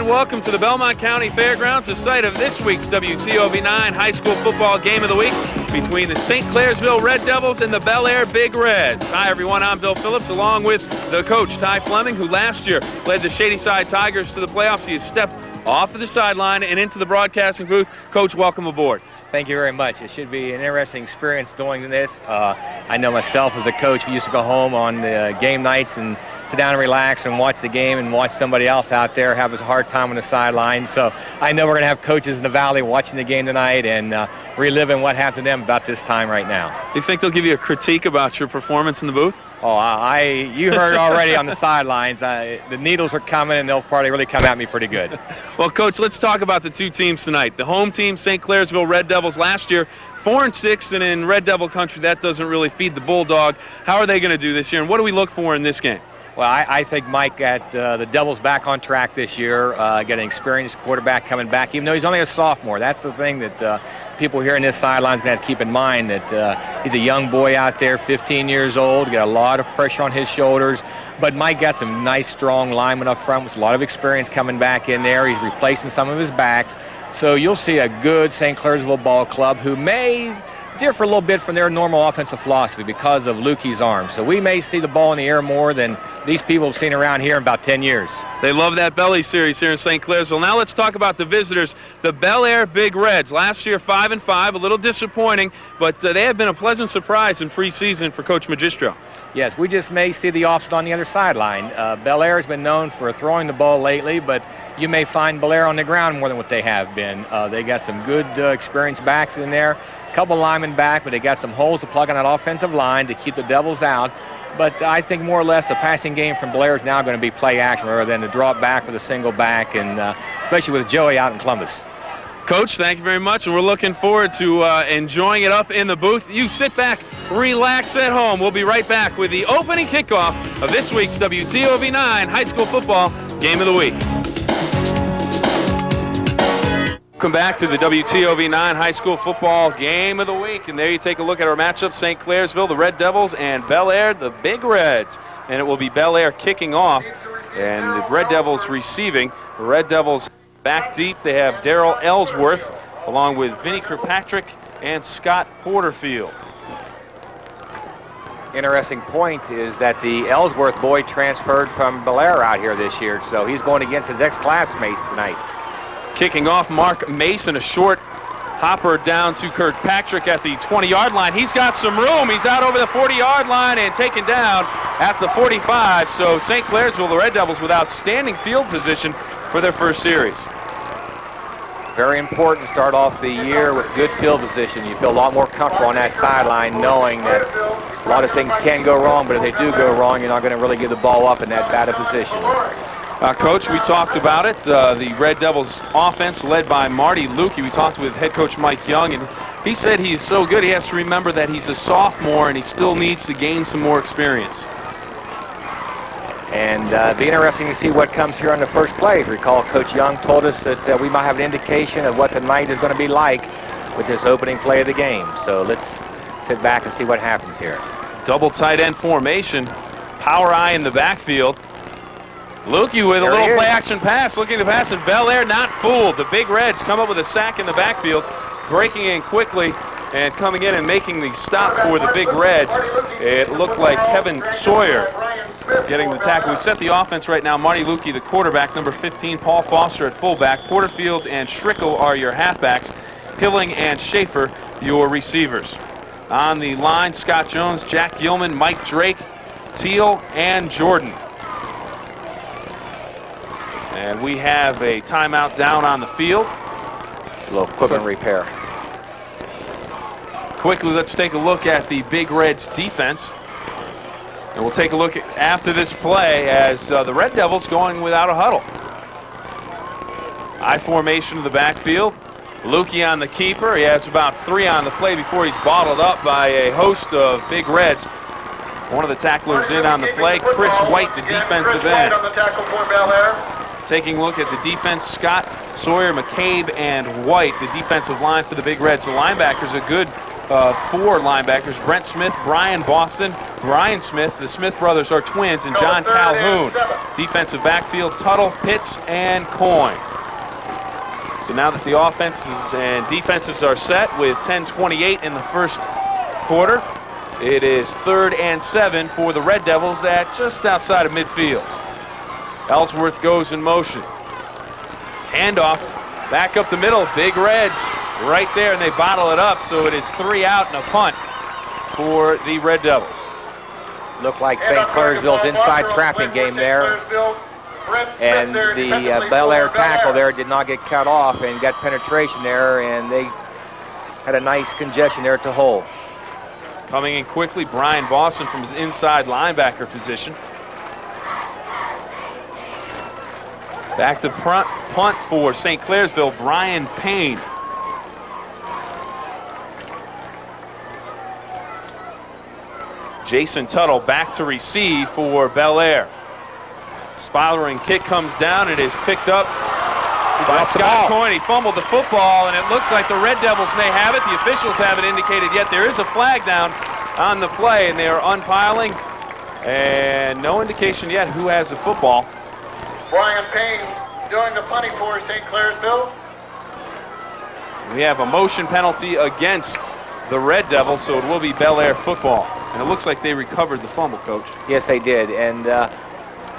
and welcome to the Belmont County Fairgrounds, the site of this week's WTOV9 High School Football Game of the Week between the St.Clairsville Red Devils and the Bellaire Big Reds. Hi everyone, I'm Bill Phillips along with the coach, Ty Fleming, who last year led the Shadyside Tigers to the playoffs. He has stepped off of the sideline and into the broadcasting booth. Coach, welcome aboard. Thank you very much. It should be an interesting experience doing this. I know myself as a coach, we used to go home on the game nights and sit down and relax and watch the game and watch somebody else out there have a hard time on the sideline. So I know we're going to have coaches in the valley watching the game tonight and reliving what happened to them about this time right now. You think they'll give you a critique about your performance in the booth? Oh, you heard already on the sidelines. The needles are coming, and they'll probably really come at me pretty good. Well, Coach, let's talk about the two teams tonight. The home team, St.Clairsville Red Devils, last year 4-6, and in Red Devil country, that doesn't really feed the Bulldog. How are they going to do this year, and what do we look for in this game? Well, I think Mike got the Devils back on track this year, got an experienced quarterback coming back, even though he's only a sophomore. That's the thing that people here in this sideline is going to have to keep in mind, that he's a young boy out there, 15 years old, got a lot of pressure on his shoulders. But Mike got some nice, strong linemen up front with a lot of experience coming back in there. He's replacing some of his backs. So you'll see a good St.Clairsville ball club who may differ a little bit from their normal offensive philosophy because of Lukey's arm. So we may see the ball in the air more than these people have seen around here in about 10 years. They love that Belly series here in St.Clairsville. Now let's talk about the visitors, the Bellaire Big Reds. Last year 5-5, a little disappointing, but they have been a pleasant surprise in preseason for Coach Magistro. Yes, we just may see the opposite on the other sideline. Bellaire has been known for throwing the ball lately, but you may find Bellaire on the ground more than what they have been. They got some good experienced backs in there. Couple linemen back, but they got some holes to plug on that offensive line to keep the Devils out. But I think more or less the passing game from Bellaire is now going to be play action rather than to drop back with a single back, and especially with Joey out in Columbus. Coach, thank you very much, and we're looking forward to enjoying it up in the booth. You sit back, relax at home. We'll be right back with the opening kickoff of this week's WTOV9 High School Football Game of the Week. Welcome back to the WTOV9 High School Football Game of the Week. And there you take a look at our matchup, St.Clairsville, the Red Devils, and Bellaire, the Big Reds. And it will be Bellaire kicking off, and the Red Devils receiving. The Red Devils back deep. They have Daryl Ellsworth, along with Vinnie Kirkpatrick and Scott Porterfield. Interesting point is that the Ellsworth boy transferred from Bellaire out here this year, so he's going against his ex-classmates tonight. Kicking off, Mark Mason, a short hopper down to Kirkpatrick at the 20-yard line. He's got some room. He's out over the 40-yard line and taken down at the 45. So St.Clairsville, the Red Devils, with outstanding field position for their first series. Very important to start off the year with good field position. You feel a lot more comfortable on that sideline knowing that a lot of things can go wrong, but if they do go wrong, you're not going to really give the ball up in that bad a position. Coach, we talked about it. The Red Devils offense led by Marty Lukey. We talked with head coach Mike Young, and he said he's so good he has to remember that he's a sophomore and he still needs to gain some more experience. And it'd be interesting to see what comes here on the first play. If you recall, Coach Young told us that we might have an indication of what the night is going to be like with this opening play of the game. So let's sit back and see what happens here. Double tight end formation. Power eye in the backfield. Lukey with a little play-action pass, looking to pass, and Bellaire not fooled. The Big Reds come up with a sack in the backfield, breaking in quickly and coming in and making the stop for the Big Reds. It looked like Kevin Sawyer getting the tackle. We set the offense right now. Marty Lukey, the quarterback, number 15, Paul Foster at fullback. Porterfield and Schrickle are your halfbacks. Pilling and Schaefer, your receivers. On the line, Scott Jones, Jack Gilman, Mike Drake, Teal, and Jordan. And we have a timeout down on the field. A little equipment repair. Quickly, let's take a look at the Big Reds defense. And we'll take a look after this play as the Red Devils going without a huddle. I formation of the backfield. Lukey on the keeper. He has about 3 on the play before he's bottled up by a host of Big Reds. One of the tacklers in on the play, Chris White, the defensive end. Taking a look at the defense, Scott, Sawyer, McCabe, and White, the defensive line for the Big Reds. The linebackers, a good four linebackers: Brent Smith, Brian Boston, Brian Smith. The Smith brothers are twins, and John Calhoun. Defensive backfield: Tuttle, Pitts, and Coyne. So now that the offenses and defenses are set with 10:28 in the first quarter, it is 3rd and 7 for the Red Devils at just outside of midfield. Ellsworth goes in motion. Handoff, back up the middle, Big Reds right there, and they bottle it up, so it is 3 out and a punt for the Red Devils. Looked like St.Clairsville's inside trapping game there. And the Bellaire tackle there did not get cut off and got penetration there, and they had a nice congestion there to hold. Coming in quickly, Brian Boston from his inside linebacker position. Back to punt for St. Clairsville, Brian Payne. Jason Tuttle back to receive for Bellaire. Spiraling kick comes down. It is picked up by Scott Coyne. He fumbled the football, and it looks like the Red Devils may have it. The officials haven't indicated yet. There is a flag down on the play, and they are unpiling, and no indication yet who has the football. Brian Payne doing the punting for St. Clairsville. We have a motion penalty against the Red Devils, so it will be Bellaire football. And it looks like they recovered the fumble, Coach. Yes, they did, and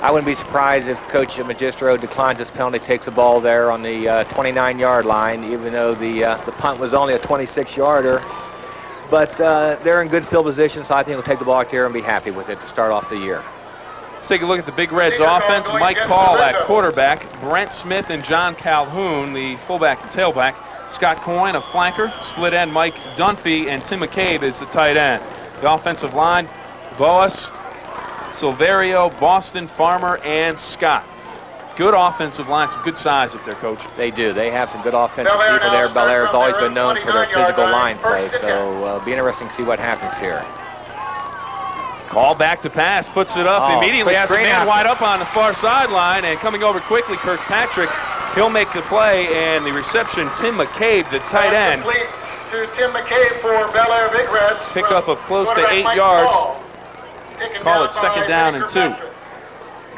I wouldn't be surprised if Coach Magistro declines this penalty, takes the ball there on the 29-yard line, even though the punt was only a 26-yarder. But they're in good field position, so I think we'll take the ball out here and be happy with it to start off the year. Let's take a look at the Big Reds offense. Mike Call at quarterback, Brent Smith and John Calhoun, the fullback and tailback. Scott Coyne, a flanker, split end Mike Dunphy, and Tim McCabe is the tight end. The offensive line, Boas, Silverio, Boston, Farmer, and Scott. Good offensive line, some good size up there, Coach. They do. They have some good offensive people there. Bellaire's always been known for their physical line play, so it'll be interesting to see what happens here. Call back to pass, puts it up immediately, has a man wide up on the far sideline, and coming over quickly, Kirkpatrick. He'll make the play, and the reception, Tim McCabe, the tight end. To Tim McCabe for Bellaire Big Reds. Pickup of close to 8 yards. Call it 2nd down and 2.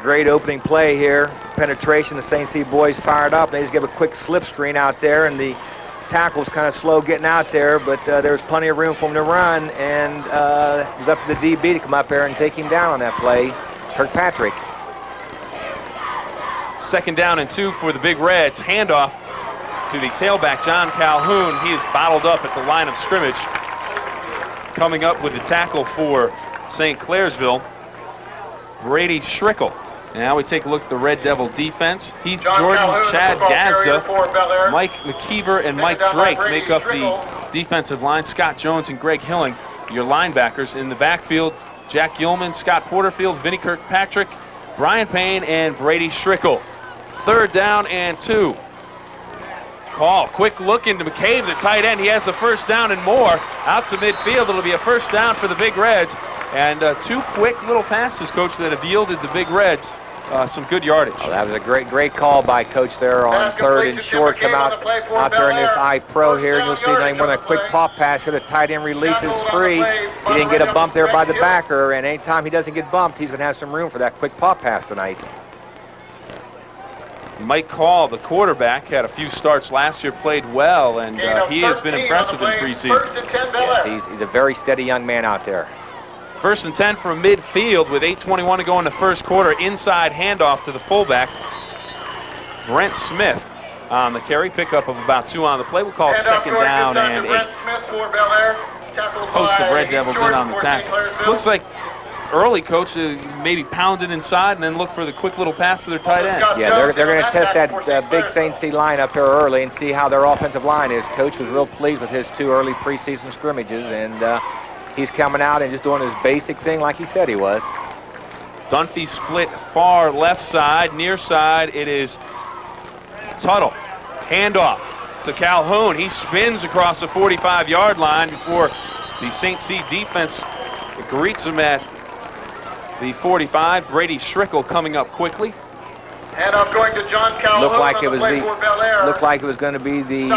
Great opening play here. Penetration, the St. C boys fired up. They just give a quick slip screen out there, and the tackle's kind of slow getting out there, but there's plenty of room for him to run, and it was up to the DB to come up there and take him down on that play, Kirkpatrick. 2nd down and 2 for the Big Reds. Handoff to the tailback, John Calhoun. He is bottled up at the line of scrimmage. Coming up with the tackle for St. Clairsville, Brady Schrickle. Now we take a look at the Red Devil defense. Heath Jordan, Chad Gazda, Mike McKeever, and Mike Drake make up the defensive line. Scott Jones and Greg Hilling, your linebackers. In the backfield, Jack Yeoman, Scott Porterfield, Vinnie Kirkpatrick, Brian Payne, and Brady Schrickle. 3rd down and 2. Call, quick look into McCabe, the tight end. He has the 1st down and more. Out to midfield, it'll be a 1st down for the Big Reds. And 2 quick little passes, Coach, that have yielded the Big Reds some good yardage. Oh, that was a great call by Coach there on 3rd and short. Come out there in this I-Pro here, and you'll see nothing more than a quick pop pass here. The tight end releases free. He didn't get a bump there by the backer, and anytime he doesn't get bumped, he's going to have some room for that quick pop pass tonight. Mike Call, the quarterback, had a few starts last year, played well, and he has been impressive in preseason. Yes, he's a very steady young man out there. 1st and 10 from midfield with 8:21 to go in the first quarter. Inside handoff to the fullback, Brent Smith on the carry. Pickup of about 2 on the play. We'll call it 2nd down and 8. Post the Red Devils in on the tackle. Looks like early, Coach, maybe pound it inside and then look for the quick little pass to their tight end. Yeah, they're going to test that big St. C line up here early and see how their offensive line is. Coach was real pleased with his 2 early preseason scrimmages, and he's coming out and just doing his basic thing like he said he was. Dunphy split far left side, near side. It is Tuttle. Handoff to Calhoun. He spins across the 45-yard line before the St. C defense greets him at the 45. Brady Schrickle coming up quickly. And up going to John Calhoun. Looked like it was going to be the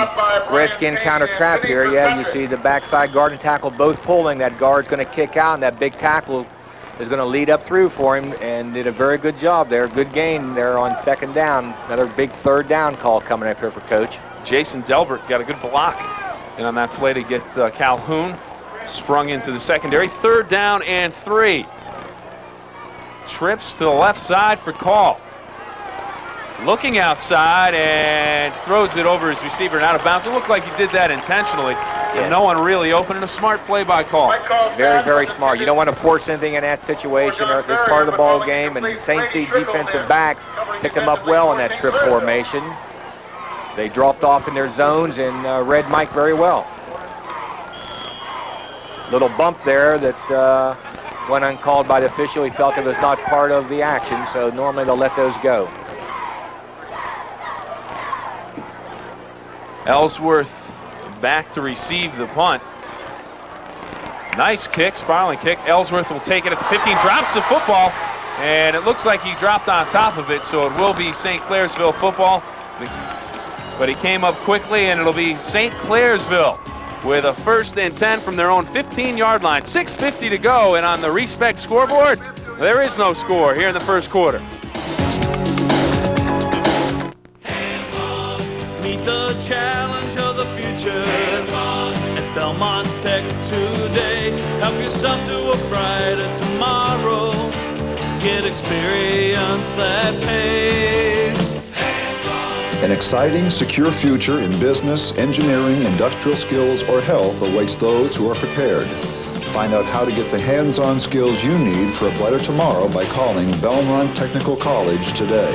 Redskin counter trap here. Yeah, you see the backside guard and tackle both pulling. That guard's going to kick out, and that big tackle is going to lead up through for him, and did a very good job there. Good gain there on second down. Another big third down call coming up here for Coach. Jason Delbert got a good block and on that play to get Calhoun sprung into the secondary. 3rd down and 3. Trips to the left side for call. Looking outside and throws it over his receiver and out of bounds. It looked like he did that intentionally. Yes. And no one really open, and a smart play by call. Very, very smart. You don't want to force anything in that situation or this part of the ball game, and St. C defensive backs picked them up well in that trip formation. They dropped off in their zones and read Mike very well. Little bump there that went uncalled by the official. He felt it was not part of the action, so normally they'll let those go. Ellsworth back to receive the punt. Nice kick, spiraling kick. Ellsworth will take it at the 15, drops the football, and it looks like he dropped on top of it, so it will be St.Clairsville football. But he came up quickly, and it'll be St.Clairsville with a 1st and 10 from their own 15-yard line. 6:50 to go, and on the Respect scoreboard, there is no score here in the first quarter. Meet the challenge of the future at Belmont Tech today. Help yourself to a brighter tomorrow. Get experience that pays. An exciting, secure future in business, engineering, industrial skills, or health awaits those who are prepared. Find out how to get the hands-on skills you need for a brighter tomorrow by calling Belmont Technical College today.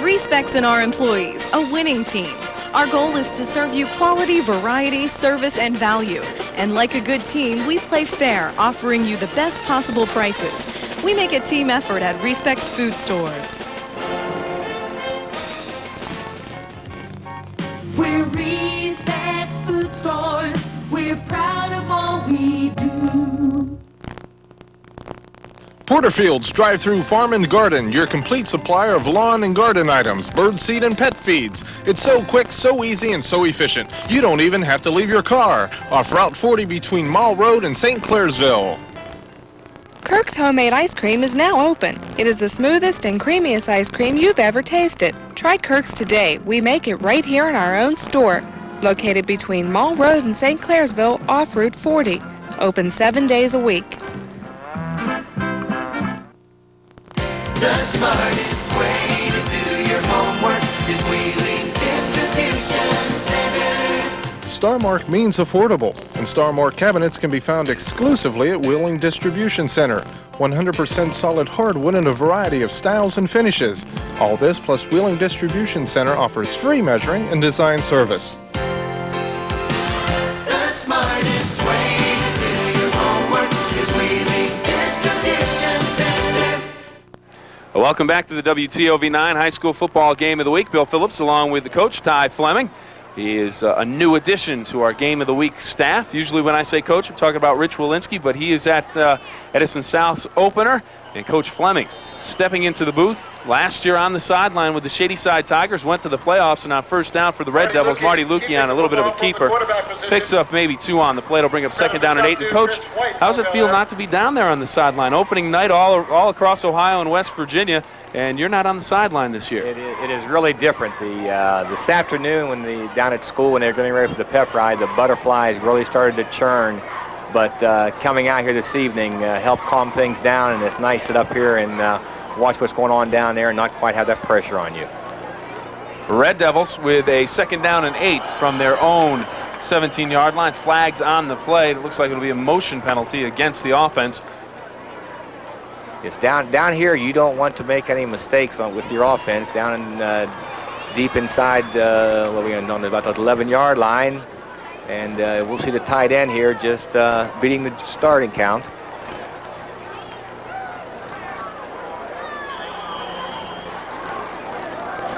Respects in our employees, a winning team. Our goal is to serve you quality, variety, service, and value. And like a good team, we play fair, offering you the best possible prices. We make a team effort at Respects Food Stores. We're Respects Food Stores. We're proud of all we do. Porterfield's Drive-Thru Farm and Garden, your complete supplier of lawn and garden items, bird seed and pet feeds. It's so quick, so easy, and so efficient. You don't even have to leave your car. Off Route 40 between Mall Road and St.Clairsville. Kirk's Homemade Ice Cream is now open. It is the smoothest and creamiest ice cream you've ever tasted. Try Kirk's today. We make it right here in our own store. Located between Mall Road and St.Clairsville off Route 40. Open 7 days a week. The smartest way to do your homework is Wheeling Distribution Center. Star-Mark means affordable, and Star-Mark cabinets can be found exclusively at Wheeling Distribution Center. 100% solid hardwood in a variety of styles and finishes. All this plus Wheeling Distribution Center offers free measuring and design service. The smartest way to do your homework is Wheeling Distribution Center. Welcome back to the WTOV9 High School Football Game of the Week. Bill Phillips along with the coach, Ty Fleming. He is a new addition to our Game of the Week staff. Usually when I say coach, I'm talking about Rich Walensky, but he is at Edison South's opener. And Coach Fleming stepping into the booth. Last year on the sideline with the Shadyside Tigers, went to the playoffs, and on first down for the Red Devils, Marty Lukian, a little bit of a keeper, picks up maybe 2 on the play. It'll bring up 2nd down and 8. And Coach, how's it feel not to be down there on the sideline? Opening night all across Ohio and West Virginia, and you're not on the sideline this year. It is really different. This afternoon down at school when they were getting ready for the pep ride, the butterflies really started to churn. But coming out here this evening helped calm things down, and it's nice to sit up here and watch what's going on down there and not quite have that pressure on you. Red Devils with a 2nd down and 8 from their own 17-yard line. Flags on the play. It looks like it'll be a motion penalty against the offense. It's down here. You don't want to make any mistakes with your offense. Down in deep inside, what are we on about the 11-yard line. And we'll see the tight end here just beating the starting count.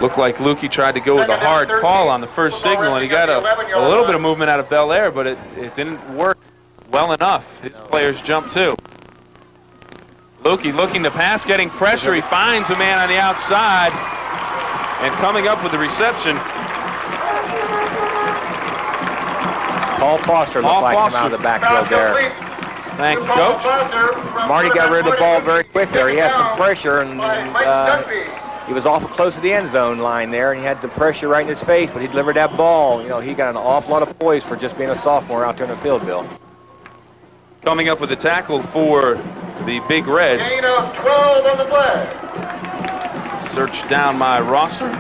Looked like Lukey tried to go with a hard call on the first signal, and he got a little bit of movement out of Bellaire, but it didn't work well enough. His players jump too. Lukey looking to pass, getting pressure. He finds a man on the outside and coming up with the reception. Paul Foster looked like him out of the backfield there. Thank you, Coach. Marty got rid of the ball very quick there. He had some pressure, and he was awful close to the end zone line there, and he had the pressure right in his face, but he delivered that ball. You know, he got an awful lot of poise for just being a sophomore out there in the field, Bill. Coming up with the tackle for the Big Reds. Gain of 12 on the play. Search down my roster.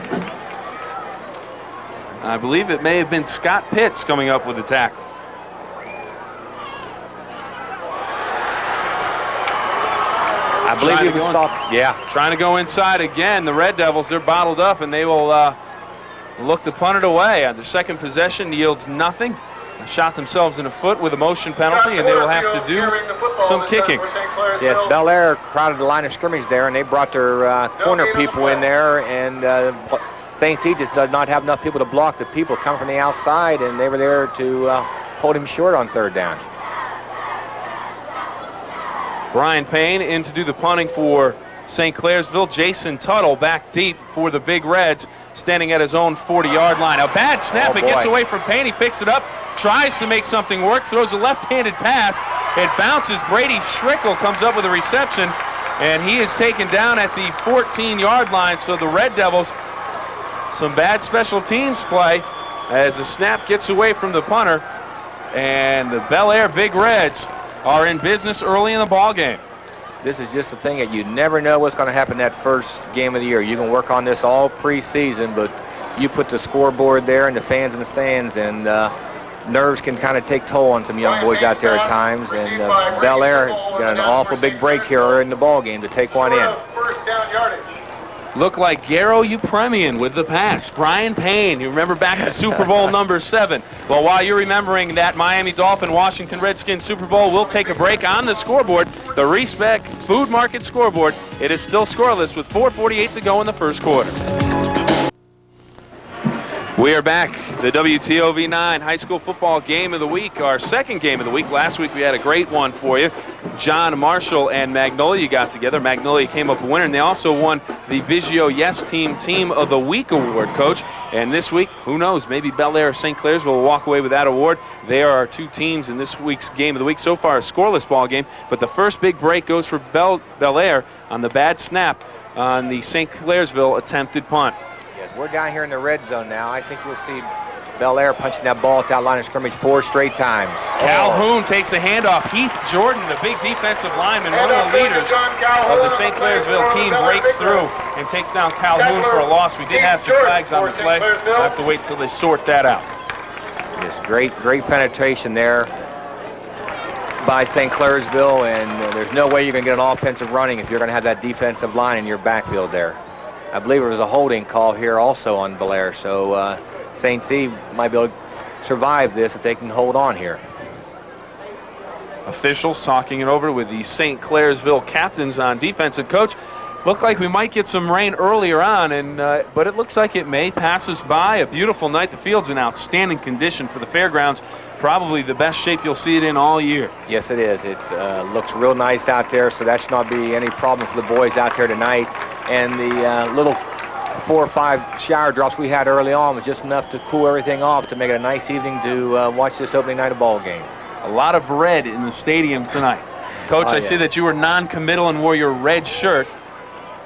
I believe it may have been Scott Pitts coming up with the tackle. I believe he was stopped. Yeah. Trying to go inside again. The Red Devils, they're bottled up, and they will look to punt it away. Their second possession yields nothing. They shot themselves in the foot with a motion penalty, and they will have to do some kicking. Yes, Bellaire crowded the line of scrimmage there, and they brought their corner people in there, and St. C just does not have enough people to block the people coming from the outside, and they were there to hold him short on third down. Brian Payne in to do the punting for St. Clairsville. Jason Tuttle back deep for the Big Reds, standing at his own 40-yard line. A bad snap. It gets away from Payne. He picks it up, tries to make something work, throws a left-handed pass. It bounces. Brady Schrickle comes up with a reception, and he is taken down at the 14-yard line. So the Red Devils, some bad special teams play as the snap gets away from the punter, and the Bellaire Big Reds are in business early in the ball game. This is just the thing that you never know what's going to happen that first game of the year. You can work on this all preseason, but you put the scoreboard there and the fans in the stands, and nerves can kind of take toll on some young boys out there at times. And Bellaire got an awful big break here in the ball game to take one in. First down yardage. Look like Garo Upremian with the pass. Brian Payne, you remember back to Super Bowl number 7. Well, while you're remembering that Miami Dolphin Washington Redskins Super Bowl, we'll take a break on the scoreboard. The Respect Food Market scoreboard. It is still scoreless with 4:48 to go in the first quarter. We are back. The WTOV 9 high school football game of the week, our second game of the week. Last week we had a great one for you. John Marshall and Magnolia got together. Magnolia came up a winner, and they also won the Biggio Yes Team of the Week award, Coach. And this week, who knows, maybe Bellaire or St. Clairsville will walk away with that award. They are our two teams in this week's game of the week. So far, a scoreless ball game, but the first big break goes for Bellaire on the bad snap on the St. Clairsville attempted punt. Yes, we're down here in the red zone now. I think you'll see Bellaire punching that ball at that line of scrimmage 4 straight times. Calhoun takes a handoff. Heath Jordan, the big defensive lineman, one of the leaders of the St. Clairsville team, breaks through and takes down Calhoun for a loss. We did have some flags on the play. We'll have to wait till they sort that out. Yes, great penetration there by St. Clairsville, and there's no way you're going to get an offensive running if you're going to have that defensive line in your backfield there. I believe it was a holding call here also on Bellaire, so St. C might be able to survive this if they can hold on here. Officials talking it over with the St. Clairsville captains on defense. And Coach, looked like we might get some rain earlier on, but it looks like it may pass us by. A beautiful night. The field's in outstanding condition for the Fairgrounds. Probably the best shape you'll see it in all year. Yes, it is. It looks real nice out there, so that should not be any problem for the boys out there tonight. And the little 4 or 5 shower drops we had early on was just enough to cool everything off to make it a nice evening to watch this opening night of ball game. A lot of red in the stadium tonight. Coach, I see that you were non-committal and wore your red shirt.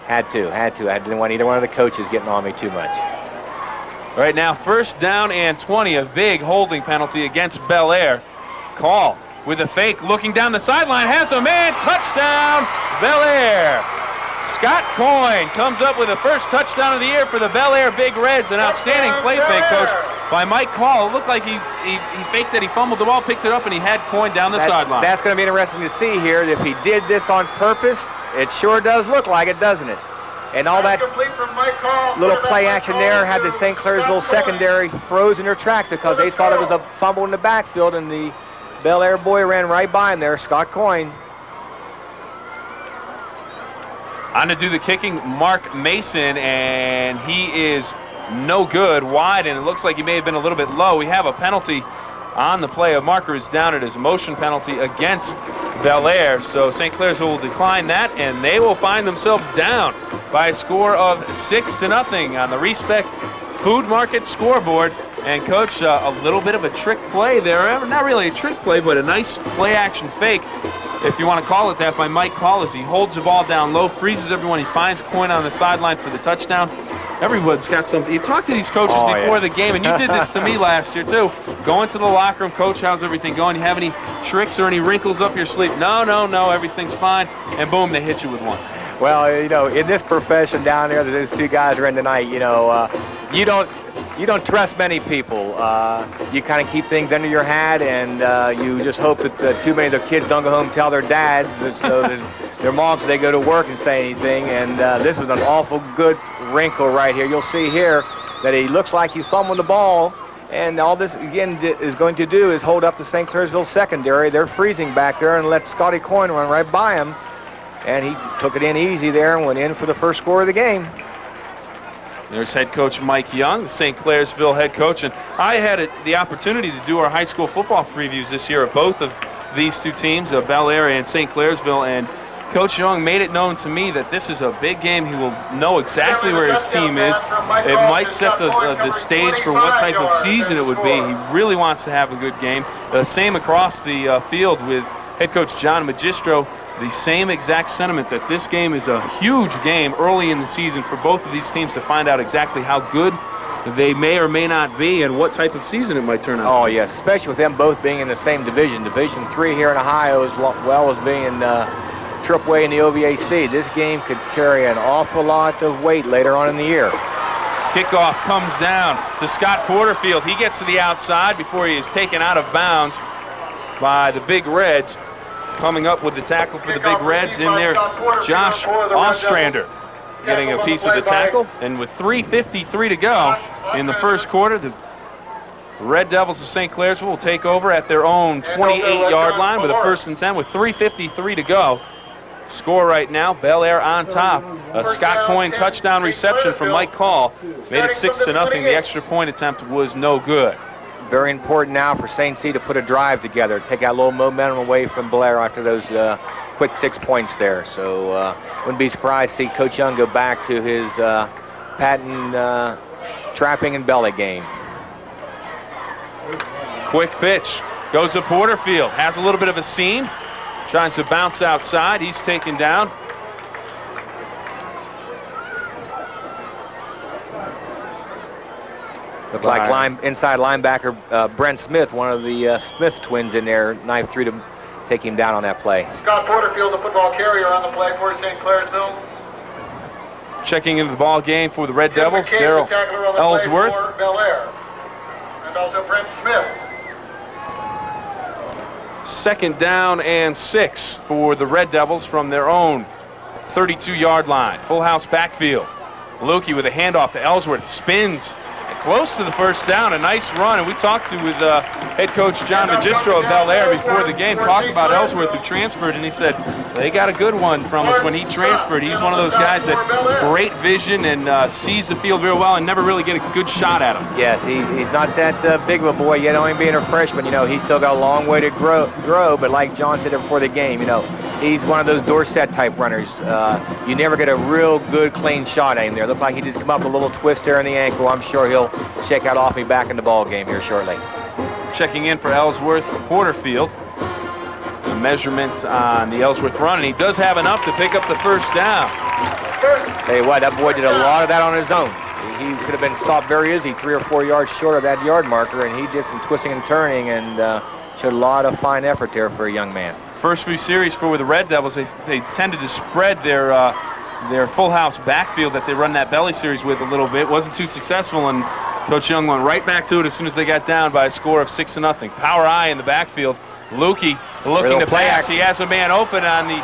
Had to. I didn't want either one of the coaches getting on me too much. Right now, first down and 20, a big holding penalty against Bellaire. Call with a fake, looking down the sideline, has a man, touchdown, Bellaire. Scott Coyne comes up with the first touchdown of the year for the Bellaire Big Reds. An outstanding play fake, Coach, by Mike Call. It looked like he faked that, he fumbled the ball, picked it up, and he had Coyne down the sideline. That's going to be interesting to see here. If he did this on purpose, it sure does look like it, doesn't it? And all that little play action there had the St. Clairsville secondary froze in their tracks because they thought it was a fumble in the backfield, and the Bellaire boy ran right by him there, Scott Coyne. On to do the kicking, Mark Mason, and he is no good, wide, and it looks like he may have been a little bit low. We have a penalty on the play. A marker is down. It is a motion penalty against Bellaire. So St. Clairsville will decline that, and they will find themselves down by a score of 6-0 on the Respect Food Market scoreboard. And Coach, a little bit of a trick play there. Not really a trick play, but a nice play-action fake, if you want to call it that, by Mike Call as he holds the ball down low, freezes everyone. He finds Coyne on the sideline for the touchdown. Everyone's got something. You talk to these coaches before the game, and you did this to me last year, too. Go into the locker room, Coach, how's everything going? You have any tricks or any wrinkles up your sleeve? No, everything's fine. And boom, they hit you with one. Well, you know, in this profession down there that those two guys are in tonight, you know, you don't trust many people. You kind of keep things under your hat, and you just hope that too many of the kids don't go home and tell their dads, so that their moms, they go to work and say anything. And this was an awful good wrinkle right here. You'll see here that he looks like he's fumbling the ball, and all this again is going to do is hold up the St. Clairsville secondary. They're freezing back there and let Scotty Coyne run right by him. And he took it in easy there and went in for the first score of the game. There's head coach Mike Young, the St. Clairsville head coach. And I had the opportunity to do our high school football previews this year of both of these two teams, Bellaire and St. Clairsville. And Coach Young made it known to me that this is a big game. He will know exactly where his team is. It might set the stage for what type of season it would be. He really wants to have a good game. The same across the field with head coach John Magistro. The same exact sentiment that this game is a huge game early in the season for both of these teams to find out exactly how good they may or may not be and what type of season it might turn out. Oh, yes, especially with them both being in the same division. Division 3 here in Ohio, as well as being AAA in the OVAC. This game could carry an awful lot of weight later on in the year. Kickoff comes down to Scott Porterfield. He gets to the outside before he is taken out of bounds by the Big Reds. Coming up with the tackle for the Big Reds in there, Josh Ostrander getting a piece of the tackle. And with 3:53 to go in the first quarter, the Red Devils of St. Clairsville will take over at their own 28-yard line with a 1st and 10 with 3:53 to go. Score right now, Bellaire on top. A Scott Coyne touchdown reception from Mike Call made it 6-0. The extra point attempt was no good. Very important now for St. C to put a drive together, take that little momentum away from Bellaire after those quick 6 points there. So wouldn't be surprised to see Coach Young go back to his patent trapping and belly game. Quick pitch goes to Porterfield, has a little bit of a seam, tries to bounce outside. He's taken down. Looked like inside linebacker Brent Smith, one of the Smith twins in there, knifed through to take him down on that play. Scott Porterfield, the football carrier on the play for St. Clairsville. Checking into the ball game for the Red Devils, Daryl Ellsworth. Bellaire. And also Brent Smith. 2nd down and 6 for the Red Devils from their own 32-yard line. Full house backfield. Lukey with a handoff to Ellsworth, spins close to the 1st down. A nice run, and we talked with head coach John Magistro of Bellaire before the game, talked about Ellsworth who transferred, and he said they got a good one from us when he transferred. He's one of those guys that great vision and sees the field very well and never really get a good shot at him. Yes, he's not that big of a boy yet, only being a freshman. You know, he's still got a long way to grow, but like John said before the game, you know, he's one of those Dorsett type runners. You never get a real good clean shot at him there. Looked like he just come up with a little twist there in the ankle. I'm sure he'll check out off me back in the ball game here shortly. Checking in for Ellsworth, Porterfield. The measurement on the Ellsworth run, and he does have enough to pick up the 1st down. Tell you what, that boy did a lot of that on his own. He could have been stopped very easy, 3 or 4 yards short of that yard marker, and he did some twisting and turning and showed a lot of fine effort there for a young man. First few series for the Red Devils, they tended to spread their full house backfield that they run that belly series with a little bit. Wasn't too successful, and Coach Young went right back to it as soon as they got down by a score of 6-0. Power I in the backfield. Lukey looking to pass. He has a man open on the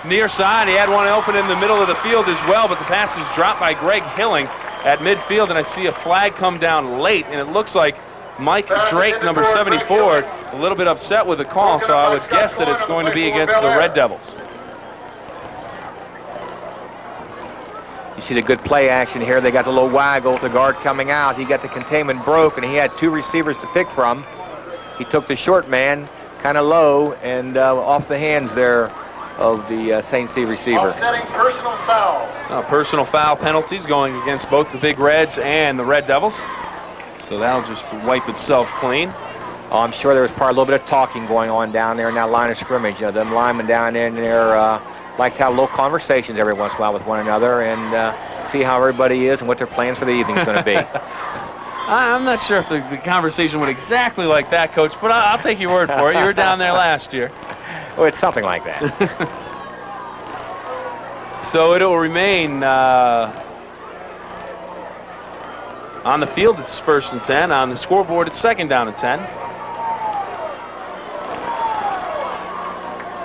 near side. He had one open in the middle of the field as well, but the pass is dropped by Greg Hilling at midfield, and I see a flag come down late, and it looks like Mike Drake, number 74, a little bit upset with the call, so I would guess that it's going to be against the Red Devils. You see the good play action here. They got the little waggle with the guard coming out. He got the containment broke, and he had 2 receivers to pick from. he took the short man kind of low and off the hands there of the St. C receiver. Offsetting personal foul. Personal foul penalties going against both the Big Reds and the Red Devils. So that'll just wipe itself clean. Oh, I'm sure there was probably a little bit of talking going on down there in that line of scrimmage. You know, them linemen down in there like to have little conversations every once in a while with one another and see how everybody is and what their plans for the evening is going to be. I'm not sure if the conversation went exactly like that, Coach, but I'll take your word for it. You were down there last year. Well, it's something like that. So it'll remain on the field, it's 1st and 10. On the scoreboard, it's 2nd down and 10.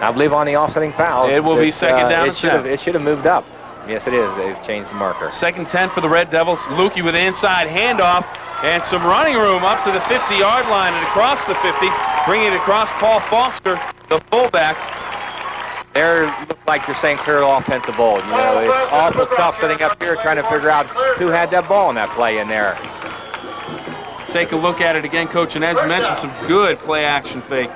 I believe on the offsetting fouls, it will be 2nd down and 10. It should have moved up. Yes, it is. They've changed the marker. 2nd 10 for the Red Devils. Lukey with an inside handoff and some running room up to the 50-yard line and across the 50, bringing it across Paul Foster, the fullback. There look like your St. Clair offensive ball. You know, it's awful tough sitting up here trying to figure out who had that ball in that play in there. Take a look at it again, Coach, and as you mentioned, some good play-action fake.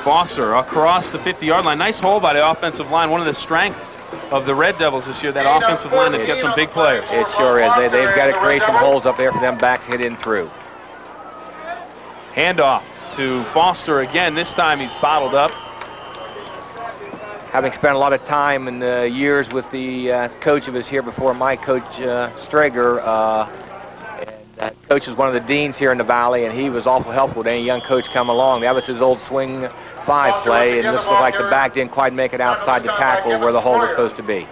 Foster across the 50-yard line. Nice hole by the offensive line. One of the strengths of the Red Devils this year, that offensive line, they've got some big players. It sure is. They've got to create some holes up there for them backs to hit in through. Handoff to Foster again. This time he's bottled up. Having spent a lot of time in the years with the coach who was here before my coach, Strager, coach is one of the deans here in the Valley, and he was awful helpful with any young coach come along. That was his old swing 5 play, and this looked like the back didn't quite make it outside the tackle where the hole was supposed to be.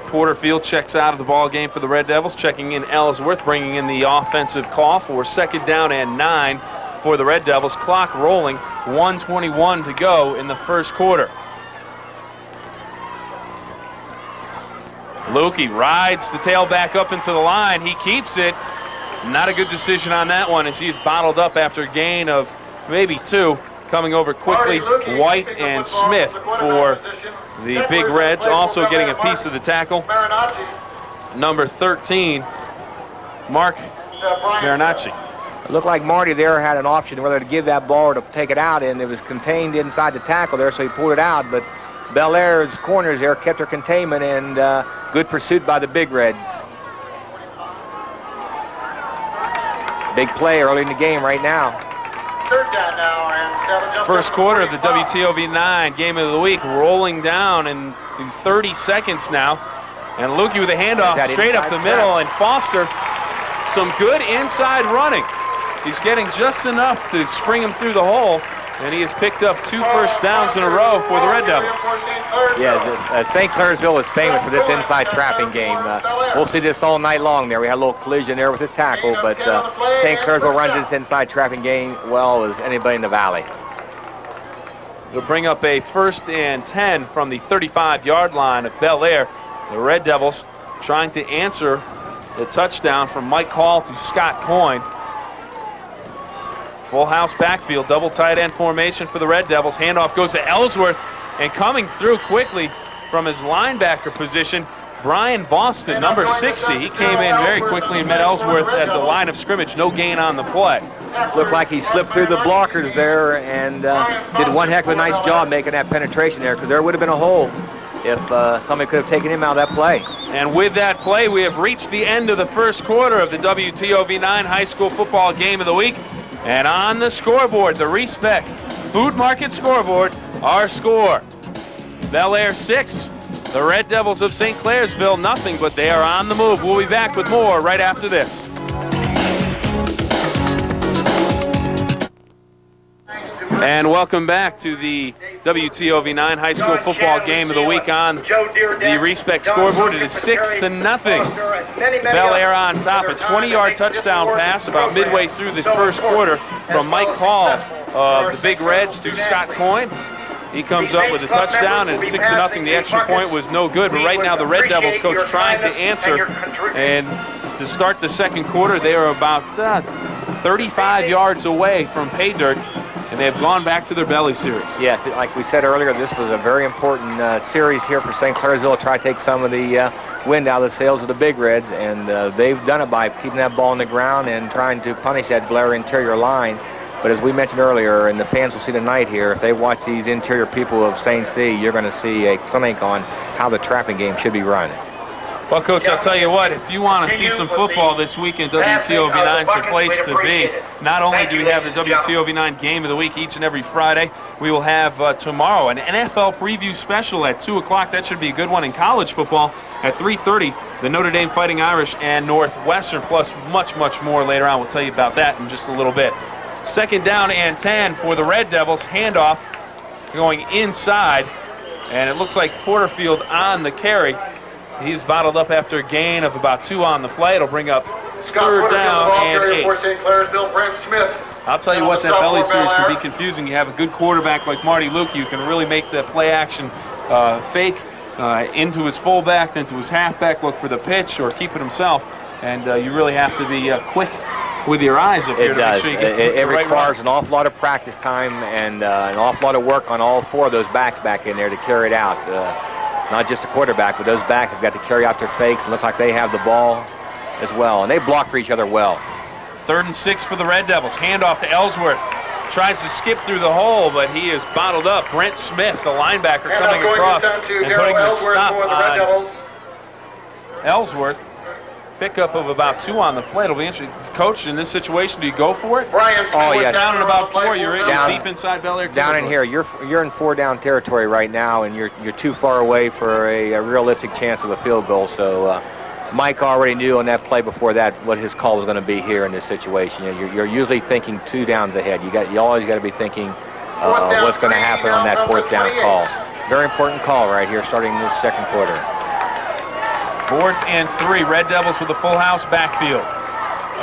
Porterfield checks out of the ball game for the Red Devils, checking in Ellsworth, bringing in the offensive call for 2nd down and 9 for the Red Devils. Clock rolling, 1:21 to go in the 1st quarter. Lukey rides the tailback up into the line. He keeps it. Not a good decision on that one as he's bottled up after a gain of maybe 2. Coming over quickly, White and Smith for the Big Reds. Also getting a piece of the tackle, number 13, Mark Marinacci. It looked like Marty there had an option whether to give that ball or to take it out, and it was contained inside the tackle there, so he pulled it out. But Bellaire's corners there kept their containment, and good pursuit by the Big Reds. Big play early in the game right now. 3rd down now and 7. 1st quarter of the WTOV9 game of the week rolling down into 30 seconds now. And Lukey with a handoff straight up the middle, and Foster, some good inside running. He's getting just enough to spring him through the hole, and he has picked up 2 first downs in a row for the Red Devils. Yes, St. Clairsville is famous for this inside trapping game. We'll see this all night long there. We had a little collision there with his tackle, but St. Clairsville runs this inside trapping game well as anybody in the Valley. They'll bring up a 1st and 10 from the 35-yard line of Bellaire. The Red Devils trying to answer the touchdown from Mike Hall to Scott Coyne. Full house backfield, double tight end formation for the Red Devils. Handoff goes to Ellsworth, and coming through quickly from his linebacker position, Brian Boston, number 60. He came in very quickly and met Ellsworth at the line of scrimmage. No gain on the play. Looked like he slipped through the blockers there and did one heck of a nice job making that penetration there, because there would have been a hole if somebody could have taken him out of that play. And with that play, we have reached the end of the 1st quarter of the WTOV9 High School Football Game of the Week. And on the scoreboard, the Respect Food Market scoreboard, our score: Bellaire 6, the Red Devils of St. Clairsville nothing, but they are on the move. We'll be back with more right after this. And welcome back to the WTOV9 High School Football Game of the Week on the Respect scoreboard. It is 6-0. Bellaire on top. A 20-yard touchdown pass about midway through the 1st quarter from Mike Hall of the Big Reds to Scott Coyne. He comes up with a touchdown, and it's 6-0. The extra point was no good, but right now the Red Devils coach trying to answer. And to start the 2nd quarter, they are about 35 yards away from pay dirt. And They have gone back to their belly series. Yes, like we said earlier, this was a very important series here for St.Clairsville to try to take some of the wind out of the sails of the Big Reds, and they've done it by keeping that ball on the ground and trying to punish that Bellaire interior line. But as we mentioned earlier, and the fans will see tonight here, if they watch these interior people of St. C, you're going to see a clinic on how the trapping game should be run. Well, Coach, I'll tell you what, if you want to see some football this weekend, WTOV9 is the place to be. Not only do we have the WTOV9 Game of the Week each and every Friday, we will have tomorrow an NFL preview special at 2 o'clock. That should be a good one. In college football at 3:30, the Notre Dame Fighting Irish and Northwestern, plus much, much more later on. We'll tell you about that in just a little bit. 2nd down and 10 for the Red Devils. Handoff going inside, and it looks like Porterfield on the carry. He's bottled up after a gain of about 2 on the play. It'll bring up 3rd down and 8. For St.Clairsville, Brent Smith. I'll tell you what, that belly series can be confusing. You have a good quarterback like Marty Luke. You can really make the play action fake into his fullback, then to his halfback, look for the pitch or keep it himself. And you really have to be quick with your eyes up here to make sure you get it requires an awful lot of practice time and an awful lot of work on all 4 of those backs back in there to carry it out. Not just the quarterback, but those backs have got to carry out their fakes and look like they have the ball as well. And they block for each other well. 3rd and 6 for the Red Devils. Handoff to Ellsworth. Tries to skip through the hole, but he is bottled up. Brent Smith, the linebacker, coming across and putting the stop on Ellsworth. Pickup of about 2 on the play. It'll be interesting. Coach, in this situation, do you go for it? Oh, yes. Down in about 4. You're deep inside Bellaire territory. Down in here. You're in 4 down territory right now, and you're too far away for a realistic chance of a field goal. So Mike already knew on that play before that what his call was going to be here in this situation. You're usually thinking 2 downs ahead. You always got to be thinking what's going to happen on that 4th down call. Very important call right here starting this 2nd quarter. 4th and 3, Red Devils with a full house backfield.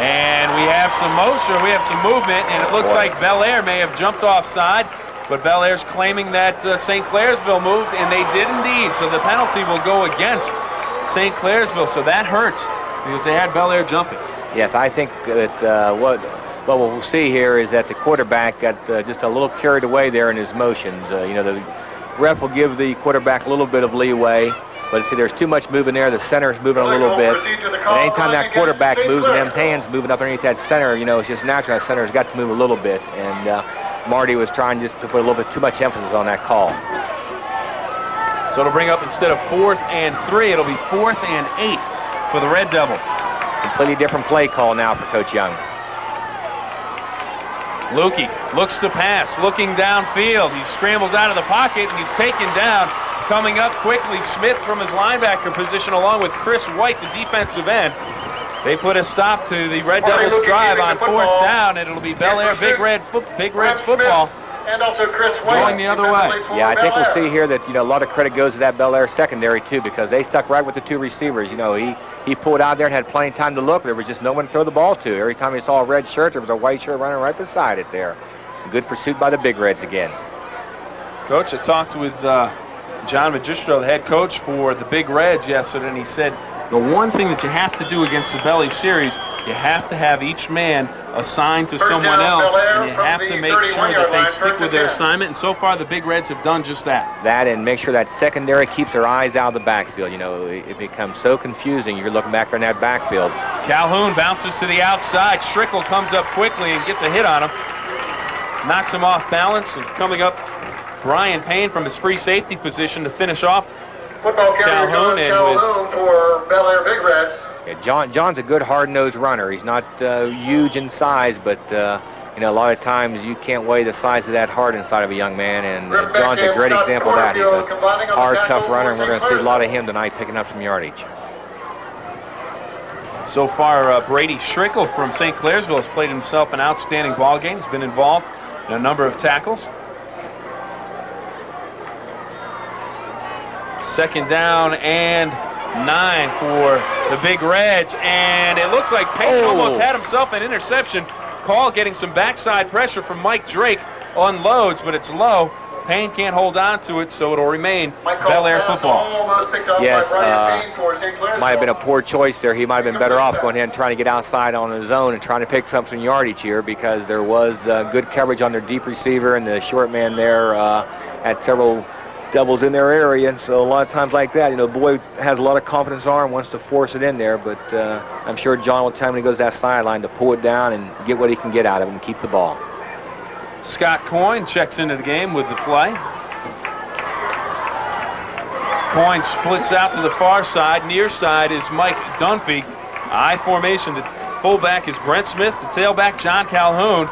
And we have some motion, we have some movement, and it looks like Bellaire may have jumped offside, but Bellaire's claiming that St.Clairsville moved, and they did indeed. So the penalty will go against St.Clairsville, so that hurts because they had Bellaire jumping. Yes, I think that what we'll see here is that the quarterback got just a little carried away there in his motions. You know, the ref will give the quarterback a little bit of leeway. But see, there's too much moving there. The center's moving a little bit. And anytime that quarterback moves and his hands moving up underneath that center, you know, it's just natural. That center's got to move a little bit. And Marty was trying just to put a little bit too much emphasis on that call. So it'll bring up, instead of 4th and 3, it'll be 4th and 8 for the Red Devils. Completely different play call now for Coach Young. Lukey looks to pass, looking downfield. He scrambles out of the pocket, and he's taken down. Coming up quickly, Smith from his linebacker position along with Chris White, the defensive end. They put a stop to the Red Devils drive on 4th down, and it'll be Bellaire Big Reds football. And also Chris White going the other way. Yeah, I think we'll see here that, you know, a lot of credit goes to that Bellaire secondary too, because they stuck right with the 2 receivers. You know, he pulled out there and had plenty of time to look. There was just no one to throw the ball to. Every time he saw a red shirt, there was a white shirt running right beside it there. Good pursuit by the Big Reds again. Coach, I talked with John Magistro, the head coach for the Big Reds yesterday, and he said the one thing that you have to do against the belly series, you have to have each man assigned to someone else, and you have to make sure that they stick with their assignment, and so far the Big Reds have done just that. That, and make sure that secondary keeps their eyes out of the backfield. You know, it becomes so confusing. You're looking back in that backfield. Calhoun bounces to the outside. Schrickle comes up quickly and gets a hit on him. Knocks him off balance, and coming up, Brian Payne from his free safety position to finish off Football carrier Calhoun for Bellaire Big Reds. Yeah, John's a good hard-nosed runner. He's not huge in size, but you know, a lot of times you can't weigh the size of that heart inside of a young man, and John's a great example of that. He's a hard, tough runner, and we're going to see a lot of him tonight picking up some yardage. So far, Brady Schrickle from St.Clairsville has played himself an outstanding ball game. He's been involved in a number of tackles. 2nd down and 9 for the Big Reds, and it looks like Payton almost had himself an interception call, getting some backside pressure from Mike Drake. Unloads, but it's low. Payne can't hold on to it, so it'll remain Bellaire football. Yes, might have been a poor choice there. He might have been better off going ahead and trying to get outside on his own and trying to pick up some yardage here, because there was good coverage on their deep receiver, and the short man there had several doubles in their area. And so a lot of times like that, the boy has a lot of confidence in arm, wants to force it in there, but I'm sure John will tell him when he goes to that sideline to pull it down and get what he can get out of it and keep the ball. Scott Coyne checks into the game with the play. Coyne splits out to the far side. Near side is Mike Dunphy. I formation. The fullback is Brent Smith. The tailback, John Calhoun.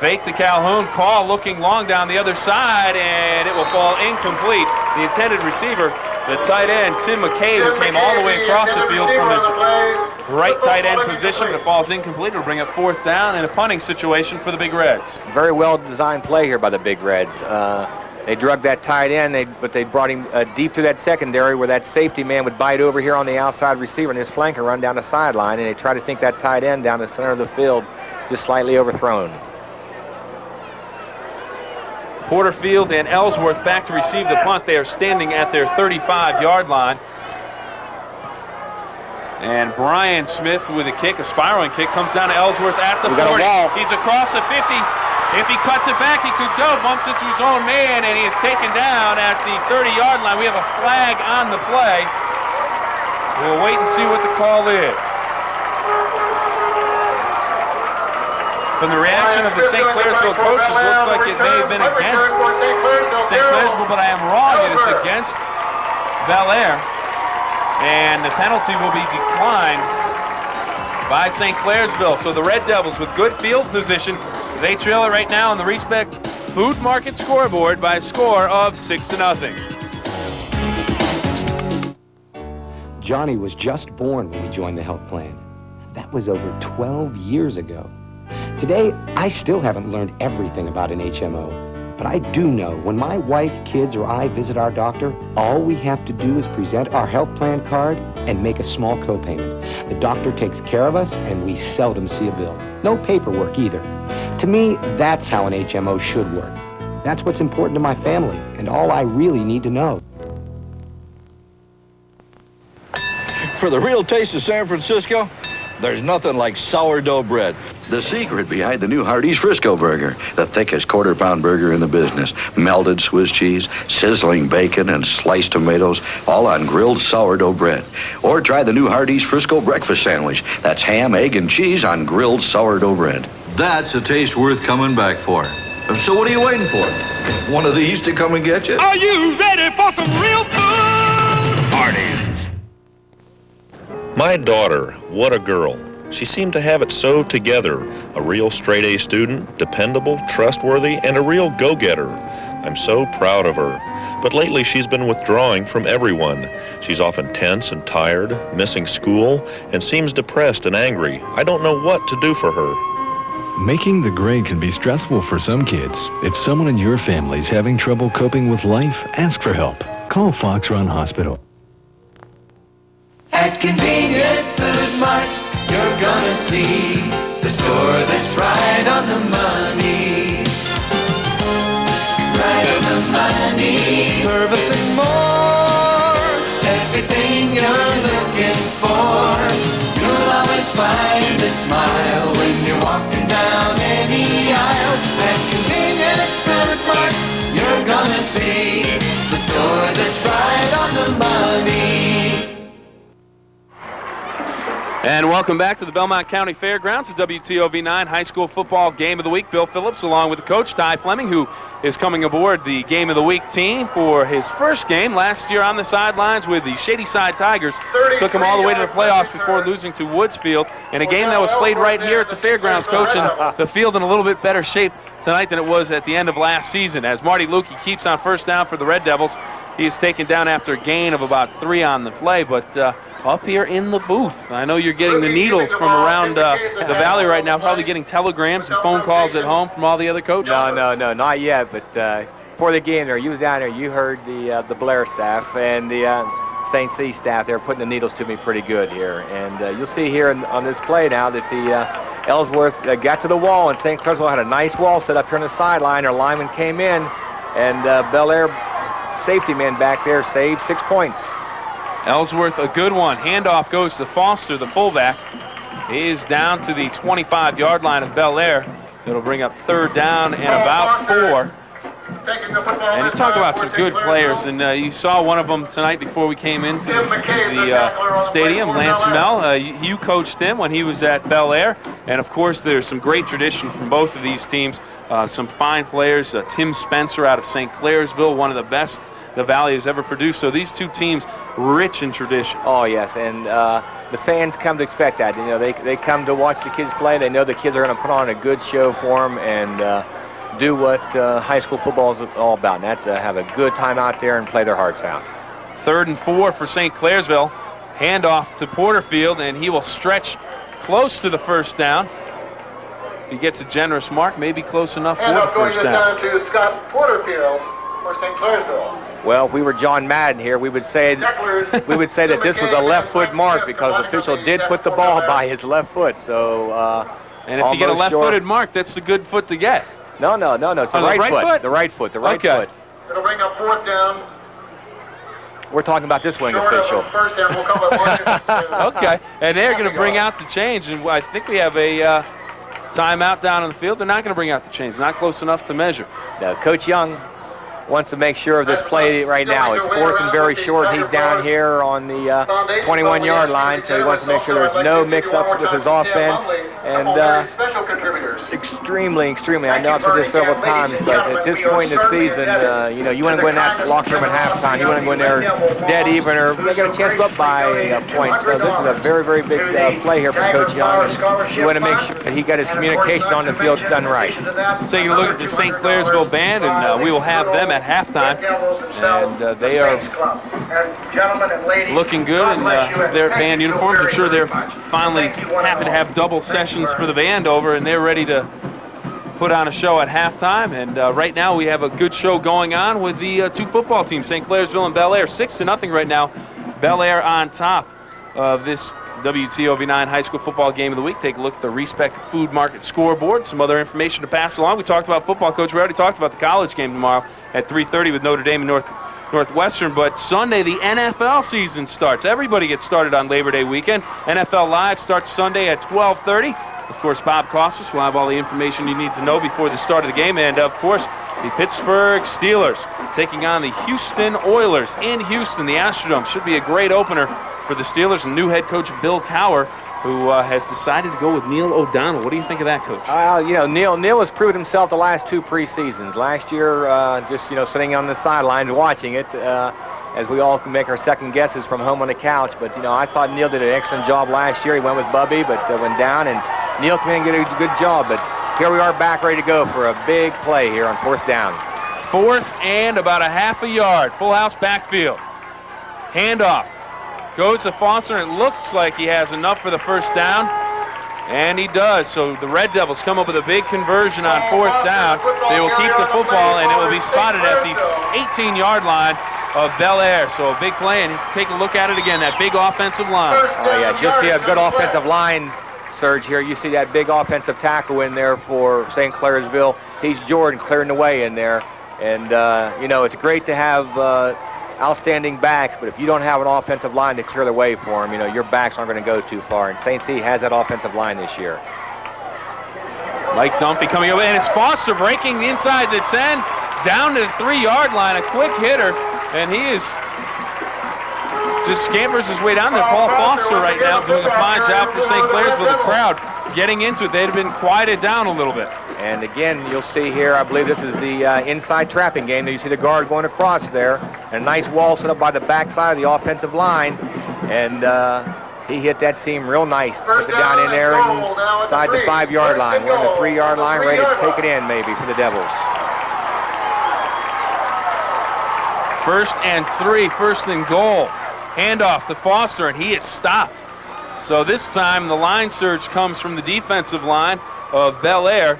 Fake to Calhoun. Call looking long down the other side, and it will fall incomplete. The intended receiver, the tight end, Tim McCabe, who came all the way across the field from his right tight end position, but it falls incomplete. It'll bring up 4th down in a punting situation for the Big Reds. Very well designed play here by the Big Reds. They drug that tight end, but they brought him deep to that secondary where that safety man would bite over here on the outside receiver and his flanker run down the sideline, and they try to sink that tight end down the center of the field, just slightly overthrown. Porterfield and Ellsworth back to receive the punt. They are standing at their 35-yard line. And Brian Smith with a kick, a spiraling kick, comes down to Ellsworth at the 40. He's across the 50. If he cuts it back, he could go, bumps into his own man, and he is taken down at the 30-yard line. We have a flag on the play. We'll wait and see what the call is. From the reaction of the St.Clairsville coaches, looks like it may have been against St.Clairsville, but I am wrong. It is against Bellaire. And the penalty will be declined by St.Clairsville. So the Red Devils with good field position, they trail it right now on the Respect Food Market scoreboard by a score of 6-0. Johnny was just born when we joined the health plan. That was over 12 years ago. Today, I still haven't learned everything about an HMO, but I do know when my wife, kids, or I visit our doctor, all we have to do is present our health plan card and make a small copayment. The doctor takes care of us, and we seldom see a bill. No paperwork either. To me, that's how an HMO should work. That's what's important to my family, and all I really need to know. For the real taste of San Francisco, there's nothing like sourdough bread. The secret behind the new Hardee's Frisco Burger, the thickest quarter-pound burger in the business. Melted Swiss cheese, sizzling bacon, and sliced tomatoes, all on grilled sourdough bread. Or try the new Hardee's Frisco Breakfast Sandwich. That's ham, egg, and cheese on grilled sourdough bread. That's a taste worth coming back for. So what are you waiting for? One of these to come and get you? Are you ready for some real food? Hardee's. My daughter, what a girl. She seemed to have it so together. A real straight-A student, dependable, trustworthy, and a real go-getter. I'm so proud of her. But lately she's been withdrawing from everyone. She's often tense and tired, missing school, and seems depressed and angry. I don't know what to do for her. Making the grade can be stressful for some kids. If someone in your family is having trouble coping with life, ask for help. Call Fox Run Hospital. At Convenient Food Mart, you're gonna see the store that's right on the money. Right on the money. Servicing more. Everything you're looking for. You'll always find a smile when you're walking down any aisle. At Convenient Food Mart, you're gonna see the store that's right on the money. And welcome back to the Belmont County Fairgrounds, the WTOV9 High School Football Game of the Week. Bill Phillips along with the coach, Ty Fleming, who is coming aboard the Game of the Week team for his first game last year on the sidelines with the Shady Side Tigers. Took him all the way to the playoffs before losing to Woodsfield in a game that was played right here at the Fairgrounds, coach, and the field in a little bit better shape tonight than it was at the end of last season. As Marty Lukey keeps on first down for the Red Devils, he is taken down after a gain of about 3 on the play, but up here in the booth, I know you're getting the needles from around the valley right now, probably getting telegrams and phone calls at home from all the other coaches. No, not yet, but before the game there, you was down there, you heard the Bellaire staff and the St. C staff there putting the needles to me pretty good here. And you'll see here on this play now that the Ellsworth got to the wall, and St. Clairsville had a nice wall set up here on the sideline. Their lineman came in, And Bellaire safety man back there saved 6 points. Ellsworth, a good one. Handoff goes to Foster, the fullback. He is down to the 25-yard line of Bellaire. It'll bring up 3rd down and about 4. And you talk about some good players, and you saw one of them tonight before we came into the stadium, Lance Mell. You coached him when he was at Bellaire, and of course there's some great tradition from both of these teams. Some fine players, Tim Spencer out of St.Clairsville, one of the best the Valley has ever produced. So these two teams, rich in tradition. Oh yes, and the fans come to expect that. You know, they come to watch the kids play. They know the kids are going to put on a good show for them and do what high school football is all about, and that's have a good time out there and play their hearts out. 3rd and 4 for St.Clairsville. Handoff to Porterfield, and he will stretch close to the 1st down. If he gets a generous mark, maybe close enough for the 1st down. To Scott Porterfield for St.Clairsville. Well, if we were John Madden here, we would say that this was a left foot mark because the official did put the ball by his left foot. So, and if you get a left-footed mark, that's the good foot to get. No, it's the right foot. The right foot. The right foot. It'll bring up 4th down. We're talking about this wing official. First down will come up. Okay, and they're going to bring out the change, and I think we have a timeout down on the field. They're not going to bring out the change. Not close enough to measure. No, Coach Young wants to make sure of this play right now. It's 4th and very short. He's down here on the 21-yard line, so he wants to make sure there's no mix-ups with his offense. And extremely, I know I've said this several times, but at this point in the season, you know, you want to go in that locker room at halftime. You want to go in there dead even or get a chance to go up by a point. So this is a very, very big play here from Coach Young. And you want to make sure that he got his communication on the field done right. Taking a look at the St.Clairsville band, and we will have them at halftime, and they are looking good in their band uniforms. I'm sure they're finally happy to have double sessions for the band over, and they're ready to put on a show at halftime. And right now we have a good show going on with the two football teams, St.Clairsville and Bellaire. 6-0 right now. Bellaire on top of this WTOV9 High School Football Game of the Week. Take a look at the Respect Food Market scoreboard. Some other information to pass along. We talked about football, Coach. We already talked about the college game tomorrow at 3:30 with Notre Dame and Northwestern. But Sunday, the NFL season starts. Everybody gets started on Labor Day weekend. NFL Live starts Sunday at 12:30. Of course, Bob Costas will have all the information you need to know before the start of the game. And, of course, the Pittsburgh Steelers taking on the Houston Oilers in Houston. The Astrodome should be a great opener for the Steelers, and new head coach Bill Cowher, who has decided to go with Neil O'Donnell. What do you think of that, Coach? You know, Neil has proven himself the last 2 preseasons. Last year, just, you know, sitting on the sidelines watching it, as we all make our second guesses from home on the couch. But, you know, I thought Neil did an excellent job last year. He went with Bubby, but went down, and Neil came in and did a good job. But here we are back ready to go for a big play here on 4th down. 4th and about a half a yard. Full house backfield. Handoff. Goes to Foster, and it looks like he has enough for the 1st down, and he does. So the Red Devils come up with a big conversion on 4th down. They will keep the football, and it will be spotted at the 18-yard line of Bellaire. So a big play, and take a look at it again, that big offensive line. Oh, yes, you'll see a good offensive line surge here. You see that big offensive tackle in there for St.Clairsville. He's Jordan clearing the way in there. And, you know, it's great to have outstanding backs, but if you don't have an offensive line to clear the way for them, you know, your backs aren't going to go too far. And St. C has that offensive line this year. Mike Dunphy coming over, and it's Foster breaking inside the 10, down to the 3-yard line, a quick hitter, and he is just scampers his way down there. Paul Foster right now doing a fine job for St. Clairsville. The crowd getting into it. They'd have been quieted down a little bit. And again, you'll see here, I believe this is the inside trapping game. You see the guard going across there. And a nice wall set up by the backside of the offensive line. And he hit that seam real nice. Took it down in there inside the 5-yard line. We're on the 3-yard line, ready to take it in maybe for the Devils. 1st and 3, 1st and goal. Handoff to Foster, and he is stopped. So this time the line surge comes from the defensive line of Bellaire,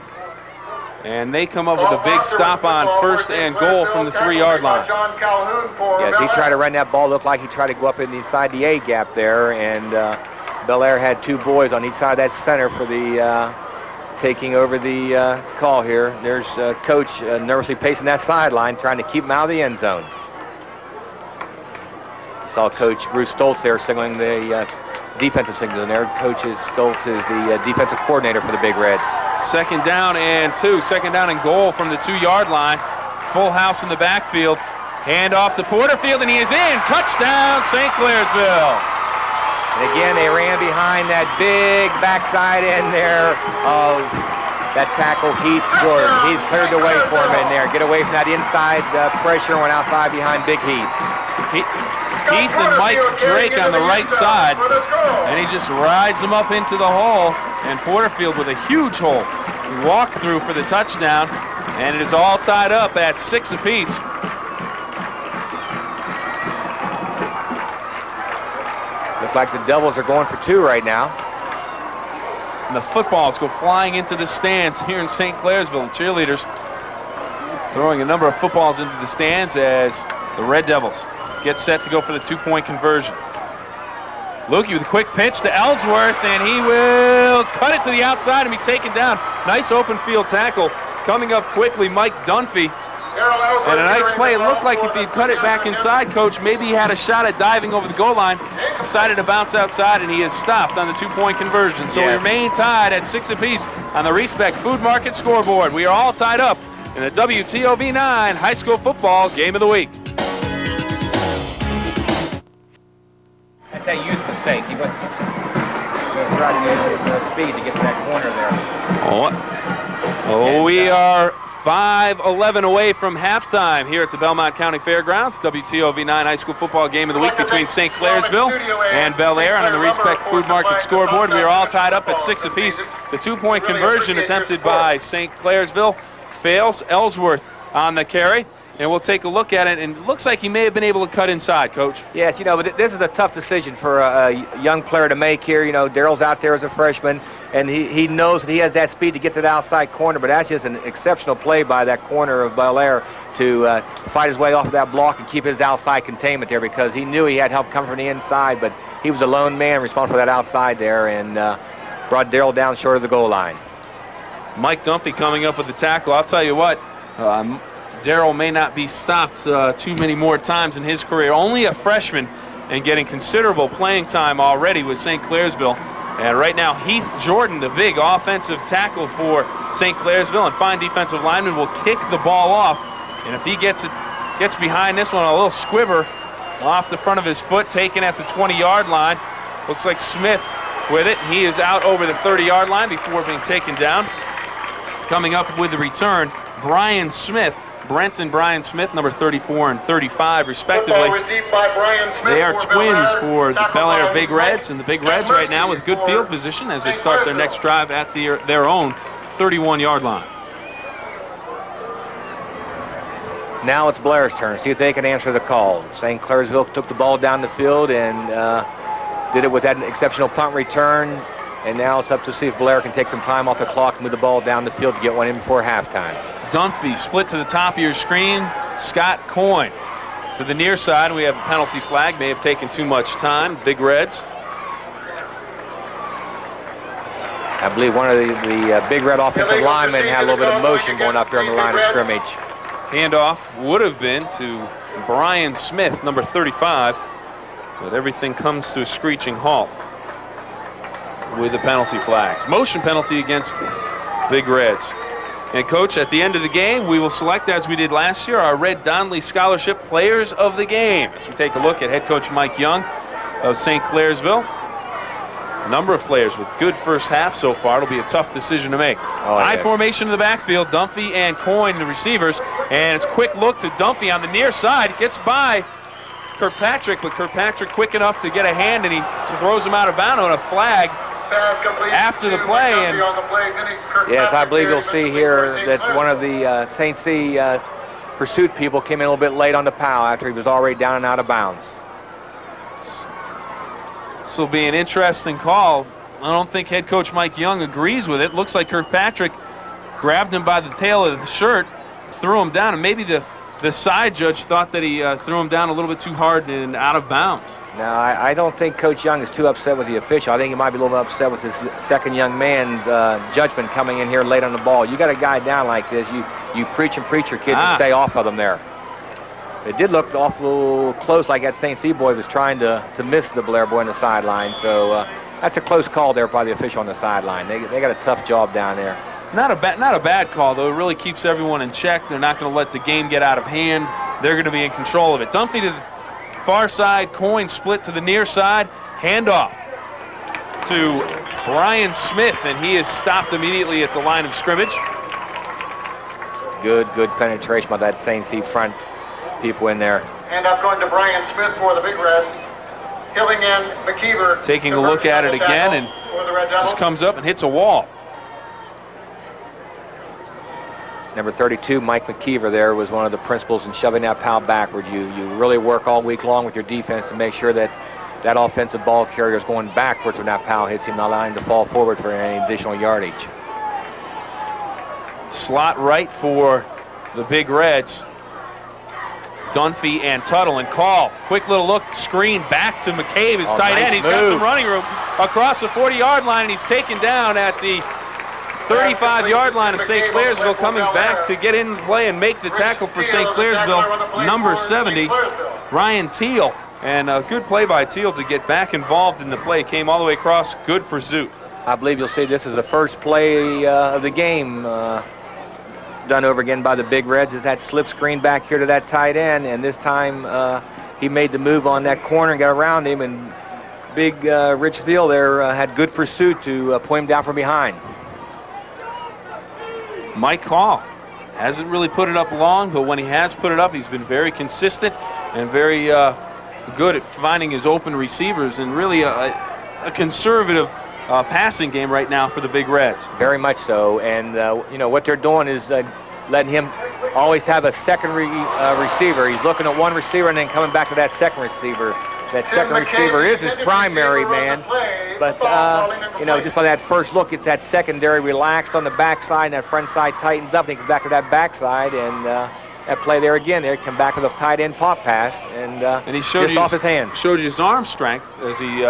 and they come up with a big stop on 1st and goal from the 3-yard line. Yes, he tried to run that ball. Looked like he tried to go up inside the A gap there, and Bellaire had 2 boys on each side of that center for the taking over the call here. There's Coach nervously pacing that sideline, trying to keep him out of the end zone. Saw Coach Bruce Stoltz there signaling the defensive signal in there. Coach Stoltz is the defensive coordinator for the Big Reds. 2nd down and 2. 2nd down and goal from the 2-yard line. Full house in the backfield. Hand off to Porterfield, and he is in. Touchdown, St. Clairsville. And again, they ran behind that big backside end there of that tackle, Heath Jordan. He's cleared the way for him in there. Get away from that inside pressure and went outside behind Big Heath. Heath and Mike Drake on the right side, and he just rides him up into the hole, and Porterfield with a huge hole. He walked through for the touchdown, and it is all tied up at 6 apiece. Looks like the Devils are going for 2 right now. And the footballs go flying into the stands here in St. Clairsville. And cheerleaders throwing a number of footballs into the stands as the Red Devils get set to go for the 2-point conversion. Lukey with a quick pitch to Ellsworth, and he will cut it to the outside and be taken down. Nice open field tackle. Coming up quickly, Mike Dunphy. And a nice play. It looked like if he'd cut it back inside, Coach, maybe he had a shot at diving over the goal line. Decided to bounce outside, and he is stopped on the 2-point conversion. So we remain tied at 6 apiece on the Respect Food Market scoreboard. We are all tied up in the WTOV 9 High School Football Game of the Week. That's a youth mistake. He was trying to use his speed to get to that corner there. We are 5:11 away from halftime here at the Belmont County Fairgrounds. WTOV 9 High School Football Game of the Week between St. Clairsville and Bellaire on the Respect Food Market scoreboard. We are all tied up at 6 apiece. The 2-point conversion attempted by St. Clairsville fails. Ellsworth on the carry. And we'll take a look at it, and it looks like he may have been able to cut inside, Coach. Yes, but this is a tough decision for a young player to make here. Daryl's out there as a freshman, and he knows that he has that speed to get to the outside corner, but that's just an exceptional play by that corner of Bellaire to fight his way off of that block and keep his outside containment there, because he knew he had help coming from the inside, but he was a lone man responsible for that outside there and brought Daryl down short of the goal line. Mike Dunphy coming up with the tackle. I'll tell you what, Darryl may not be stopped too many more times in his career. Only a freshman and getting considerable playing time already with St. Clairsville. And right now, Heath Jordan, the big offensive tackle for St. Clairsville and fine defensive lineman, will kick the ball off. And if he gets behind this one, a little squibber off the front of his foot, taken at the 20-yard line. Looks like Smith with it. He is out over the 30-yard line before being taken down. Coming up with the return, Brian Smith. Brent and Brian Smith, number 34 and 35, respectively. They are twins for the Bellaire Big Reds, and the Big Reds right now with good field position as they start their next drive at their own 31-yard line. Now it's Blaire's turn. See if they can answer the call. St. Clairsville took the ball down the field and did it with that exceptional punt return. And now it's up to see if Bellaire can take some time off the clock and move the ball down the field to get one in before halftime. Dunphy split to the top of your screen. Scott Coyne to the near side. We have a penalty flag. May have taken too much time. Big Reds. I believe one of the Big Red offensive linemen had a little bit of motion going up here on the line of scrimmage. Handoff would have been to Brian Smith, number 35. But everything comes to a screeching halt with the penalty flags. Motion penalty against Big Reds. And Coach, at the end of the game, we will select, as we did last year, our Red Donnelly Scholarship Players of the Game. As we take a look at head coach Mike Young of St. Clairsville. A number of players with good first half so far. It'll be a tough decision to make. High formation in the backfield. Dunphy and Coyne, the receivers. And it's a quick look to Dunphy on the near side. Gets by Kirkpatrick, but Kirkpatrick quick enough to get a hand, and he throws him out of bounds on a flag after the play. And yes, I believe you'll see here that one of the St. C pursuit people came in a little bit late on the POW after he was already down and out of bounds. This will be an interesting call. I don't think head coach Mike Young agrees with it. Looks like Kirkpatrick grabbed him by the tail of the shirt, threw him down, and maybe the the side judge thought that he threw him down a little bit too hard and out of bounds. No, I don't think Coach Young is too upset with the official. I think he might be a little bit upset with his second young man's judgment coming in here late on the ball. You got a guy down like this, you preach and preach your kids and stay off of them there. It did look awful close, like that St. C boy was trying to miss the Bellaire boy on the sideline. So that's a close call there by the official on the sideline. They got a tough job down there. Not a bad call, though. It really keeps everyone in check. They're not going to let the game get out of hand. They're going to be in control of it. Dunphy to the far side, Coyne split to the near side, handoff to Brian Smith, and he is stopped immediately at the line of scrimmage. Good penetration by that St. C front people in there. Hand up going to Brian Smith for the Big Reds. Killing in McKeever. Taking a look at it again, and just comes up and hits a wall. Number 32, Mike McKeever there, was one of the principals in shoving that pal backward. You really work all week long with your defense to make sure that that offensive ball carrier is going backwards when that pal hits him, not allowing him to fall forward for any additional yardage. Slot right for the Big Reds. Dunphy and Tuttle, and call. Quick little look, screen back to McCabe, his tight end. He's got some running room across the 40-yard line, and he's taken down at the 35-yard line of St. Clairsville, coming back to get in play and make the tackle for St. Clairsville, number 70, Ryan Teal. And a good play by Teal to get back involved in the play. Came all the way across, good pursuit. I believe you'll see this is the first play of the game done over again by the Big Reds. Is that slip screen back here to that tight end, and this time he made the move on that corner and got around him, and big Rich Thiel there had good pursuit to pull him down from behind. Mike Call hasn't really put it up long, but when he has put it up, he's been very consistent and very good at finding his open receivers, and really a conservative passing game right now for the Big Reds. Very much so, and you know what they're doing is letting him always have a second receiver. He's looking at one receiver and then coming back to that second receiver. That second receiver is his primary man, but you know, just by that first look, it's that secondary relaxed on the backside, and that front side tightens up, and he gets back to that backside, and that play there again. There, come back with a tight end pop pass, and he showed just off his hands. Showed you his arm strength as he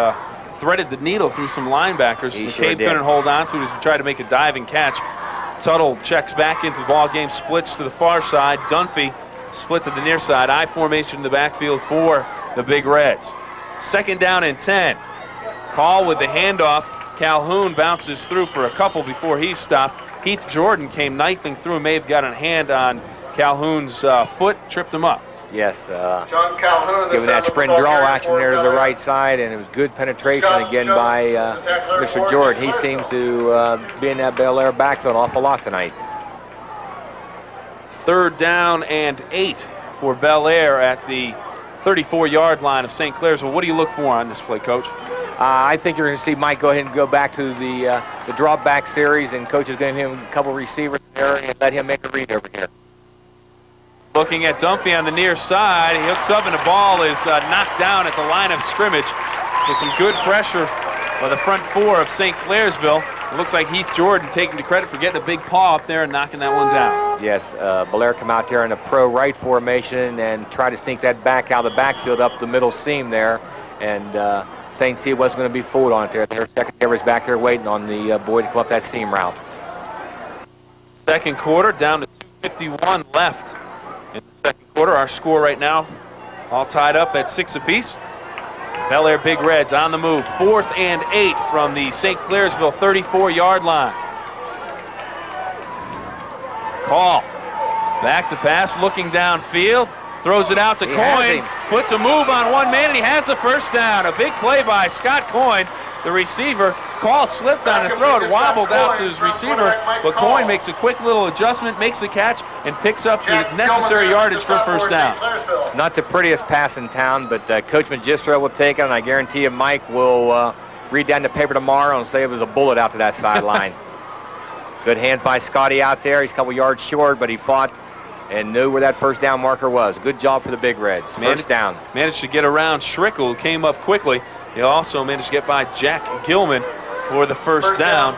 threaded the needle through some linebackers. McCabe couldn't hold on to it as he tried to make a diving catch. Tuttle checks back into the ball game, splits to the far side. Dunphy split to the near side. I formation in the backfield for the Big Reds. Second down and 10. Call with the handoff. Calhoun bounces through for a couple before he's stopped. Heath Jordan came knifing through, may have got a hand on Calhoun's foot, tripped him up. Yes, John Calhoun, giving that sprint draw action there to the right side, and it was good penetration again by Mr. Jordan. He seems to be in that Bellaire backfield an awful lot tonight. Third down and 8 for Bellaire at the 34-yard line of St. Clairsville. What do you look for on this play, Coach? I think you're going to see Mike go ahead and go back to the drop back series, and Coach is going to give him a couple receivers there and let him make a read over here. Looking at Dunphy on the near side, he hooks up and the ball is knocked down at the line of scrimmage. So some good pressure by the front four of St. Clairsville. It looks like Heath Jordan taking the credit for getting a big paw up there and knocking that one down. Yes, Bellaire come out there in a pro right formation and try to sneak that back out of the backfield up the middle seam there. And St. C wasn't going to be fooled on it there. Their secondary was back there waiting on the boy to come up that seam route. Second quarter, down to 2:51 left. In the second quarter, our score right now all tied up at 6 apiece. Bellaire Big Reds on the move. 4th and 8 from the St. Clairsville 34-yard line. Call. Back to pass, looking downfield. Throws it out to Coyne. Puts a move on one man, and he has the first down. A big play by Scott Coyne, the receiver. Call slipped on the throw. It wobbled out to his receiver, but Coyne makes a quick little adjustment, makes the catch, and picks up the necessary yardage for first down. Not the prettiest pass in town, but Coach Magistro will take it, and I guarantee you Mike will read down the paper tomorrow and say it was a bullet out to that sideline. Good hands by Scotty out there. He's a couple yards short, but he fought and knew where that first down marker was. Good job for the Big Reds. First down. Managed to get around Schrickle, who came up quickly. He also managed to get by Jack Gilman for the first down.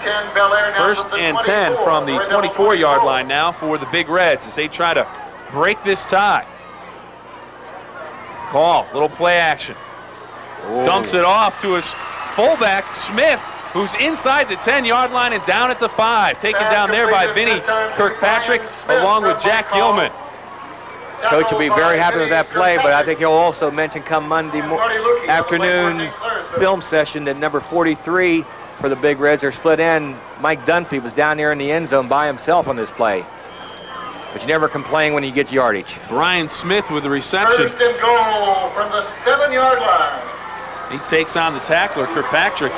First and 10 from the 24-yard line now for the Big Reds as they try to break this tie. Call, little play action. Dunks it off to his fullback, Smith, who's inside the 10-yard line and down at the 5. Taken down there by Vinny Kirkpatrick along with Jack Gilman. Coach will be very happy with that play, but I think he'll also mention come Monday afternoon film session that number 43 for the Big Reds are split end. Mike Dunphy was down there in the end zone by himself on this play. But you never complain when you get yardage. Brian Smith with the reception. First and goal from the 7-yard line. He takes on the tackler, Kirkpatrick.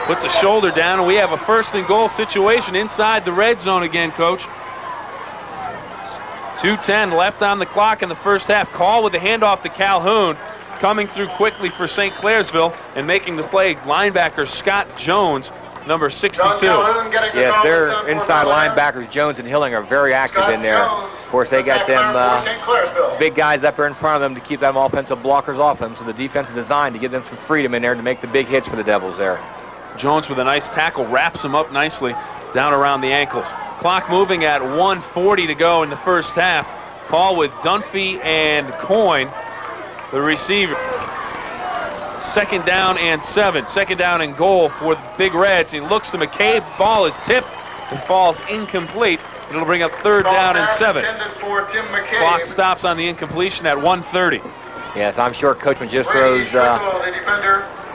Puts a shoulder down, and we have a first and goal situation inside the red zone again, Coach. 2:10 left on the clock in the first half. Call with the handoff to Calhoun. Coming through quickly for St. Clairsville and making the play, linebacker Scott Jones, number 62. Yes, their inside linebackers, Jones and Hilling, are very active in there. Of course, they got them big guys up there in front of them to keep them offensive blockers off them, so the defense is designed to give them some freedom in there to make the big hits for the Devils there. Jones with a nice tackle, wraps him up nicely down around the ankles. Clock moving at 1:40 to go in the first half. Call with Dunphy and Coyne, the receiver. 2nd down and 7. 2nd down and goal for the Big Reds. He looks to McCabe. Ball is tipped and falls incomplete. It'll bring up 3rd down and 7. Clock stops on the incompletion at 1:30. Yes, I'm sure Coach Magistro's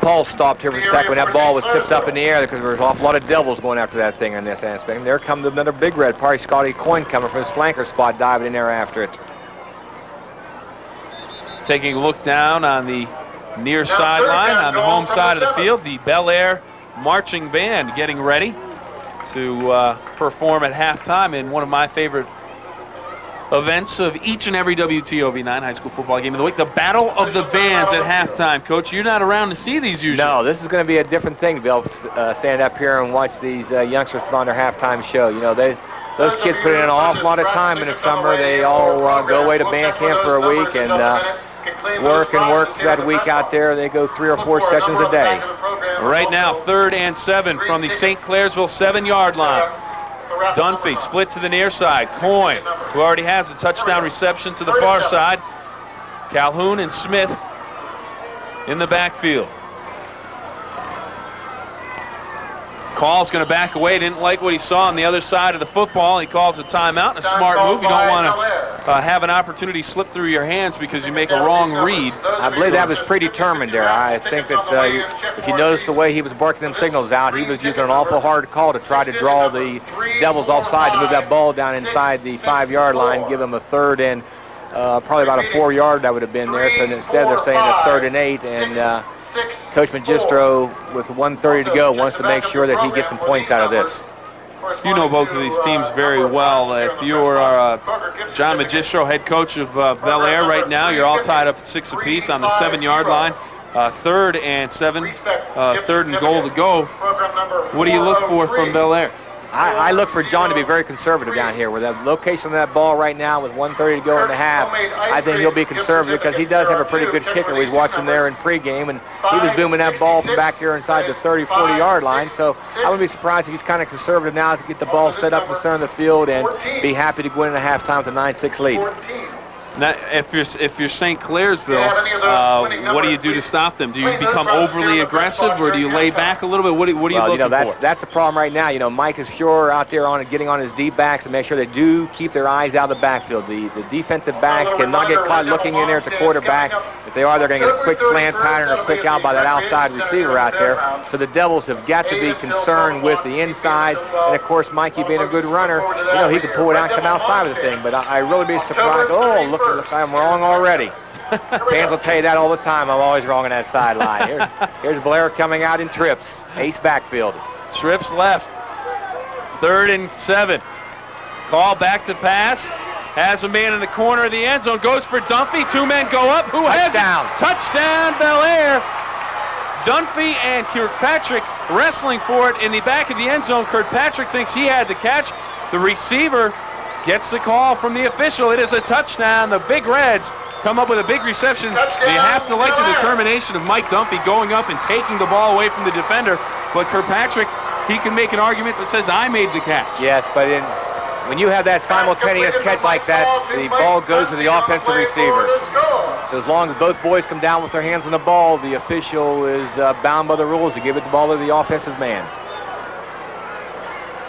pulse stopped here for a second when that ball was tipped up in the air because there was an awful lot of Devils going after that thing in this aspect. And there comes another Big Red, probably Scotty Coyne coming from his flanker spot, diving in there after it. Taking a look down on the near sideline on the home side of the field, the Bellaire marching band getting ready to perform at halftime in one of my favorite events of each and every WTOV9 high school football game of the week, the Battle of the Bands at halftime. Coach, you're not around to see these usually. No, this is going to be a different thing to be able to stand up here and watch these youngsters put on their halftime show. You know, those kids put in an awful lot of time in the summer. They all go away to band camp for a week and work that week out there. They go 3 or 4 sessions a day. Right now, 3rd and 7 from the St. Clairsville 7-yard line. Dunphy split to the near side. Coyne, who already has a touchdown reception to the far side. Calhoun and Smith in the backfield. Call's going to back away. Didn't like what he saw on the other side of the football. He calls a timeout. A smart move. You don't want to have an opportunity slip through your hands because you make a wrong read. I believe that was predetermined there. I think that if you notice the way he was barking them signals out, he was using an awful hard call to try to draw the Devils offside to move that ball down inside the 5-yard line, give them a 3rd and probably about a 4-yard that would have been there. So instead they're saying a 3rd and 8, and Coach Magistro, with 1:30 to go, wants to make sure that he gets some points out of this. You know both of these teams very well. If you're John Magistro, head coach of Bellaire right now, you're all tied up at 6 apiece on the 7-yard line. 3rd and 7, 3rd and goal to go. What do you look for from Bellaire? I look for John to be very conservative down here. With the location of that ball right now with 1:30 to go in the half, I think he'll be conservative because he does have a pretty good kicker. We was watching there in pregame, and he was booming that ball from back here inside the 30, 40-yard line. So I wouldn't be surprised if he's kind of conservative now to get the ball set up in the center of the field and be happy to go into halftime with a 9-6 lead. Now, if you're St. Clairsville, what do you do to stop them? Do you become overly aggressive, or do you lay back a little bit? What are you looking for? That's the problem right now. You know, Mike is sure out there getting on his deep backs and make sure they do keep their eyes out of the backfield. The defensive backs cannot get caught looking in there at the quarterback. If they are, they're going to get a quick slant pattern or quick out by that outside receiver out there. So the Devils have got to be concerned with the inside. And of course, Mikey being a good runner, you know, he could pull it out and come outside of the thing. But I really be surprised. Oh, look, I'm wrong already. Fans will tell you that all the time. I'm always wrong on that sideline. Here's Bellaire coming out in trips. Ace backfield. Trips left. 3rd and 7. Call back to pass. Has a man in the corner of the end zone. Goes for Dunphy. 2 men go up. Who has it? Touchdown, Bellaire. Dunphy and Kirkpatrick wrestling for it in the back of the end zone. Kirkpatrick thinks he had the catch. The receiver gets the call from the official. It is a touchdown. The Big Reds come up with a big reception. You have to like the determination of Mike Dunphy going up and taking the ball away from the defender. But Kirkpatrick, he can make an argument that says, I made the catch. Yes, but when you have that simultaneous catch like that, the ball goes to the offensive receiver. So as long as both boys come down with their hands on the ball, the official is bound by the rules to give it the ball to the offensive man.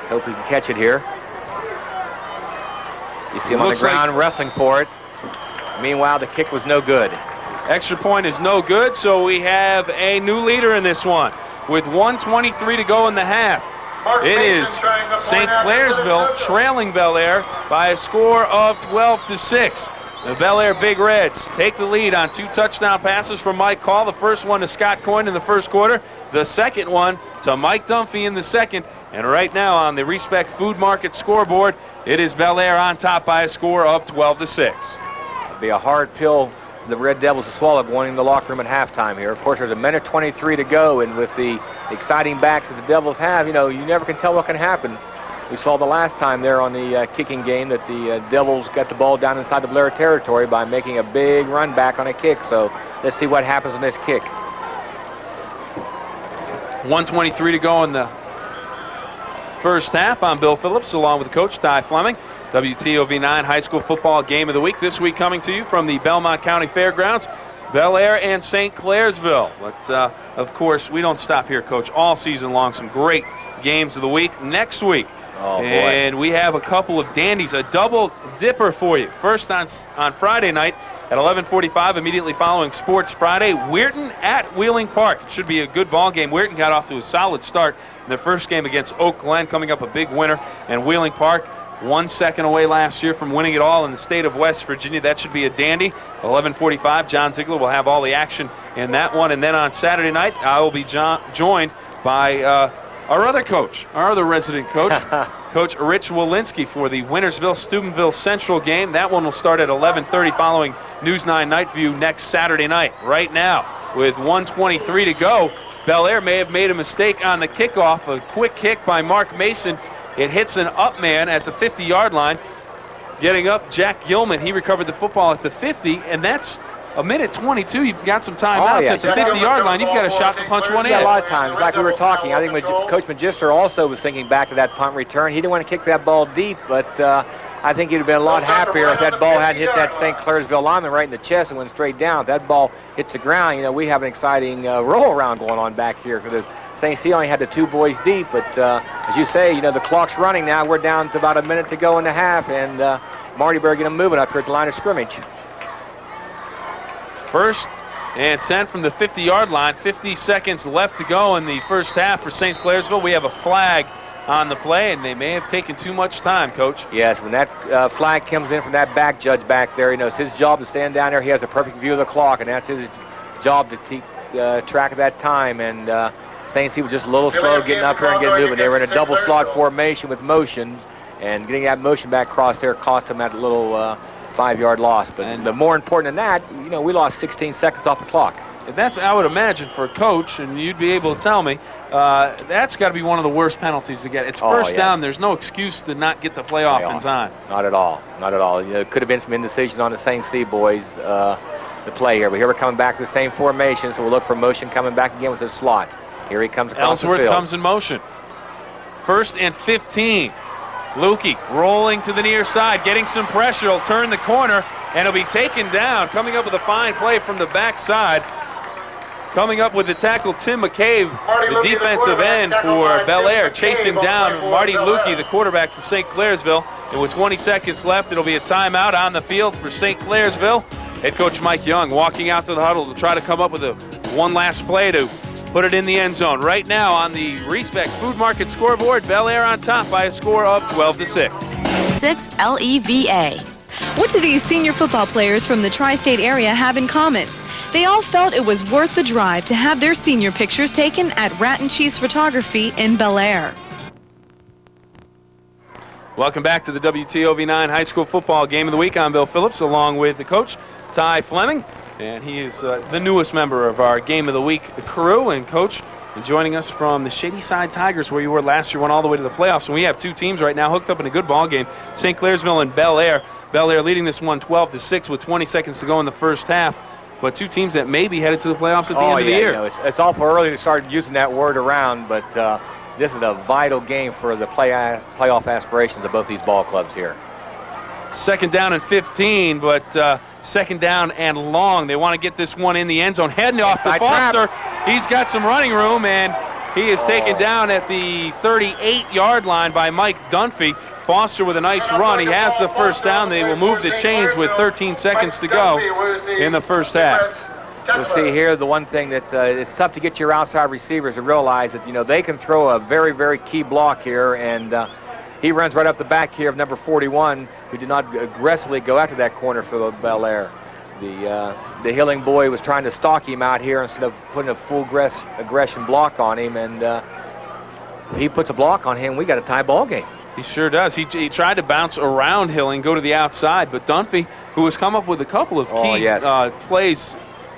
Hope he can catch it here. You see him on the ground wrestling for it. Meanwhile, the kick was no good. Extra point is no good, so we have a new leader in this one with 1:23 to go in the half. It is St. Clairsville trailing Bellaire by a score of 12-6. The Bellaire Big Reds take the lead on 2 touchdown passes from Mike Call. The first one to Scott Coyne in the first quarter. The second one to Mike Dunphy in the second. And right now on the Respect Food Market scoreboard, it is Bellaire on top by a score of 12-6. It'll be a hard pill for the Red Devils to swallow going in the locker room at halftime here. Of course, there's a minute 23 to go, and with the exciting backs that the Devils have, you know, you never can tell what can happen. We saw the last time there on the kicking game that the Devils got the ball down inside the Bellaire territory by making a big run back on a kick. So let's see what happens on this kick. 1:23 to go in the first half. I'm Bill Phillips along with Coach Ty Fleming. WTOV9 High School Football Game of the Week this week coming to you from the Belmont County Fairgrounds. Bellaire and St. Clairsville. But of course, we don't stop here, Coach, all season long. Some great games of the week next week. Oh, boy. And we have a couple of dandies, a double dipper for you. First on Friday night at 11:45, immediately following Sports Friday, Weirton at Wheeling Park. It should be a good ball game. Weirton got off to a solid start in their first game against Oak Glen, coming up a big winner. And Wheeling Park, 1 second away last year from winning it all in the state of West Virginia. That should be a dandy. 11:45, John Ziegler will have all the action in that one. And then on Saturday night, I will be joined by our other coach, our other resident coach, Coach Rich Walensky, for the Wintersville-Steubenville Central game. That one will start at 11:30 following News 9 Night View next Saturday night. Right now, with 1:23 to go, Bellaire may have made a mistake on the kickoff. A quick kick by Mark Mason. It hits an up man at the 50-yard line. Getting up, Jack Gilman. He recovered the football at the 50, and that's a minute 22. You've got some timeouts at the 50-yard line. You've got a shot to punch one in. Yeah, a lot of times, like we were talking. I think Coach Magister also was thinking back to that punt return. He didn't want to kick that ball deep, but I think he'd have been a lot happier if that ball hadn't hit that St. Clairsville lineman right in the chest and went straight down. If that ball hits the ground, you know, we have an exciting roll around going on back here, because St. C only had the 2 boys deep, but as you say, you know, the clock's running now. We're down to about a minute to go in the half, and Marty better get them moving up here at the line of scrimmage. 1st and 10 from the 50-yard line. 50 seconds left to go in the first half for St. Clairsville. We have a flag on the play, and they may have taken too much time, Coach. Yes, when that flag comes in from that back judge back there, you know, it's his job to stand down there. He has a perfect view of the clock, and that's his job to keep track of that time. And St. C was just a little slow getting up here and getting moving. They were in a double slot formation with motion, and getting that motion back across there cost them that little 5-yard loss. But the more important than that, you know, we lost 16 seconds off the clock. That's, I would imagine, for a coach, and you'd be able to tell me, that's got to be one of the worst penalties to get. It's first down. There's no excuse to not get the play off in time. Not at all. Not at all. You know, it could have been some indecision on the St. C boys to play here. But here we're coming back to the same formation, so we'll look for motion coming back again with the slot. Here he comes across the field. Ellsworth comes in motion. 1st and 15. Lukey rolling to the near side, getting some pressure. He'll turn the corner, and he'll be taken down. Coming up with a fine play from the backside. Coming up with the tackle, Tim McCabe, the defensive end for Bellaire, chasing down Marty Lukey, the quarterback from St. Clairsville. And with 20 seconds left, it'll be a timeout on the field for St. Clairsville. Head coach Mike Young walking out to the huddle to try to come up with one last play to put it in the end zone. Right now on the Respect Food Market scoreboard, Bellaire on top by a score of 12-6. 6 LEVA. What do these senior football players from the tri-state area have in common? They all felt it was worth the drive to have their senior pictures taken at Rat and Cheese Photography in Bellaire. Welcome back to the WTOV9 High School Football Game of the Week. I'm Bill Phillips along with the coach, Ty Fleming. And he is the newest member of our Game of the Week crew. And, Coach, joining us from the Shady Side Tigers, where you were last year, went all the way to the playoffs. And we have 2 teams right now hooked up in a good ball game, St. Clairsville and Bellaire. Bellaire leading this one 12-6 with 20 seconds to go in the first half. But 2 teams that may be headed to the playoffs at the end of the year. You know, it's awful early to start using that word around, but This is a vital game for the playoff aspirations of both these ball clubs here. 2nd down and 15, but 2nd down and long. They want to get this one in the end zone. Heading off to Foster. He's got some running room, and he is taken down at the 38-yard line by Mike Dunphy. Foster with a nice run. He has the 1st down. They will move the chains with 13 seconds to go in the first half. You'll see here the one thing that it's tough to get your outside receivers to realize that, you know, they can throw a very, very key block here, and he runs right up the back here of number 41, who did not aggressively go after that corner for Bellaire. The Hilling boy was trying to stalk him out here instead of putting a full aggression block on him, and if he puts a block on him, we got a tie ball game. He sure does. He tried to bounce around Hilling, go to the outside, but Dunphy, who has come up with a couple of key plays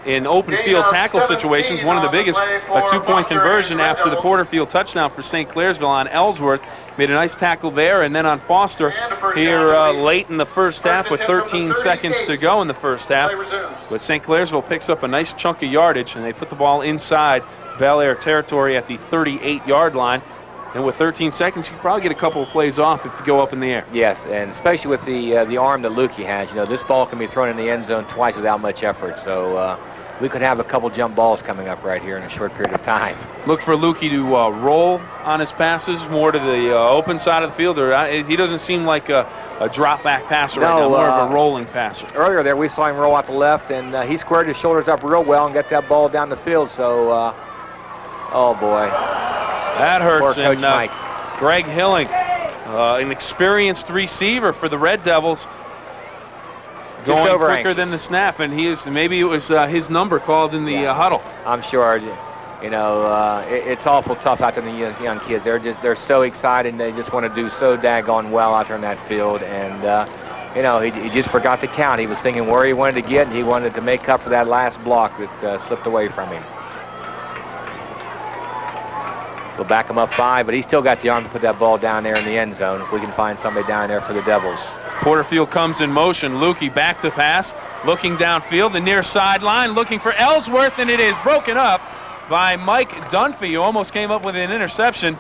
in open field tackle situations, one of the biggest, a 2-point conversion after the Porterfield touchdown for St. Clairsville on Ellsworth. Made a nice tackle there, and then on Foster here late in the first half with 13 seconds to go in the first half. But St. Clairsville picks up a nice chunk of yardage, and they put the ball inside Bellaire territory at the 38-yard line. And with 13 seconds, you can probably get a couple of plays off if you go up in the air. Yes, and especially with the arm that Lukey has. You know, this ball can be thrown in the end zone twice without much effort. So we could have a couple jump balls coming up right here in a short period of time. Look for Lukey to roll on his passes more to the open side of the field. Or he doesn't seem like a drop-back passer right now, more of a rolling passer. Earlier there, we saw him roll out the left, and he squared his shoulders up real well and got that ball down the field. So, oh boy. That hurts. Poor Coach Mike. Greg Hilling, an experienced receiver for the Red Devils, going quicker than the snap, and maybe it was his number called in the huddle. I'm sure. You know, it's awful tough out there in the young kids. They're so excited, and they just want to do so daggone well out there in that field. And you know, he just forgot to count. He was thinking where he wanted to get, and he wanted to make up for that last block that slipped away from him. We'll back him up 5, but he's still got the arm to put that ball down there in the end zone if we can find somebody down there for the Devils. Porterfield comes in motion. Lukey back to pass, looking downfield, the near sideline, looking for Ellsworth, and it is broken up by Mike Dunphy, who almost came up with an interception.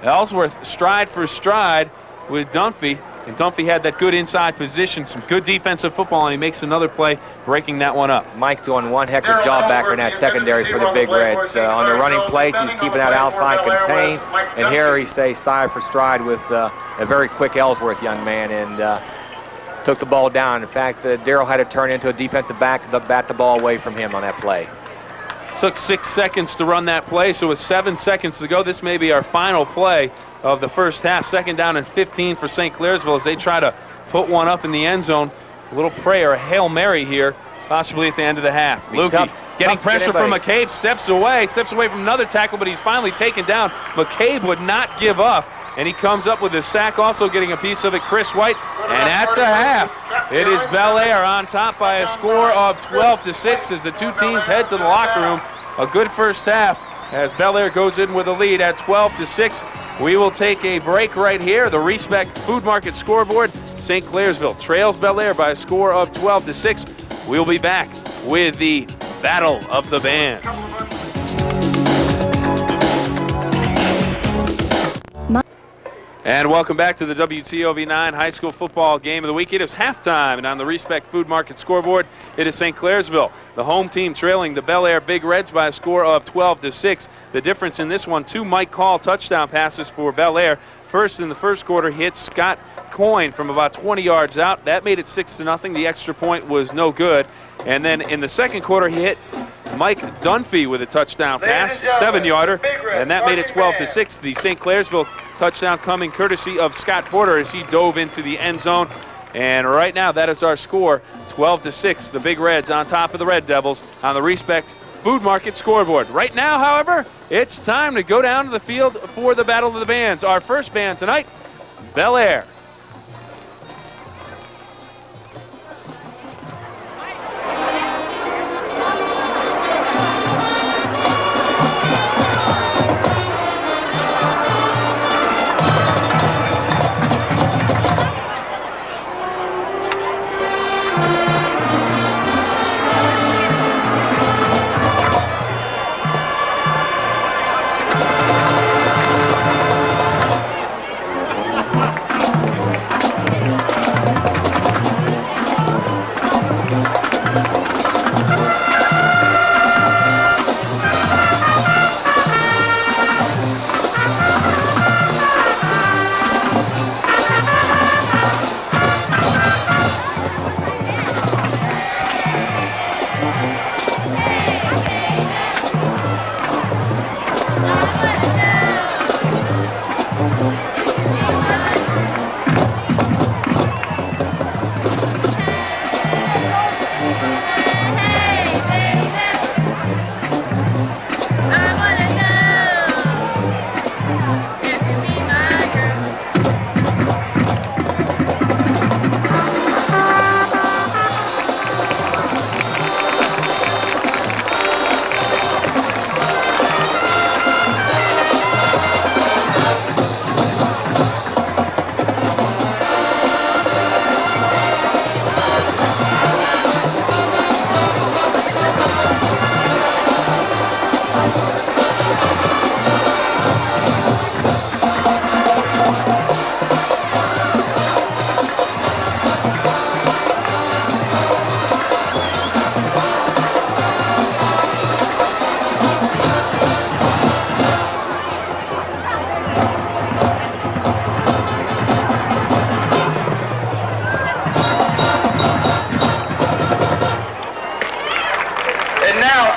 Ellsworth stride for stride with Dunphy, and Dunphy had that good inside position, some good defensive football, and he makes another play, breaking that one up. Mike's doing one heck of a job back in that secondary for the Big Reds. On the running plays, he's keeping that outside contained, and here he stays stride for stride with a very quick Ellsworth young man, and took the ball down. In fact, Darrell had to turn into a defensive back to bat the ball away from him on that play. Took 6 seconds to run that play, so with 7 seconds to go, this may be our final play of the first half. 2nd down and 15 for St. Clairsville as they try to put one up in the end zone. A little prayer, a Hail Mary here, possibly at the end of the half. Lukey getting pressure from McCabe, steps away from another tackle, but he's finally taken down. McCabe would not give up, and he comes up with a sack, also getting a piece of it. Chris White, and at the half, it is Bellaire on top by a score of 12-6 as the two teams head to the locker room. A good first half as Bellaire goes in with a lead at 12-6. We will take a break right here. The Respect Food Market scoreboard. St. Clairsville trails Bellaire by a score of 12-6. We'll be back with the Battle of the Bands. And welcome back to the WTOV9 High School Football Game of the Week. It is halftime, and on the Respect Food Market scoreboard, it is St. Clairsville, the home team, trailing the Bellaire Big Reds by a score of 12-6. The difference in this one, 2 Mike Call touchdown passes for Bellaire. First in the first quarter, hit Scott Coyne from about 20 yards out. That made it 6-0. The extra point was no good. And then in the second quarter, he hit Mike Dunphy with a touchdown pass, 7-yarder, and that made it 12-6. The St. Clairsville touchdown coming courtesy of Scott Porter as he dove into the end zone. And right now, that is our score, 12-6. The Big Reds on top of the Red Devils on the Respect Food Market scoreboard. Right now, however, it's time to go down to the field for the Battle of the Bands. Our first band tonight, Bellaire.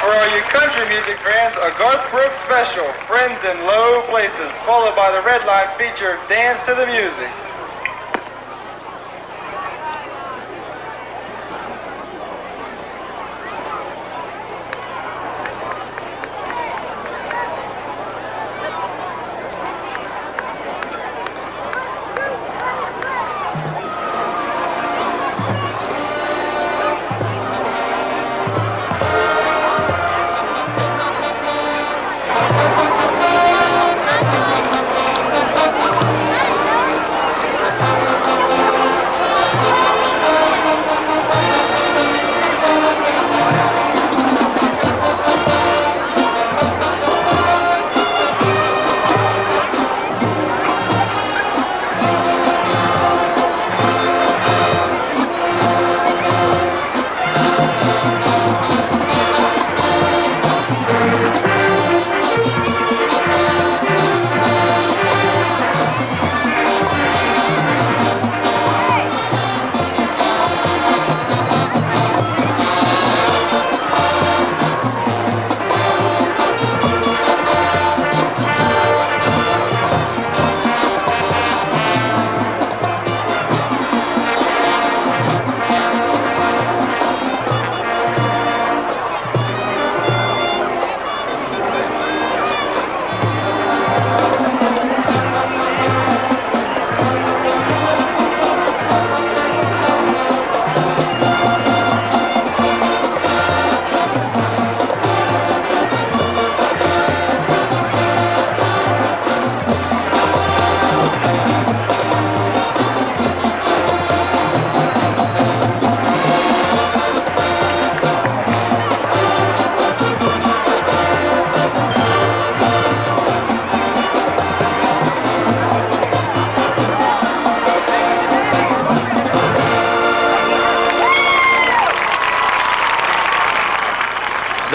for all you country music fans, a Garth Brooks special, Friends in Low Places, followed by the Red Line feature, Dance to the Music.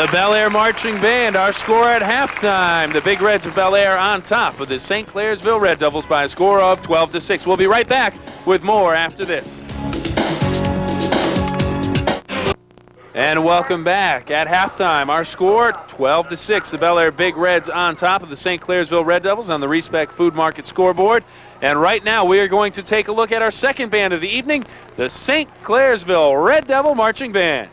The Bellaire Marching Band, our score at halftime. The Big Reds of Bellaire on top of the St. Clairsville Red Devils by a score of 12-6. We'll be right back with more after this. And welcome back. At halftime, our score 12-6. The Bellaire Big Reds on top of the St. Clairsville Red Devils on the Respect Food Market scoreboard. And right now we are going to take a look at our second band of the evening, the St. Clairsville Red Devil Marching Band.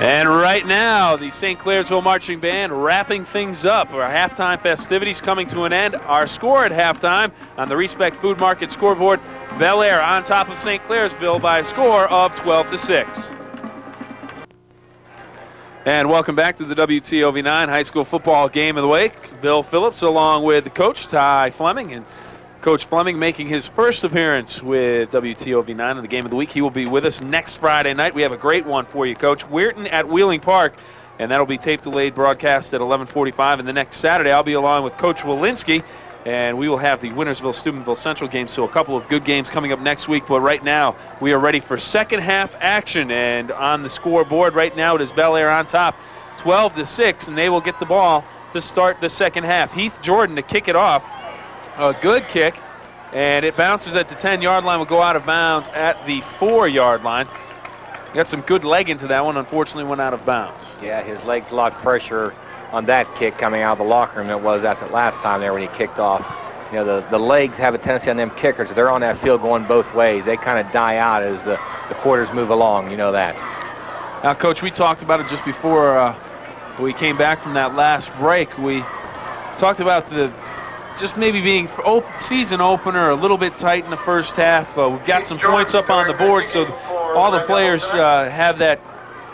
And right now, the St. Clairsville Marching Band wrapping things up. Our halftime festivities coming to an end. Our score at halftime on the Respect Food Market scoreboard, Bellaire on top of St. Clairsville by a score of 12-6. And welcome back to the WTOV9 High School Football Game of the Week. Bill Phillips along with Coach Ty Fleming, and Coach Fleming making his first appearance with WTOV9 in the Game of the Week. He will be with us next Friday night. We have a great one for you, Coach. Weirton at Wheeling Park, and that'll be tape delayed broadcast at 11:45. And the next Saturday, I'll be along with Coach Walensky, and we will have the Wintersville-Steubenville Central game. So a couple of good games coming up next week. But right now, we are ready for second half action. And on the scoreboard right now, it is Bellaire on top, 12-6, and they will get the ball to start the second half. Heath Jordan to kick it off. A good kick, and it bounces at the 10-yard line, will go out of bounds at the 4-yard line. Got some good leg into that one, unfortunately went out of bounds. Yeah, his leg's a lot fresher on that kick coming out of the locker room than it was at the last time there when he kicked off. You know, the legs have a tendency on them kickers. They're on that field going both ways. They kind of die out as the quarters move along, you know that. Now, Coach, we talked about it just before we came back from that last break. We talked about just maybe being season opener, a little bit tight in the first half. We've got some points up on the board, so all the players have that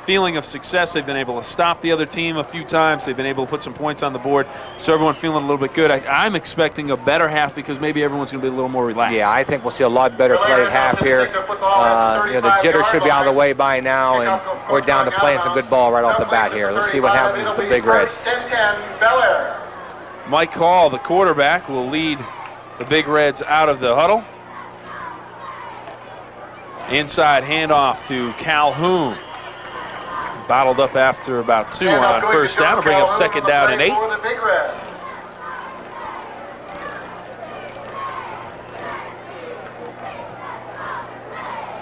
feeling of success. They've been able to stop the other team a few times. They've been able to put some points on the board, so everyone feeling a little bit good. I'm expecting a better half because maybe everyone's going to be a little more relaxed. Yeah, I think we'll see a lot better play at half here. You know, the jitters should be out of the way by now, and we're down to playing some good ball right off the bat here. Let's see what happens with the Big Reds. Mike Hall, the quarterback, will lead the Big Reds out of the huddle. Inside handoff to Calhoun. Bottled up after about 2 on first down. Will bring up second down and 8.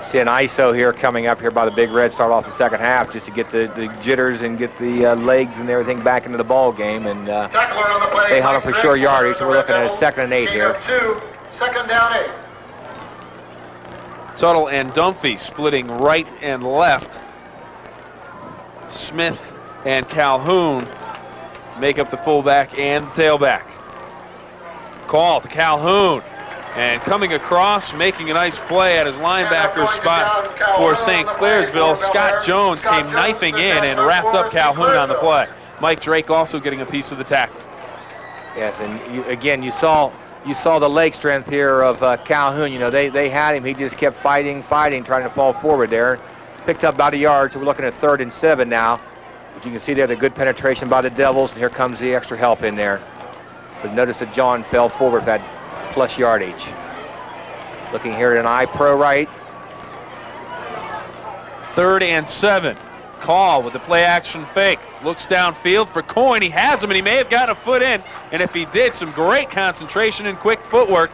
See an ISO here coming up here by the Big Reds. Start off the second half just to get the jitters and get the legs and everything back into the ball game. And they hunt for sure yardage, so we're looking at a 2nd and 8 here. 2nd down 8. Tuttle and Dunphy splitting right and left. Smith and Calhoun make up the fullback and the tailback. Call to Calhoun. And coming across, making a nice play at his linebacker spot for St. Clairsville, Scott Jones came knifing in and wrapped up Calhoun on the play. Mike Drake also getting a piece of the tackle. Yes, and you saw the leg strength here of Calhoun. You know, they had him. He just kept fighting, trying to fall forward there. Picked up about a yard, so we're looking at 3rd and 7 now. But you can see there the good penetration by the Devils, and here comes the extra help in there. But notice that John fell forward with that plus yardage. Looking here at an eye pro right. 3rd and 7. Call with the play action fake. Looks downfield for Coyne. He has him, and he may have gotten a foot in. And if he did, some great concentration and quick footwork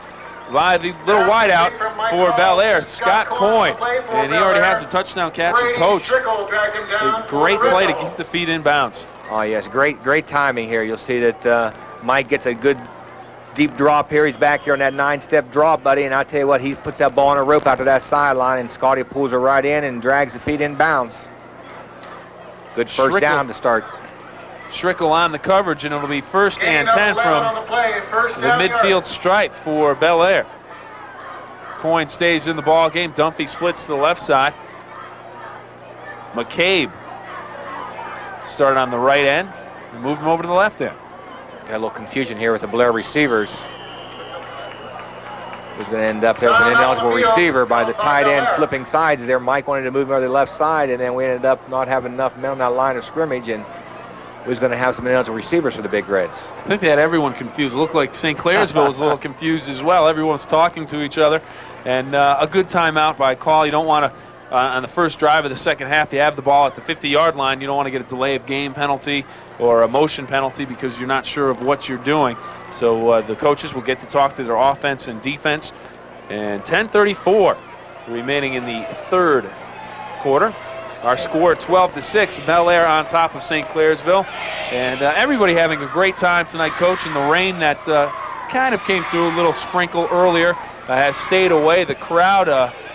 by the little wideout for Bellaire, Scott Coyne. And he already has a touchdown catch. And Coach, a great play to keep the feet in bounds. Oh, yes, great timing here. You'll see that Mike gets a good deep drop here. He's back here on that 9-step drop, buddy, and I'll tell you what, he puts that ball on a rope out to that sideline, and Scotty pulls it right in and drags the feet in bounds. Good first down to start. Schrickle on the coverage, and it'll be 1st and 10 from the midfield stripe for Bellaire. Coyne stays in the ball game. Dunphy splits to the left side. McCabe started on the right end and moved him over to the left end. Got a little confusion here with the Bellaire receivers. Who's going to end up there with an ineligible receiver by the tight end flipping sides there. Mike wanted to move him over to the left side, and then we ended up not having enough men on that line of scrimmage, and we was going to have some ineligible receivers for the Big Reds. I think they had everyone confused. It looked like St. Clairsville was a little confused as well. Everyone's talking to each other, and a good timeout by call. You don't want to, on the first drive of the second half, you have the ball at the 50-yard line. You don't want to get a delay of game penalty or a motion penalty because you're not sure of what you're doing. So the coaches will get to talk to their offense and defense. And 10:34 remaining in the 3rd quarter. Our score 12-6. Bellaire on top of St. Clairsville. And everybody having a great time tonight, Coach. And the rain that kind of came through, a little sprinkle earlier, has stayed away. The crowd,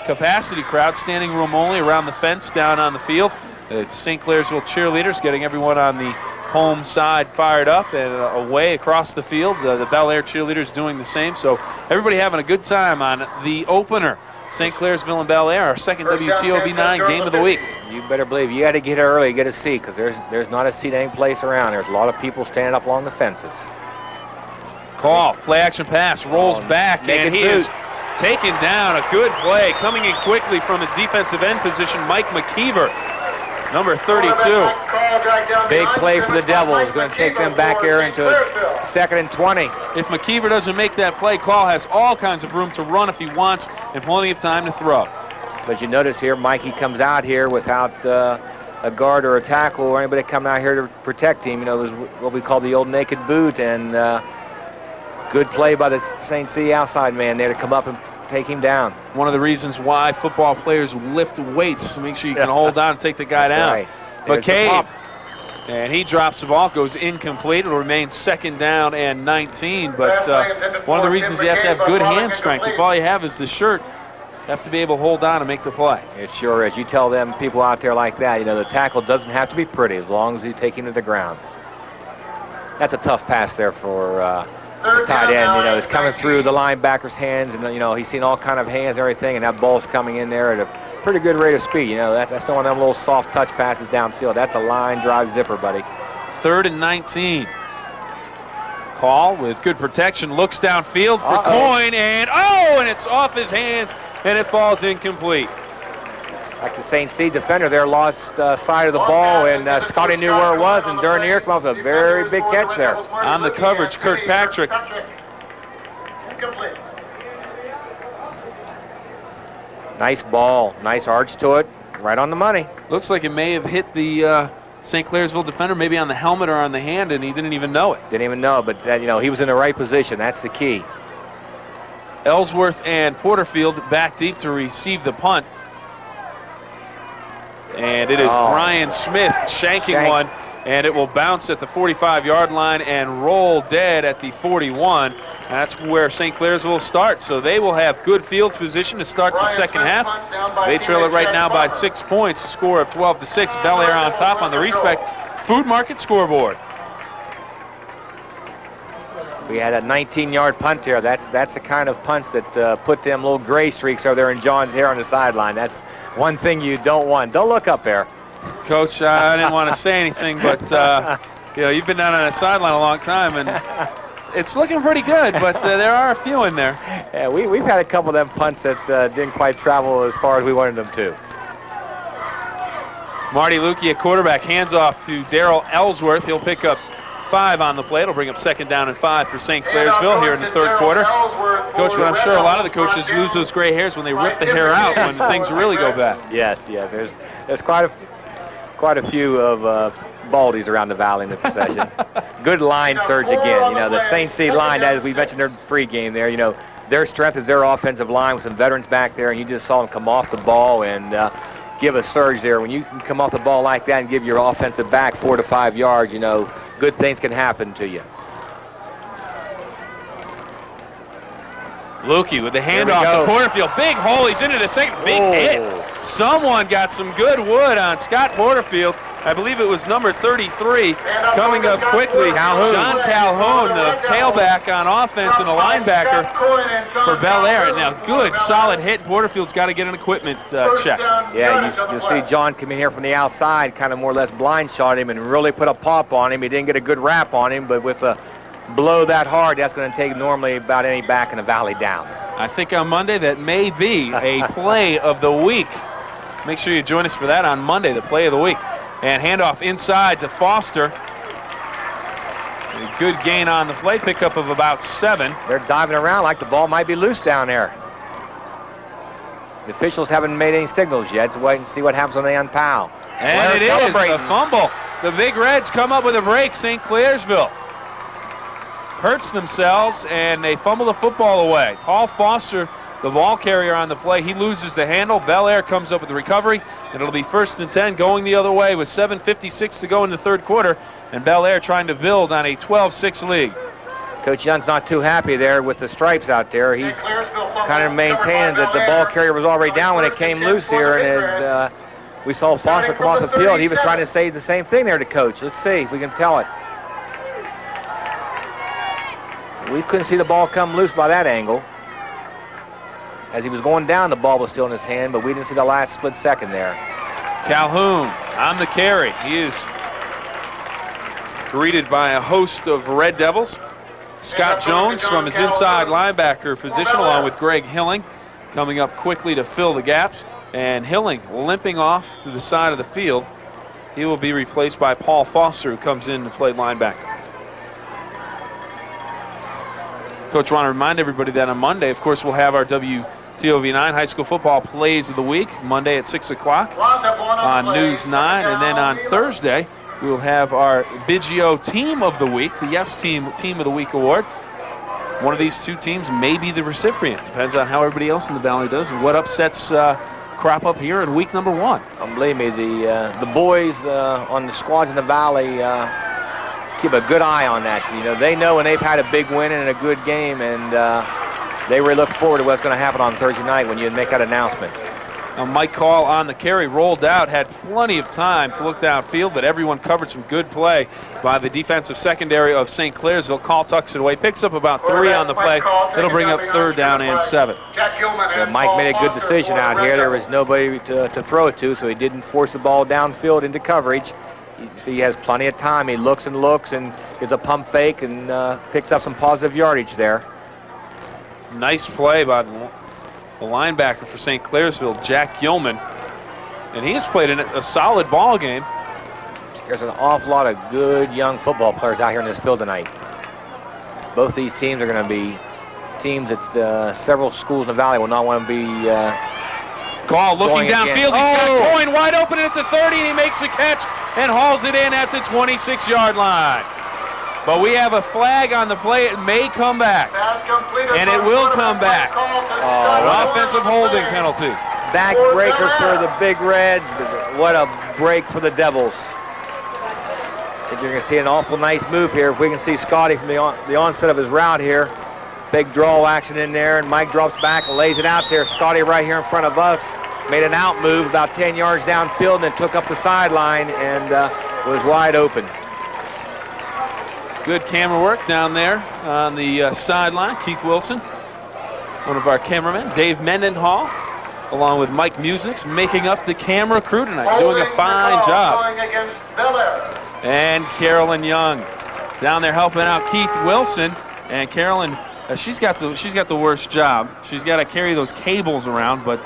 capacity crowd, standing room only around the fence down on the field. It's St. Clairsville cheerleaders getting everyone on the home side fired up and away across the field. The Bellaire cheerleaders doing the same. So everybody having a good time on the opener. St. Clairsville and Bellaire, our second WTOB9 game of the week. You better believe you had to get early to get a seat, because there's not a seat any place around. There's a lot of people standing up along the fences. Call, play action pass, rolls back, and he is taken down. A good play, coming in quickly from his defensive end position, Mike McKeever, number 32. Big play for the Devils, going to take them back here into 2nd and 20. If McKeever doesn't make that play, Call has all kinds of room to run if he wants and plenty of time to throw. But you notice here, Mikey comes out here without a guard or a tackle or anybody coming out here to protect him. You know, there's what we call the old naked boot, and good play by the St. C outside man there to come up and take him down. One of the reasons why football players lift weights, to make sure you can hold on and take the guy down. Right. McCabe, and he drops the ball, goes incomplete. It'll remain 2nd down and 19, but one of the reasons you have to have good hand strength. If all you have is the shirt, you have to be able to hold on and make the play. It sure is. You tell them people out there like that, you know, the tackle doesn't have to be pretty as long as you take him to the ground. That's a tough pass there for the tight end. You know, it's coming through the linebacker's hands, and you know he's seen all kind of hands and everything, and that ball's coming in there at a pretty good rate of speed. You know, that's not one of them little soft touch passes downfield. That's a line drive zipper, buddy. 3rd and 19. Call with good protection, looks downfield for Coyne, and it's off his hands, and it falls incomplete. Like the St. C defender there lost sight of the ball, and Scotty knew where it was, and during the air came up with a very big catch there. On the coverage, Kirkpatrick. Nice ball, nice arch to it, right on the money. Looks like it may have hit the St. Clairsville defender, maybe on the helmet or on the hand, and he didn't even know it. Didn't even know, but you know, he was in the right position. That's the key. Ellsworth and Porterfield back deep to receive the punt. And it is Brian Smith shanking one, and it will bounce at the 45-yard line and roll dead at the 41. That's where St. Clairsville starts. So they will have good field position to start the second half. They trail it right now by 6 points, a score of 12-6. Bellaire on top on the Respect Food Market scoreboard. We had a 19-yard punt here. That's the kind of punts that put them little gray streaks over there in John's hair on the sideline. That's one thing you don't want. Don't look up there. Coach, I didn't want to say anything, but you know, you've been down on the sideline a long time, and it's looking pretty good, but there are a few in there. Yeah, we've had a couple of them punts that didn't quite travel as far as we wanted them to. Marty Lukey at quarterback, hands off to Darrell Ellsworth. He'll pick up 5 on the play. It'll bring up 2nd down and 5 for St. Clairsville here in the 3rd quarter. Coach, but I'm sure a lot of the coaches lose those gray hairs when they rip the hair out when things really go bad. Yes. There's quite a few of baldies around the valley in the procession. Good line surge again. You know, the St. C line, as we mentioned their pregame there, you know, their strength is their offensive line with some veterans back there, and you just saw them come off the ball and give a surge there. When you can come off the ball like that and give your offensive back 4 to 5 yards, you know, good things can happen to you. Lukey with the handoff to Porterfield. Big hole. He's into the second. Big hit. Someone got some good wood on Scott Porterfield. I believe it was number 33 coming up quickly. Calhoun. John Calhoun, the tailback on offense and a linebacker for Bellaire. Now, good, solid hit. Porterfield's got to get an equipment check. Yeah, you'll see John come in here from the outside, kind of more or less blind shot him and really put a pop on him. He didn't get a good wrap on him, but with a blow that hard, that's going to take normally about any back in the valley down. I think on Monday that may be a play of the week. Make sure you join us for that on Monday, the play of the week. And handoff inside to Foster. A good gain on the play, pickup of about 7. They're diving around like the ball might be loose down there. The officials haven't made any signals yet, so wait and see what happens when they unpal. And it is a fumble. The Big Reds come up with a break. St. Clairsville hurts themselves, and they fumble the football away. Paul Foster, the ball carrier on the play, he loses the handle. Bellaire comes up with the recovery, and it'll be 1st and 10 going the other way with 7:56 to go in the 3rd quarter, and Bellaire trying to build on a 12-6 lead. Coach Young's not too happy there with the stripes out there. He's kind of maintaining that the ball carrier was already down when it came loose here, and is We saw Foster come off the field. He was trying to say the same thing there to coach. Let's see if we can tell it. We couldn't see the ball come loose by that angle. As he was going down, the ball was still in his hand, but we didn't see the last split second there. Calhoun on the carry. He is greeted by a host of Red Devils. Scott Jones from his inside linebacker position, along with Greg Hilling, coming up quickly to fill the gaps. And Hilling limping off to the side of the field. He will be replaced by Paul Foster, who comes in to play linebacker. Coach, want to remind everybody that on Monday, of course, we'll have our WTOV9 High School Football Plays of the Week, Monday at 6 o'clock on News 9. And then on Thursday, we'll have our Biggio Team of the Week, the Yes Team of the Week award. One of these two teams may be the recipient. Depends on how everybody else in the Valley does and what upsets crop up here in week number 1. Believe me, the boys on the squads in the Valley keep a good eye on that. You know, they know when they've had a big win and a good game, and they really look forward to what's going to happen on Thursday night when you make that announcement. Now Mike Call on the carry, rolled out, had plenty of time to look downfield, but everyone covered some good play by the defensive secondary of St. Clairsville. Call tucks it away, picks up about 3 on the play. It'll bring up 3rd down and 7. Yeah, Mike made a good decision out here. There was nobody to throw it to, so he didn't force the ball downfield into coverage. You see he has plenty of time. He looks and gets a pump fake and picks up some positive yardage there. Nice play by the linebacker for St. Clairsville, Jack Gilman. And he has played in a solid ball game. There's an awful lot of good young football players out here in this field tonight. Both these teams are going to be teams that several schools in the Valley will not want to be Call looking downfield. He's got Coyne wide open at the 30, and he makes the catch and hauls it in at the 26-yard line. But we have a flag on the play. It may come back. And it will come back. An offensive holding penalty. Backbreaker for the Big Reds, but what a break for the Devils. I think you're going to see an awful nice move here. If we can see Scotty from the onset of his route here. Fake draw action in there, and Mike drops back and lays it out there. Scotty right here in front of us made an out move about 10 yards downfield and then took up the sideline and was wide open. Good camera work down there on the sideline. Keith Wilson, one of our cameramen. Dave Mendenhall, along with Mike Musics, making up the camera crew tonight, doing a fine job. And Carolyn Young down there helping out Keith Wilson. And Carolyn, she's got the worst job. She's got to carry those cables around, but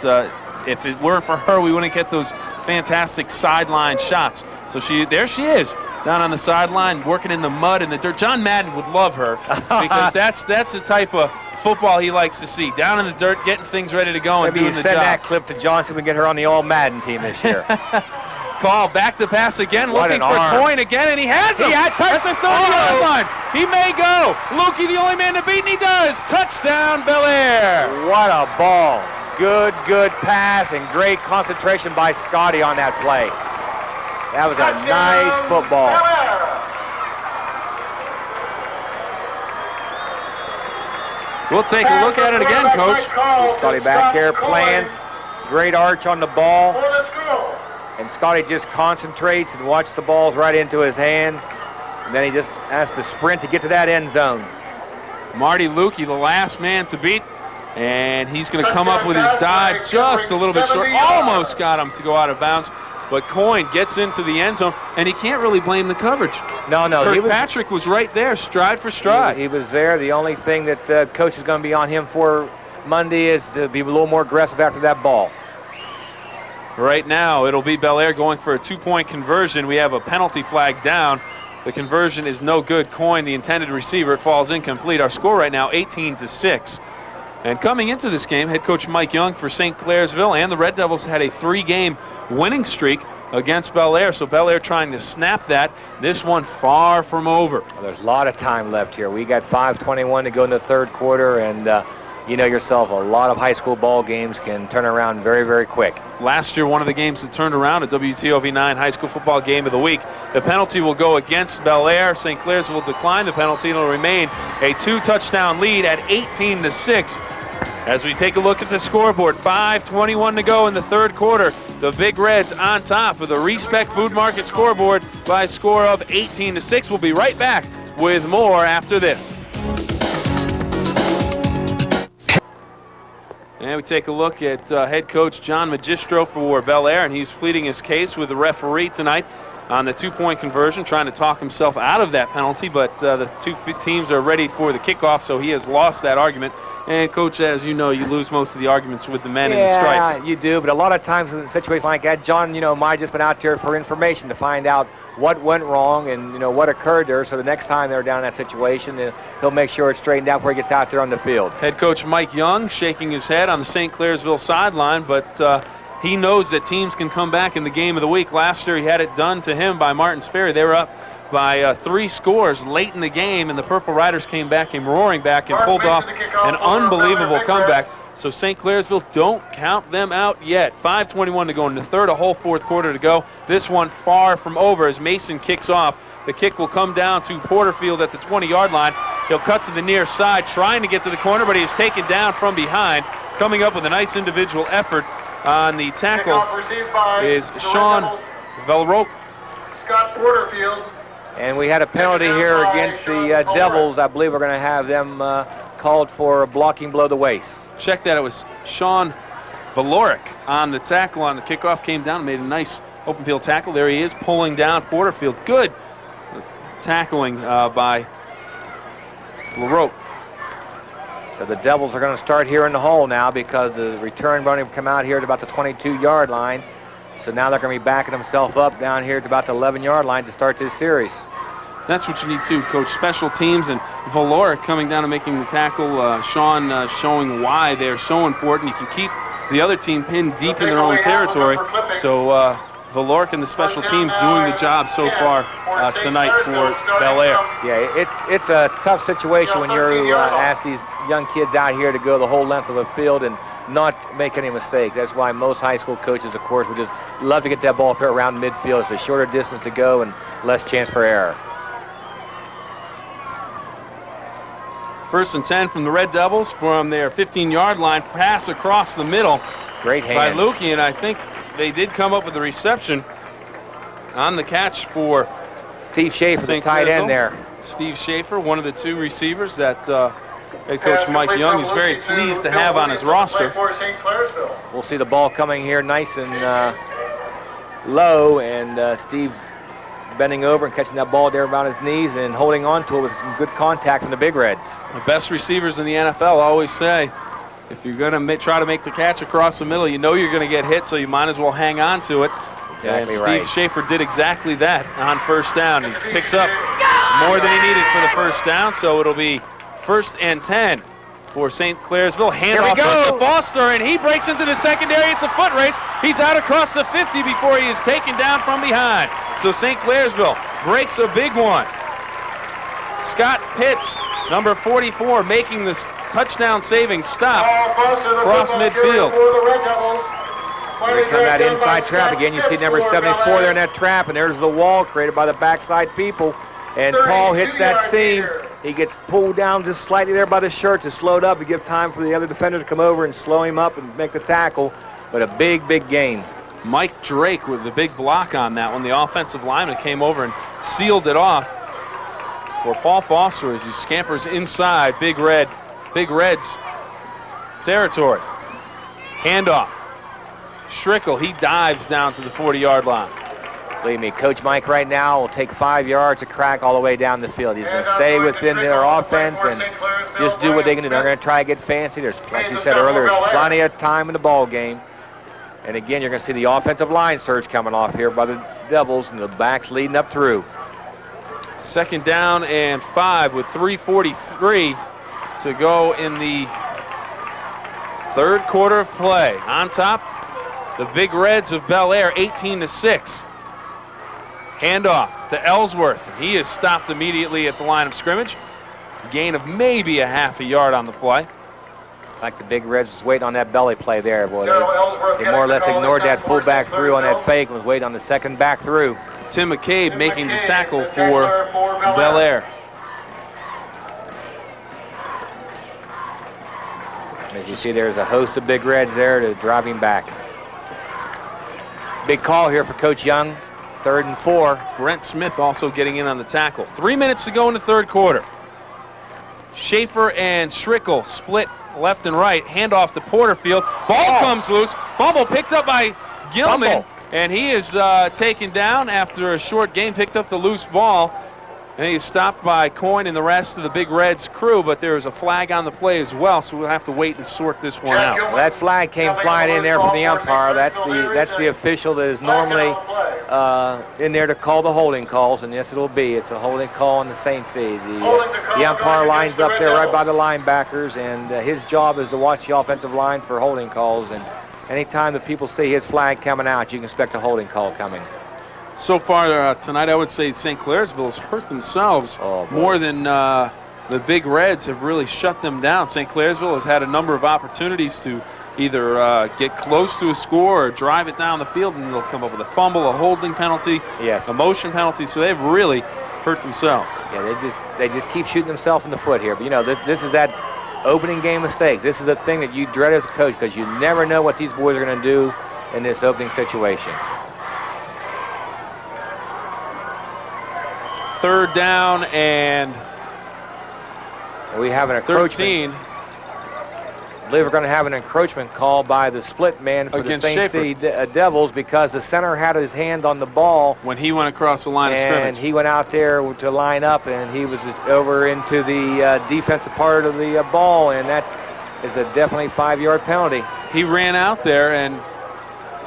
if it weren't for her, we wouldn't get those fantastic sideline shots. So there she is, down on the sideline, working in the mud and the dirt. John Madden would love her because that's the type of football he likes to see. Down in the dirt, getting things ready to go and Maybe doing the job. Send that clip to Johnson and get her on the all-Madden team this year. Call back to pass again, What looking an for arm. Coyne again, and he has him. That's the 30-yard line. He may go. Lukey, the only man to beat, and he does. Touchdown, Bellaire. What a ball. Good pass and great concentration by Scotty on that play. That was a nice football. We'll take a look at it again, Coach. See Scotty back here, plants, great arch on the ball. And Scotty just concentrates and watches the balls right into his hand. And then he just has to sprint to get to that end zone. Marty Lukey, the last man to beat. And he's going to come up with his dive just a little bit short. Almost got him to go out of bounds. But Coyne gets into the end zone, and he can't really blame the coverage. No. Kirkpatrick was right there, stride for stride. He was there. The only thing that coach is going to be on him for Monday is to be a little more aggressive after that ball. Right now, it'll be Bellaire going for a 2-point conversion. We have a penalty flag down. The conversion is no good. Coyne, the intended receiver, it falls incomplete. Our score right now, 18-6. And coming into this game, head coach Mike Young for St. Clairsville and the Red Devils had a 3-game winning streak against Bellaire. So Bellaire trying to snap that. This one far from over. Well, there's a lot of time left here. We got 5:21 to go in the third quarter, and you know yourself, a lot of high school ball games can turn around very, very quick. Last year, one of the games that turned around, a WTOV9 high school football game of the week. The penalty will go against Bellaire. St. Clairsville will decline the penalty, and it'll remain a 2-touchdown lead at 18-6. As we take a look at the scoreboard, 5:21 to go in the third quarter. The Big Reds on top of the Respect Food Market scoreboard by a score of 18-6. We'll be right back with more after this. And we take a look at head coach John Magistro for Bellaire, and he's pleading his case with the referee tonight on the two-point conversion, trying to talk himself out of that penalty, but the two teams are ready for the kickoff, so he has lost that argument. And, Coach, as you know, you lose most of the arguments with the men in the stripes. Yeah, you do, but a lot of times in situations like that, John, might just been out there for information to find out what went wrong and, what occurred there, so the next time they're down in that situation, he'll make sure it's straightened out before he gets out there on the field. Head coach Mike Young shaking his head on the St.Clairsville sideline, but he knows that teams can come back in the game of the week. Last year he had it done to him by Martin Sperry. They were up by 3 scores late in the game, and the Purple Riders came roaring back and pulled off an unbelievable comeback. So St. Clairsville, don't count them out yet. 5:21 to go in the third, a whole fourth quarter to go. This one far from over as Mason kicks off. The kick will come down to Porterfield at the 20-yard line. He'll cut to the near side, trying to get to the corner, but he is taken down from behind. Coming up with a nice individual effort on the tackle is Sean Velroque. Scott Porterfield. And we had a penalty here against the Devils. I believe we're going to have them called for blocking below the waist. Check that. It was Sean Valoric on the tackle on the kickoff. Came down and made a nice open field tackle. There he is, pulling down Porterfield. Good tackling by LaRoque. So the Devils are going to start here in the hole now because the return running will come out here at about the 22-yard line. So now they're going to be backing themselves up down here at about the 11-yard line to start this series. That's what you need too, Coach. Special teams and Valoric coming down and making the tackle. Sean showing why they're so important. You can keep the other team pinned deep in their own territory. So Valoric and the special teams doing the job so far tonight for Bellaire. Yeah, it's a tough situation when you're ask these young kids out here to go the whole length of the field and not make any mistakes. That's why most high school coaches, of course, would just love to get that ball up here around midfield. It's a shorter distance to go and less chance for error. 1st and 10 from the Red Devils from their 15-yard line. Pass across the middle. Great hands by Lukey, and I think they did come up with the reception on the catch for Steve Schaefer, the tight end there. Steve Schaefer, one of the 2 receivers that head coach Mike Young is very pleased to have on his roster. We'll see the ball coming here nice and low, and Steve bending over and catching that ball there around his knees and holding on to it with some good contact from the Big Reds. The best receivers in the NFL always say, if you're going to try to make the catch across the middle, you know you're going to get hit, so you might as well hang on to it. Exactly and right. Steve Schaefer did exactly that on 1st down. He picks up more than he needed for the 1st down, so it'll be 1st and 10 for St. Clairsville. Handoff to Foster, and he breaks into the secondary. It's a foot race. He's out across the 50 before he is taken down from behind. So St. Clairsville breaks a big one. Scott Pitts, number 44, making this touchdown-saving stop across midfield. Here they come that inside trap again. You see number 74 there in that trap, and there's the wall created by the backside people. And Paul hits that seam. He gets pulled down just slightly there by the shirt to slow it up to give time for the other defender to come over and slow him up and make the tackle. But a big, big gain. Mike Drake with the big block on that one. The offensive lineman came over and sealed it off for Paul Foster as he scampers inside Big Reds territory. Handoff. Schrickle, he dives down to the 40-yard line. Believe me, Coach Mike right now will take 5 yards to crack all the way down the field. He's going to stay within their offense and just do what they can do. They're going to try to get fancy. There's, like you said earlier, there's plenty of time in the ball game. And again, you're going to see the offensive line surge coming off here by the Devils and the backs leading up through. 2nd down and 5 with 3:43 to go in the 3rd quarter of play. On top, the Big Reds of Bellaire, 18-6. Handoff to Ellsworth. He is stopped immediately at the line of scrimmage. Gain of maybe a half a yard on the play. Like the Big Reds was waiting on that belly play there. Boy, they more or less ignored that fullback through on that fake and was waiting on the second back through. Tim McCabe making the tackle for Bellaire. As you see, there's a host of Big Reds there to drive him back. Big call here for Coach Young. 3rd and 4. Brent Smith also getting in on the tackle. 3 minutes to go in the 3rd quarter. Schaefer and Schrickle split left and right. Handoff to Porterfield. Ball comes loose. Fumble picked up by Gilman. And he is taken down after a short game. Picked up the loose ball. And he's stopped by Coyne and the rest of the Big Reds crew, but there is a flag on the play as well, so we'll have to wait and sort this one out. Well, that flag came flying in there from the umpire. That's the official that is normally in there to call the holding calls, and yes, it'll be. It's a holding call on the St. C. The umpire lines up there right by the linebackers, and his job is to watch the offensive line for holding calls, and anytime that people see his flag coming out, you can expect a holding call coming. So far tonight, I would say St. Clairsville has hurt themselves more than the Big Reds have really shut them down. St. Clairsville has had a number of opportunities to either get close to a score or drive it down the field, and they'll come up with a fumble, a holding penalty, a motion penalty. So they've really hurt themselves. Yeah, they just keep shooting themselves in the foot here. But you know, this is that opening game mistakes. This is a thing that you dread as a coach because you never know what these boys are going to do in this opening situation. 3rd down and we have an encroachment. 13. I believe we're going to have an encroachment call by the split man for the St. C. Devils because the center had his hand on the ball when he went across the line of scrimmage. And he went out there to line up, and he was over into the defensive part of the ball, and that is a definitely 5-yard penalty. He ran out there and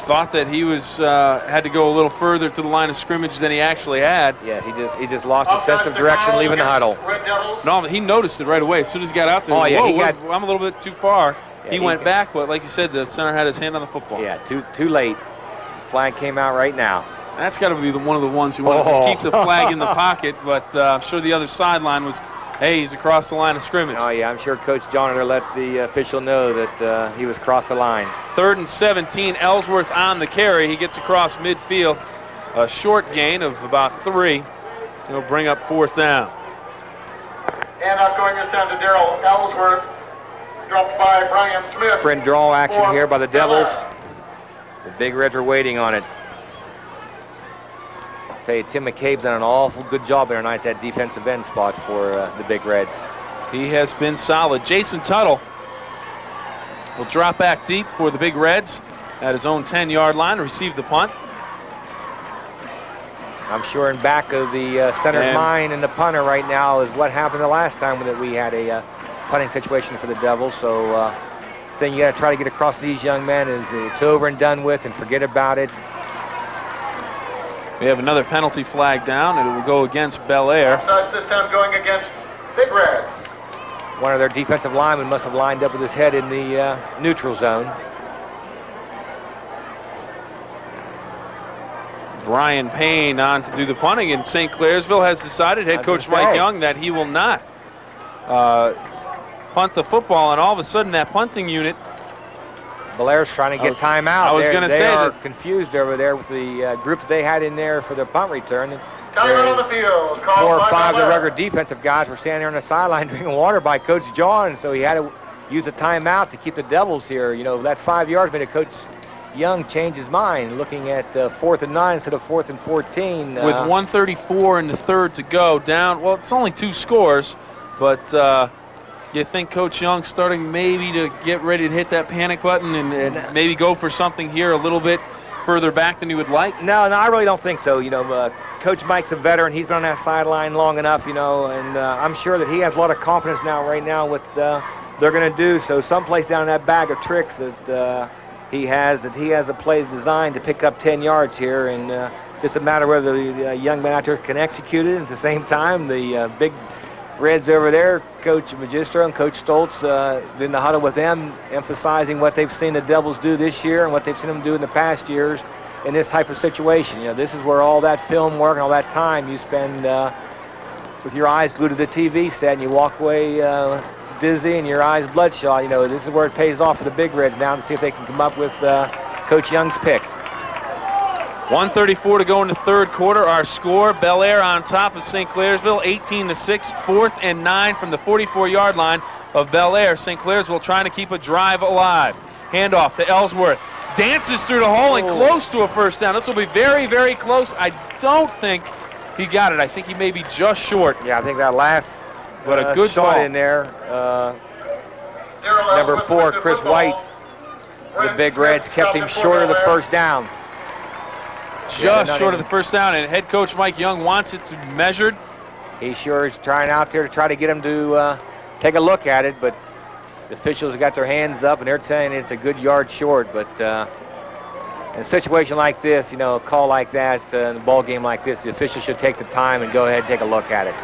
thought that he was had to go a little further to the line of scrimmage than he actually had. Yeah, he just lost his sense of direction leaving the huddle. No, he noticed it right away. As soon as he got out there, I'm a little bit too far. Yeah, he went back, but like you said, the center had his hand on the football. Yeah, too late. The flag came out right now. That's got to be one of the ones who want to just keep the flag in the pocket, but I'm sure the other sideline was, hey, he's across the line of scrimmage. Oh, yeah, I'm sure Coach Johnner let the official know that he was across the line. 3rd and 17, Ellsworth on the carry. He gets across midfield, a short gain of about 3. He'll bring up 4th down. And I'm going this time to Darrell Ellsworth, dropped by Brian Smith. Sprint draw action here by the Devils. The Big Reds are waiting on it. I'll tell you, Tim McCabe's done an awful good job there tonight, that defensive end spot for the Big Reds. He has been solid. Jason Tuttle will drop back deep for the Big Reds at his own 10-yard line to receive the punt. I'm sure in back of the center's mind and the punter right now is what happened the last time that we had a punting situation for the Devils. So the thing you got to try to get across to these young men is it's over and done with and forget about it. We have another penalty flag down, and it will go against Bellaire. This time going against Big Reds. One of their defensive linemen must have lined up with his head in the neutral zone. Brian Payne on to do the punting, and St. Clairsville has decided, head coach Mike Young, that he will not punt the football, and all of a sudden that punting unit, Belaire's trying to get timeout. I was going to say they are that confused over there with the group that they had in there for the punt return. Timeout on the field. 4 or 5 of the regular defensive guys were standing there on the sideline drinking water by Coach John, so he had to use a timeout to keep the Devils here. You know, that 5 yards made Coach Young change his mind, looking at 4th and 9 instead of 4th and 14. With 1:34 in the 3rd to go, down, well, it's only 2 scores, but you think Coach Young's starting maybe to get ready to hit that panic button and maybe go for something here a little bit further back than you would like? No, I really don't think so. You know, Coach Mike's a veteran. He's been on that sideline long enough, you know, and I'm sure that he has a lot of confidence right now what they're going to do. So someplace down in that bag of tricks that he has a play designed to pick up 10 yards here, and just a matter whether the young man out there can execute it. And at the same time, the Big Reds over there, Coach Magistro and Coach Stoltz in the huddle with them, emphasizing what they've seen the Devils do this year and what they've seen them do in the past years in this type of situation. You know, this is where all that film work and all that time you spend with your eyes glued to the TV set, and you walk away dizzy and your eyes bloodshot. You know, this is where it pays off for the Big Reds now to see if they can come up with Coach Young's pick. 1:34 to go in the 3rd quarter. Our score, Bellaire on top of St. Clairsville, 18-6, 4th and 9 from the 44-yard line of Bellaire. St. Clairsville trying to keep a drive alive. Handoff to Ellsworth. dances through the hole and close to a first down. This will be very, very close. I don't think he got it. I think he may be just short. Yeah, I think that last but a good shot ball in there. Number 4, Chris White, for the Big Reds, kept him short of the first down. Just short of the first down, and head coach Mike Young wants it to be measured. He sure is trying out there to try to get him to take a look at it, but the officials got their hands up and they're saying it's a good yard short. But in a situation like this, you know, a call like that, in a ball game like this, the officials should take the time and go ahead and take a look at it.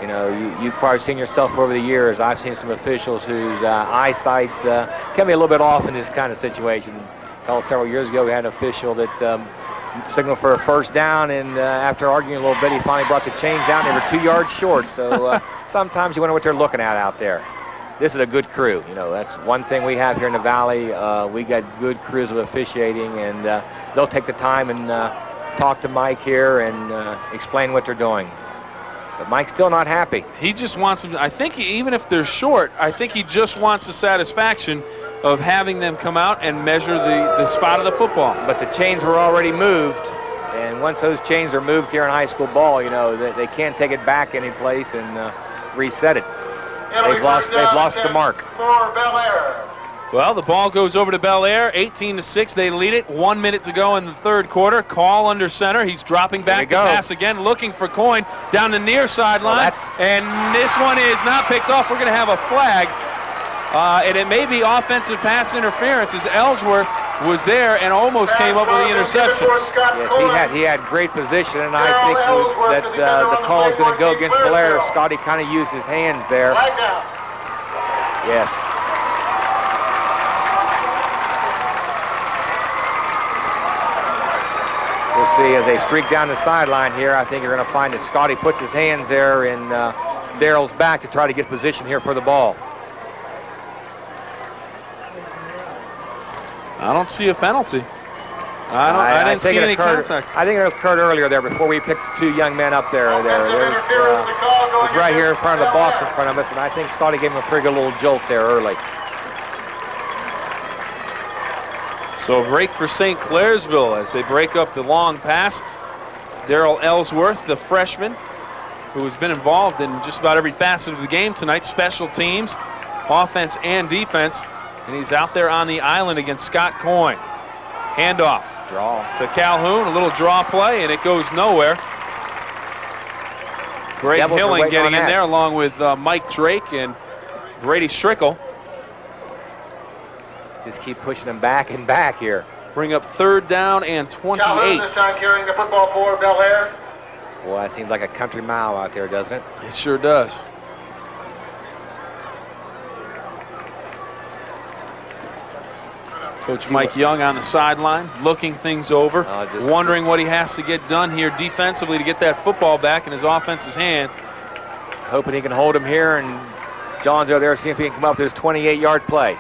You know, you've probably seen yourself over the years. I've seen some officials whose eyesight's can be a little bit off in this kind of situation. Several years ago, we had an official that signaled for a first down, and after arguing a little bit, he finally brought the chains down. They were 2 yards short, so sometimes you wonder what they're looking at out there. This is a good crew. You know, that's one thing we have here in the Valley. We got good crews of officiating, and they'll take the time and talk to Mike here and explain what they're doing. But Mike's still not happy. He just wants them, I think even if they're short, I think he just wants the satisfaction of having them come out and measure the spot of the football. But the chains were already moved, and once those chains are moved here in high school ball, you know, they can't take it back any place and reset it. They've lost the mark. For Bellaire. Well, the ball goes over to Bellaire, 18-6. They lead it. 1 minute to go in the third quarter. Call under center. He's dropping back to pass again, looking for Coyne down the near sideline. And this one is not picked off. We're going to have a flag. And it may be offensive pass interference, as Ellsworth was there and almost came up with the interception. Yes, he had great position, and I think that the call is going to go against Bellaire. Scotty kind of used his hands there. Yes. We'll see as they streak down the sideline here. I think you're going to find that Scotty puts his hands there in Daryl's back to try to get position here for the ball. I don't see a penalty. I didn't see any contact. I think it occurred earlier there before we picked the 2 young men up there. It was right here in front of the box in front of us, and I think Scotty gave him a pretty good little jolt there early. So a break for St.Clairsville as they break up the long pass. Daryl Ellsworth, the freshman, who has been involved in just about every facet of the game tonight, special teams, offense and defense. And he's out there on the island against Scott Coyne. Handoff. Draw. To Calhoun, a little draw play, and it goes nowhere. Greg Hilling getting in there along with Mike Drake and Brady Schrickle. Just keep pushing them back and back here. Bring up 3rd down and 28. Calhoun this time carrying the football for Bellaire. Boy, that seems like a country mile out there, doesn't it? It sure does. Coach Mike Young on the sideline, looking things over, wondering what he has to get done here defensively to get that football back in his offense's hand. Hoping he can hold him here, and John's over there seeing if he can come up with his 28-yard play.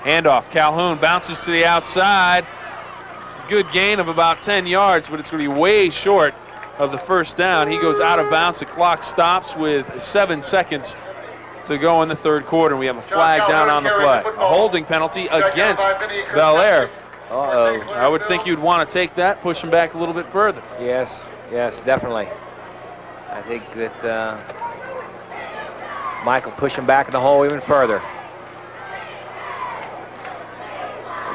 Handoff, Calhoun bounces to the outside. Good gain of about 10 yards, but it's going to be way short of the first down. He goes out of bounds. The clock stops with 7 seconds to go in the third quarter. We have a flag down on the play. A holding penalty against Bellaire. I would think you'd want to take that, push him back a little bit further. Yes, definitely. I think that Mike will push him back in the hole even further.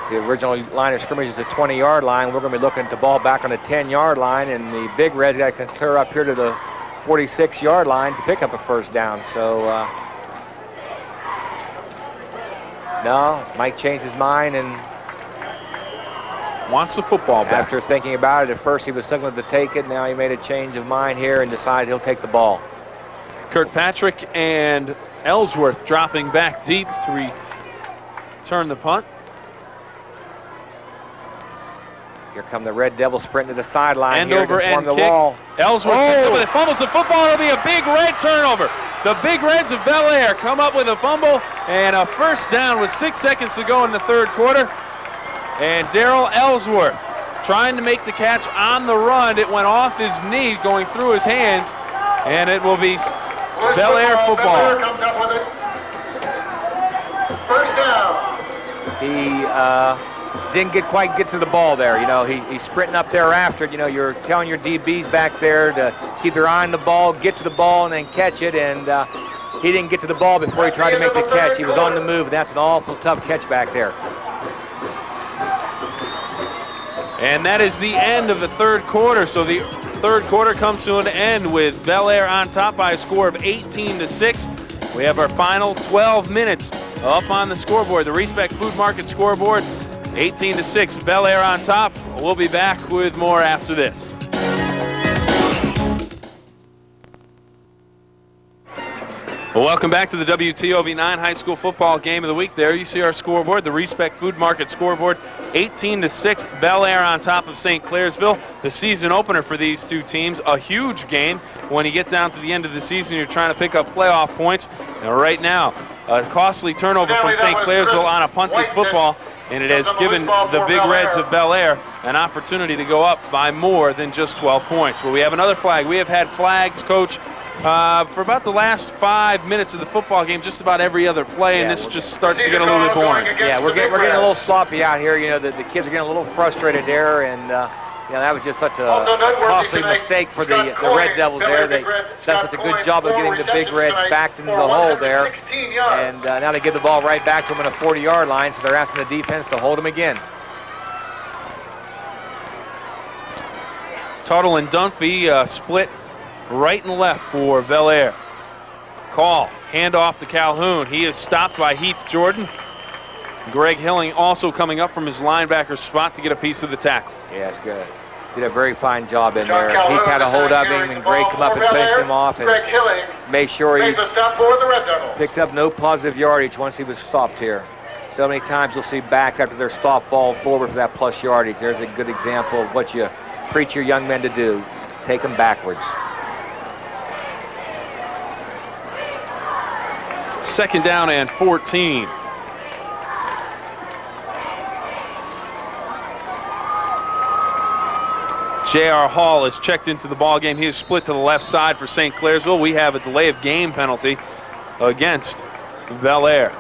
The original line of scrimmage is the 20-yard line. We're going to be looking at the ball back on the 10-yard line, and the Big Reds got to clear up here to the 46-yard line to pick up a first down. So, no, Mike changed his mind and wants the football back. After thinking about it, at first he was signaling to take it. Now he made a change of mind here and decided he'll take the ball. Kirkpatrick and Ellsworth dropping back deep to return the punt. Here come the Red Devils sprinting to the sideline. End over end kick. Ellsworth picks up with it, fumbles the football. It'll be a Big Red turnover. The Big Reds of Bellaire come up with a fumble and a first down with 6 seconds to go in the third quarter. And Daryl Ellsworth trying to make the catch on the run. It went off his knee, going through his hands, and it will be Bellaire football. Bellaire comes up with it. First down. He didn't quite get to the ball there. You know, he's sprinting up there after it. You know, you're telling your DBs back there to keep their eye on the ball, get to the ball, and then catch it. And he didn't get to the ball before he tried to make the catch. He was on the move, and that's an awful tough catch back there. And that is the end of the third quarter. So the third quarter comes to an end with Bellaire on top by a score of 18-6. We have our final 12 minutes up on the scoreboard, the Respect Food Market scoreboard, 18-6. Bellaire on top. We'll be back with more after this. Well, welcome back to the WTOV9 High School Football Game of the Week. There you see our scoreboard, the Respect Food Market scoreboard, 18-6. Bellaire on top of St. Clairsville. The season opener for these two teams, a huge game. When you get down to the end of the season, you're trying to pick up playoff points. And right now, a costly turnover from St. Clairsville on a punted football, and it has given the Big Reds of Bellaire an opportunity to go up by more than just 12 points. But we have another flag. We have had flags, Coach, for about the last 5 minutes of the football game, just about every other play, and this just starts to get a little bit boring. Yeah, we're getting a little sloppy out here. You know, the kids are getting a little frustrated there, and you know, that was just such a costly mistake for the Red Devils there. They done such a good job of getting the Big Reds backed into the hole there, and now they give the ball right back to them on a 40-yard line, so they're asking the defense to hold them again. Tuttle and Dunphy split right and left for Bellaire. Call, handoff to Calhoun. He is stopped by Heath Jordan. Greg Hilling also coming up from his linebacker spot to get a piece of the tackle. Yeah, that's good. Did a very fine job in there. Heath had a hold of him, and Greg come up and finished him off and made sure he picked up no positive yardage once he was stopped here. So many times you'll see backs after their stop fall forward for that plus yardage. There's a good example of what you preach your young men to do. Take them backwards. Second down and 14. J.R. Hall is checked into the ball game. He is split to the left side for St. Clairsville. We have a delay of game penalty against Bellaire.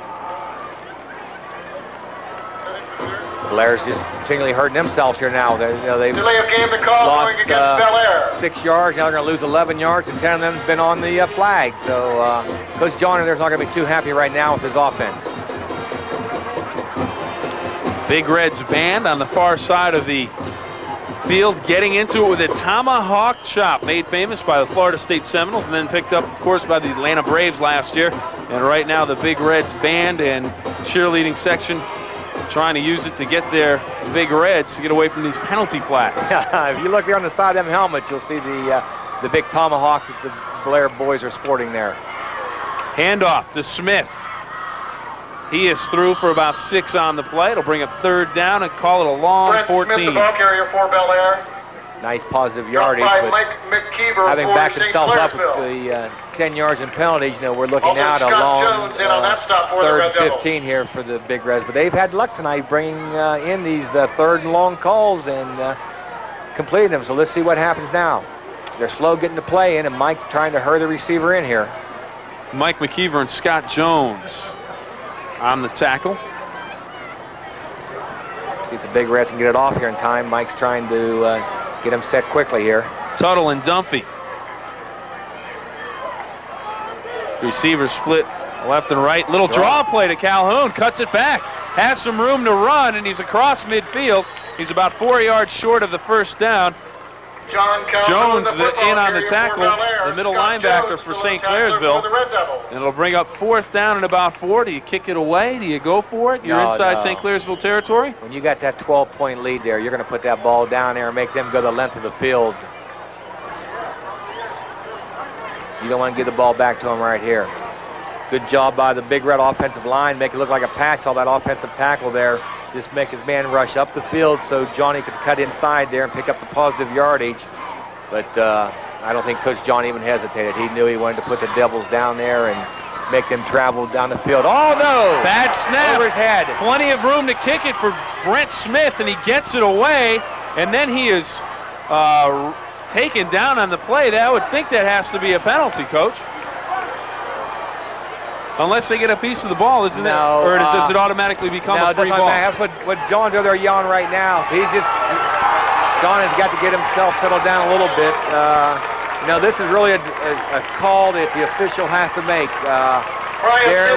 Bellaire's just continually hurting themselves here now. They've Delay of game to call lost going against Bellaire. 6 yards. Now they're going to lose 11 yards, and 10 of them have been on the flag. So Coach John there's not going to be too happy right now with his offense. Big Reds band on the far side of the field, getting into it with a tomahawk chop, made famous by the Florida State Seminoles and then picked up, of course, by the Atlanta Braves last year. And right now the Big Reds band and cheerleading section trying to use it to get their Big Reds to get away from these penalty flags. If you look there on the side of them helmets, you'll see the big tomahawks that the Bellaire boys are sporting there. Handoff to Smith. He is through for about 6 on the play. It'll bring up third down and call it a long Brent 14. Smith, the ball carrier for Bellaire. Nice positive yardage, but Mike McKeever having for backed St. himself up with Claresville. the 10 yards in penalties, you know, we're looking Also, now at a Scott long Jones in on that stop for the third Red and Devils. 15 here for the Big Reds. But they've had luck tonight bringing in these third and long calls and completing them. So let's see what happens now. They're slow getting the play in, and Mike's trying to hurry the receiver in here. Mike McKeever and Scott Jones on the tackle. See if the Big Reds can get it off here in time. Mike's trying to get him set quickly here. Tuttle and Dunphy. Receivers split left and right. Little draw play to Calhoun. Cuts it back. Has some room to run, and he's across midfield. He's about 4 yards short of the first down. Jones in on the tackle, the middle linebacker for St. Clairsville. And it'll bring up fourth down and about 4. Do you kick it away? Do you go for it? You're inside St. Clairsville territory? When you got that 12-point lead there, you're going to put that ball down there and make them go the length of the field. You don't want to give the ball back to him right here. Good job by the Big Red offensive line. Make it look like a pass. All that offensive tackle there. Just make his man rush up the field so Johnny could cut inside there and pick up the positive yardage. But I don't think Coach John even hesitated. He knew he wanted to put the Devils down there and make them travel down the field. Oh, no! Bad snap. Over his head. Plenty of room to kick it for Brent Smith, and he gets it away. And then he is taken down on the play. I would think that has to be a penalty, Coach. unless they get a piece of the ball, isn't it? No, Or does it automatically become a free ball? That's what John's over there yelling right now. So John has got to get himself settled down a little bit. This is really a call that the official has to make.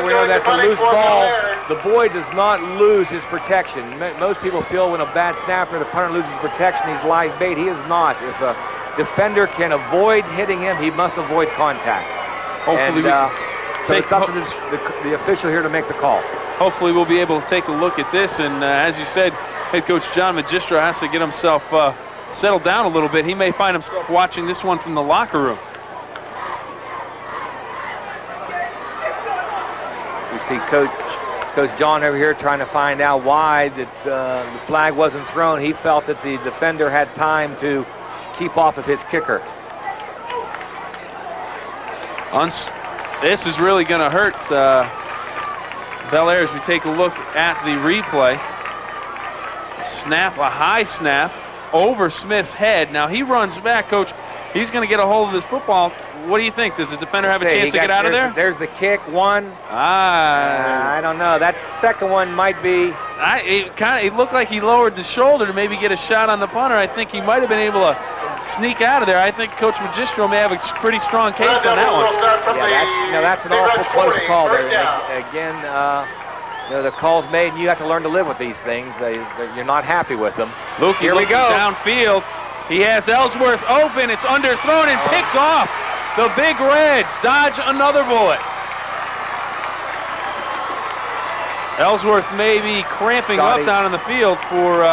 We know that for loose ball, the boy does not lose his protection. Most people feel when a bad snapper, the punter loses protection, he's live bait. He is not. If a defender can avoid hitting him, he must avoid contact. Hopefully, so it's up to the official here to make the call. Hopefully we'll be able to take a look at this, and as you said, head coach John Magistro has to get himself settled down a little bit. He may find himself watching this one from the locker room. You see Coach John over here trying to find out why that the flag wasn't thrown. He felt that the defender had time to keep off of his kicker. This is really going to hurt Bellaire as we take a look at the replay. Snap, a high snap over Smith's head. Now he runs back, Coach. He's going to get a hold of this football. What do you think? Does the defender have a chance to get out of there? There's the kick, one. I don't know. That second one might be. It looked like he lowered the shoulder to maybe get a shot on the punter. I think he might have been able to sneak out of there. I think Coach Magistro may have a pretty strong case on that one. Yeah, that's an awful close call there. Again, the call's made, and you have to learn to live with these things. You're not happy with them. Luke, here we go. Downfield. He has Ellsworth open. It's underthrown and picked off. The Big Reds dodge another bullet. Ellsworth may be cramping up down in the field for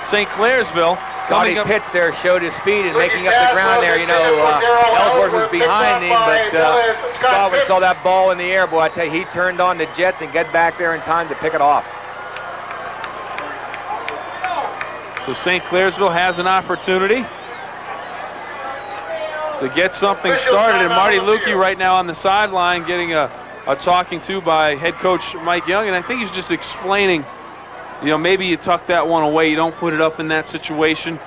St.Clairsville. Scotty Pitts there showed his speed and making up the ground there. Ellsworth was behind him, but Scott saw that ball in the air. Boy, I tell you, he turned on the jets and got back there in time to pick it off. So St.Clairsville has an opportunity to get something started, and Marty Lukey right now on the sideline getting a talking to by head coach Mike Young, and I think he's just explaining, maybe you tuck that one away, you don't put it up in that situation.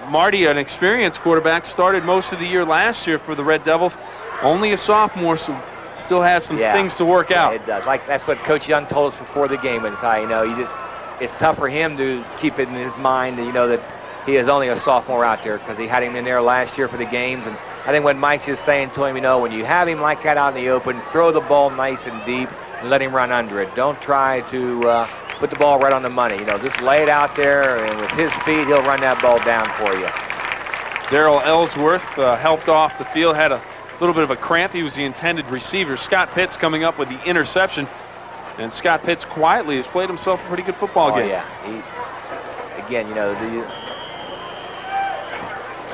Marty, an experienced quarterback, started most of the year last year for the Red Devils, only a sophomore, so still has some things to work out. It does. That's what Coach Young told us before the game. It's tough for him to keep it in his mind that he is only a sophomore out there, because he had him in there last year for the games. And I think what Mike's just saying to him, when you have him like that out in the open, throw the ball nice and deep and let him run under it. Don't try to put the ball right on the money. Just lay it out there, and with his speed, he'll run that ball down for you. Darrell Ellsworth helped off the field, had a little bit of a cramp. He was the intended receiver. Scott Pitts coming up with the interception. And Scott Pitts quietly has played himself a pretty good football game. Yeah.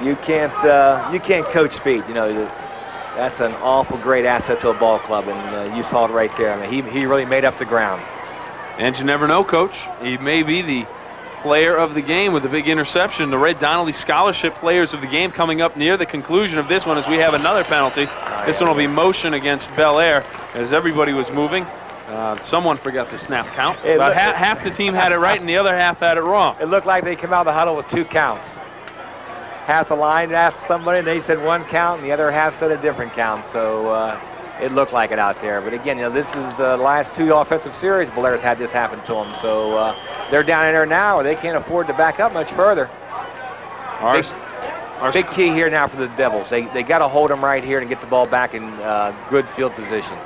You can't coach speed. That's an awful great asset to a ball club, and you saw it right there. I mean, he really made up the ground. And you never know, Coach. He may be the player of the game with a big interception. The Red Donnelly Scholarship players of the game coming up near the conclusion of this one as we have another penalty. This one will be motion against Bellaire as everybody was moving. Someone forgot the snap count. About half the team had it right and the other half had it wrong. It looked like they came out of the huddle with 2 counts. Half the line asked somebody and they said 1 count and the other half said a different count. So it looked like it out there. But again, this is the last 2 offensive series Belaire's had this happen to them. So they're down in there now. They can't afford to back up much further. Big key here now for the Devils. They got to hold them right here and get the ball back in good field position.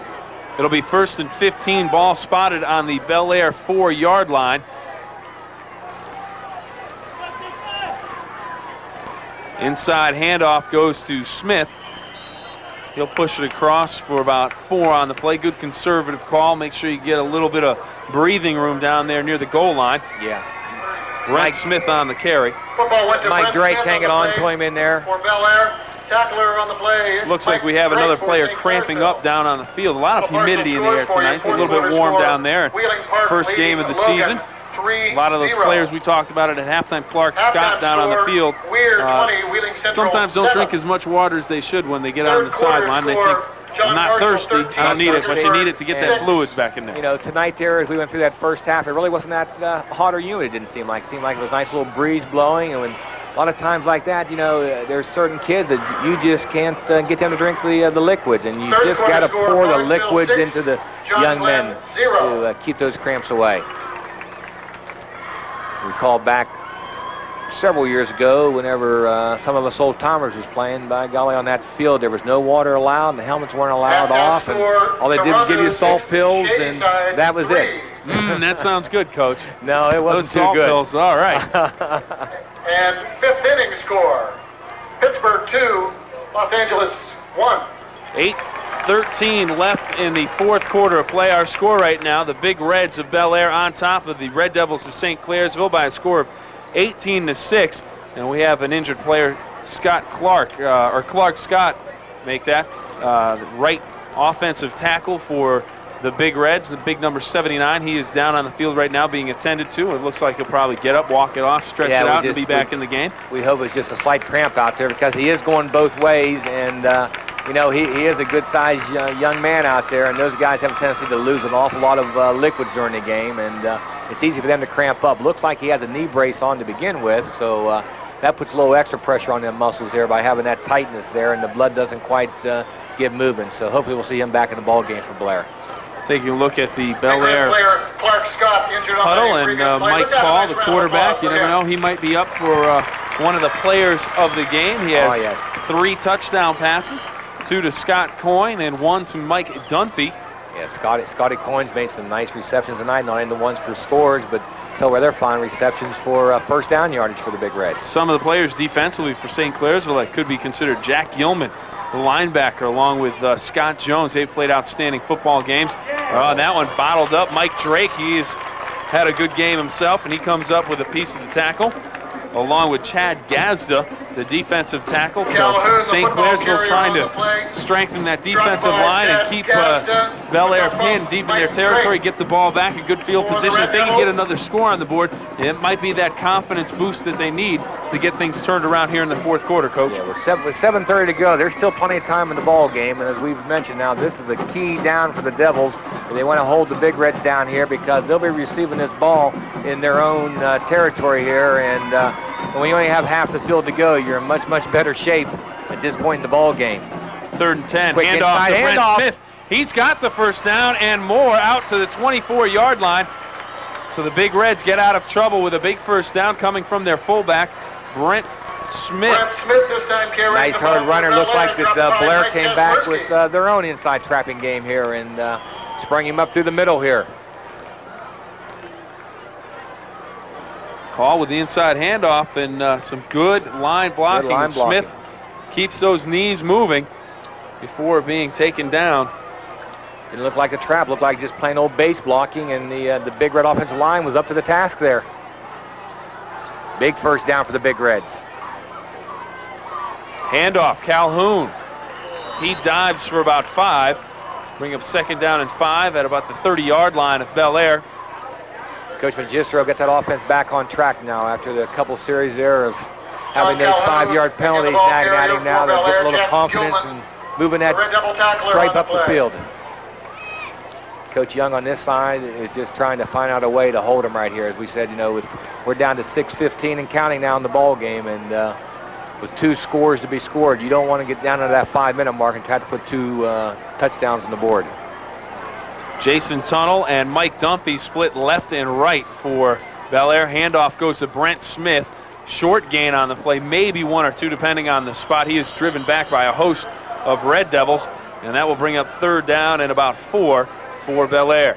It'll be 1st and 15, ball spotted on the Bellaire 4-yard line. Inside handoff goes to Smith. He'll push it across for about 4 on the play. Good conservative call. Make sure you get a little bit of breathing room down there near the goal line. Yeah. Brent Smith on the carry. Mike Drake hanging on to him in there. For Bellaire. Tackler on the play. Looks like we have another player cramping up down on the field. A lot of humidity in the air tonight. It's a little bit warm down there. First game of the season. A lot of those players we talked about it at halftime. Clark Scott down on the field. Sometimes don't drink as much water as they should when they get out on the sideline. They think, I'm not thirsty, I don't need it, but you need it to get that fluids back in there. Tonight there, as we went through that first half, it really wasn't that hot or humid, it didn't seem like. It seemed like it was a nice little breeze blowing, and when a lot of times like that, you know, there's certain kids that you just can't get them to drink the liquids, and you just got to pour the liquids into the young men to keep those cramps away. Recall back several years ago, whenever some of us old timers was playing, by golly, on that field there was no water allowed, and the helmets weren't allowed off, and all they did was give you salt pills, and that was it. That sounds good, Coach. No, it wasn't Those too salt good. pills, all right. And fifth inning score, Pittsburgh 2, Los Angeles 1. 8:13 left in the fourth quarter of play. Our score right now, the Big Reds of Bellaire on top of the Red Devils of St. Clairsville by a score of 18-6, and we have an injured player, Scott Clark, or Clark Scott, make that, right offensive tackle for the Big Reds, the big number 79. He is down on the field right now being attended to. It looks like he'll probably get up, walk it off, stretch it out, and be back in the game. We hope it's just a slight cramp out there because he is going both ways, and you know, he is a good-sized young man out there, and those guys have a tendency to lose an awful lot of liquids during the game, and it's easy for them to cramp up. Looks like he has a knee brace on to begin with, so that puts a little extra pressure on them muscles there by having that tightness there, and the blood doesn't quite get moving. So hopefully we'll see him back in the ball game for Blair. Taking a look at the Bellaire Clark Scott injured on huddle, and Mike Paul, the quarterback, you never know, he might be up for one of the players of the game. He has 3 touchdown passes, 2 to Scott Coyne and 1 to Mike Dunphy. Yeah, Scotty Coyne's made some nice receptions tonight, not only the ones for scores, but so were their fine receptions for first down yardage for the Big Reds. Some of the players defensively for St. Clairsville that could be considered: Jack Gilman, the linebacker, along with Scott Jones. They've played outstanding football games. That one bottled up. Mike Drake, he has had a good game himself, and he comes up with a piece of the tackle, along with Chad Gazda, the defensive tackle. So St. Clairsville trying to strengthen that defensive line and keep Bellaire pinned deep in their territory, get the ball back in good field position. If they can get another score on the board, it might be that confidence boost that they need to get things turned around here in the fourth quarter, Coach. Yeah, with 7:30 to go, there's still plenty of time in the ball game, and as we've mentioned now, this is a key down for the Devils. They want to hold the Big Reds down here because they'll be receiving this ball in their own territory here, and when you only have half the field to go, you're in much, much better shape at this point in the ball game. 3rd and 10, Quick handoff to Brent handoff. Smith. He's got the first down and more out to the 24-yard line. So the Big Reds get out of trouble with a big first down coming from their fullback, Brent Smith. This time carrying Nice the hard ball runner. for Looks like Bellaire, that Blair Mike came back Kaspersky. with their own inside trapping game here and sprung him up through the middle here. Call with the inside handoff and some good line blocking. Good line And Smith keeps those knees moving before being taken down. Didn't look like a trap, looked like just plain old base blocking, and the Big Red offensive line was up to the task there. Big first down for the Big Reds. Handoff, Calhoun. He dives for about 5. Bring up 2nd down and 5 at about the 30-yard line of Bellaire. Coach Magistro got that offense back on track now after the couple series there of having those 5-yard penalties nagging at him. Now they're getting a little confidence and moving that stripe up the field. Coach Young on this side is just trying to find out a way to hold him right here. As we said, you know, we're down to 6:15 and counting now in the ball game, and with 2 scores to be scored, you don't want to get down to that 5-minute mark and try to put 2 touchdowns on the board. Jason Tunnel and Mike Dunphy split left and right for Bellaire. Handoff goes to Brent Smith. Short gain on the play, maybe 1 or 2 depending on the spot. He is driven back by a host of Red Devils, and that will bring up 3rd down and about 4 for Bellaire.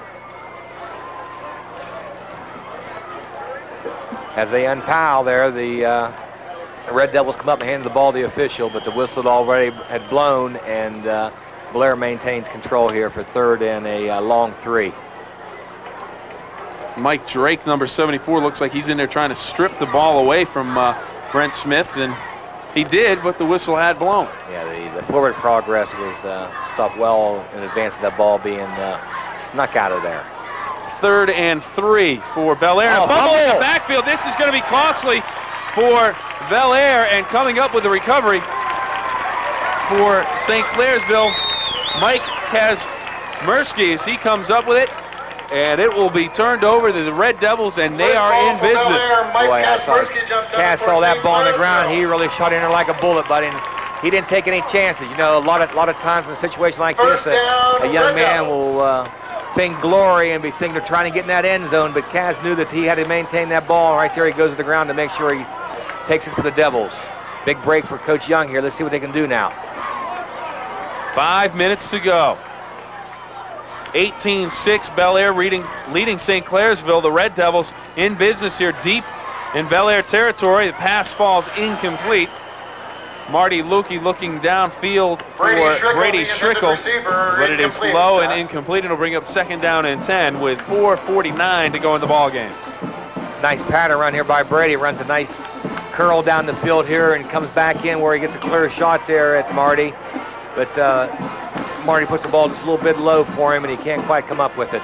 As they unpile there, the Red Devils come up and hand the ball to the official, but the whistle already had blown, and Blair maintains control here for 3rd and a long 3. Mike Drake, number 74, looks like he's in there trying to strip the ball away from Brent Smith, and he did, but the whistle had blown. Yeah, the forward progress was stopped well in advance of that ball being snuck out of there. 3rd and 3 for Bellaire. And a fumble in the backfield. This is going to be costly for Bellaire, and coming up with the recovery for St. Clairsville, Mike Kaspersky, as he comes up with it. and it will be turned over to the Red Devils, and they are in business. Boy, Cass saw that ball on the ground. He really shot in there like a bullet, buddy. And he didn't take any chances. You know, a lot of times in a situation like this, a young man will think glory and be thinking they're trying to get in that end zone, but Cass knew that he had to maintain that ball. Right there he goes to the ground to make sure he takes it for the Devils. Big break for Coach Young here. Let's see what they can do now. 5 minutes to go. 18-6 Bellaire leading St. Clairsville. The Red Devils in business here deep in Bellaire territory. The pass falls incomplete. Marty Lukey looking downfield for Brady Schrickle, but it is low and incomplete. It'll bring up 2nd down and 10 with 4:49 to go in the ball game. Nice pattern run here by Brady. Runs a nice curl down the field here and comes back in where he gets a clear shot there at Marty. But Marty puts the ball just a little bit low for him, and he can't quite come up with it.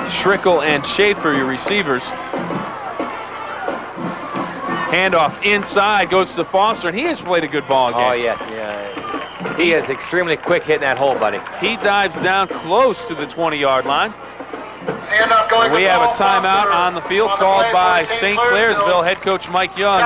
Schrickle and Schaefer, your receivers. Handoff inside, goes to Foster, and he has played a good ball game. Oh, yes, yeah. He is extremely quick hitting that hole, buddy. He dives down close to the 20-yard line. Going we have a timeout on the field called by St. Clairsville head coach Mike Young,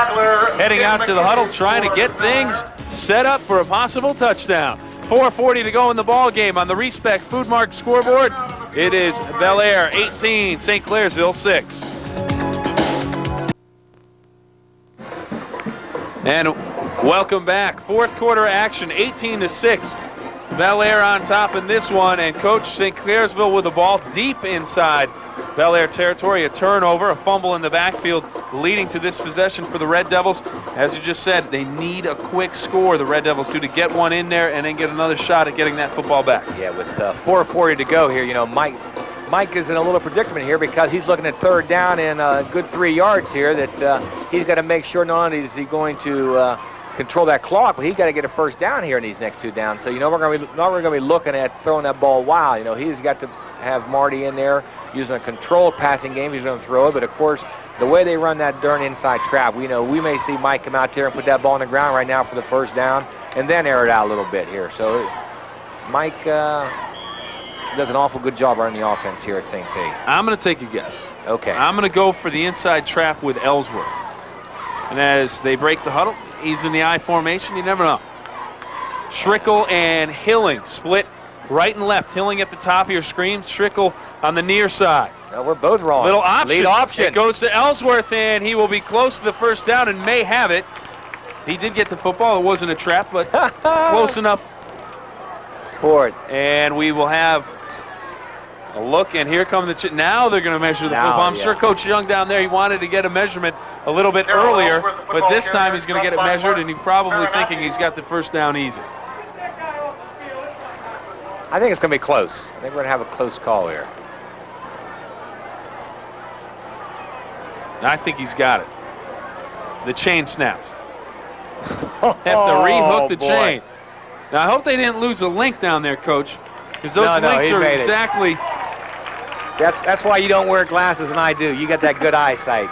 heading out to the huddle, trying to get things set up for a possible touchdown. 4:40 to go in the ball game. On the Respect Food Mart scoreboard, it is Bellaire 18, St. Clairsville 6. And welcome back. 4th quarter action, 18-6. Bellaire on top in this one, and Coach St. Clairsville with the ball deep inside Bellaire territory. A turnover, a fumble in the backfield leading to this possession for the Red Devils. As you just said, they need a quick score, the Red Devils do, to get one in there and then get another shot at getting that football back. Yeah, with 4:40 to go here, you know, Mike is in a little predicament here because he's looking at 3rd down and a good 3 yards here that he's got to make sure not only is he going to control that clock, but he's got to get a 1st down here in these next 2 downs. So, you know, we're going to be looking at throwing that ball wild. You know, he's got to have Marty in there using a controlled passing game. He's going to throw it, but of course, the way they run that darn inside trap, we may see Mike come out there and put that ball on the ground right now for the 1st down and then air it out a little bit here. So Mike does an awful good job running the offense here at St. C. I'm going to take a guess. Okay. I'm going to go for the inside trap with Ellsworth. And as they break the huddle, he's in the I formation. You never know. Schrickle and Hilling split right and left. Hilling at the top of your screen. Schrickle on the near side. No, we're both wrong. Little option. Lead option. It goes to Ellsworth, and he will be close to the 1st down and may have it. He did get the football. It wasn't a trap, but close enough. For it. And we will have a look, and here come the now they're going to measure the football. I'm sure Coach Young down there, he wanted to get a measurement a little bit earlier, but this time he's going to get it measured, and he's probably thinking he's got the 1st down easy. I think it's going to be close. I think we're going to have a close call here. I think he's got it. The chain snaps. Have to rehook the chain. Now, I hope they didn't lose a link down there, Coach, because those links are exactly... That's why you don't wear glasses and I do. You got that good eyesight.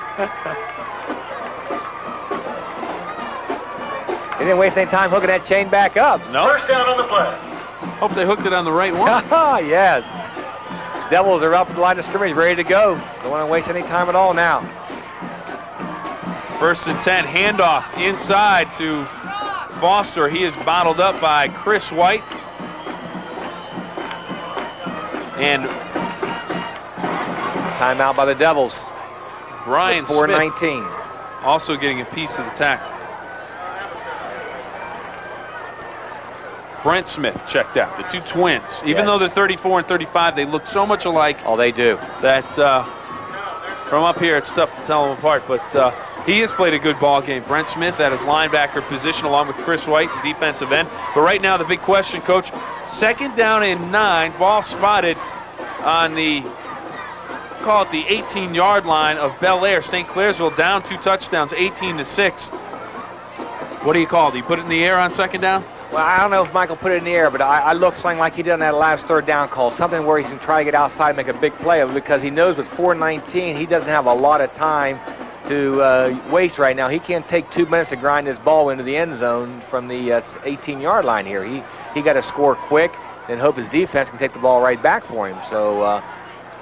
They didn't waste any time hooking that chain back up. No. Nope. 1st down on the play. Hope they hooked it on the right one. Yes. Devils are up at the line of scrimmage, ready to go. Don't want to waste any time at all now. 1st and 10, handoff inside to Foster. He is bottled up by Chris White. And timeout by the Devils. Brian 4:19. Also getting a piece of the tackle. Brent Smith checked out, the 2 twins. Even though they're 34 and 35, they look so much alike. Oh, they do. That from up here, it's tough to tell them apart. But he has played a good ball game. Brent Smith at his linebacker position, along with Chris White, the defensive end. But right now, the big question, Coach, 2nd down and 9, ball spotted on the, call it the 18-yard line of Bellaire. St. Clairsville down 2 touchdowns, 18-6. What do you call it? Do you put it in the air on 2nd down? Well, I don't know if Michael put it in the air, but I look something like he did on that last 3rd down call, something where he can try to get outside and make a big play of it, because he knows with 4:19 he doesn't have a lot of time to waste right now. He can't take 2 minutes to grind this ball into the end zone from the 18-yard line here. He got to score quick and hope his defense can take the ball right back for him. So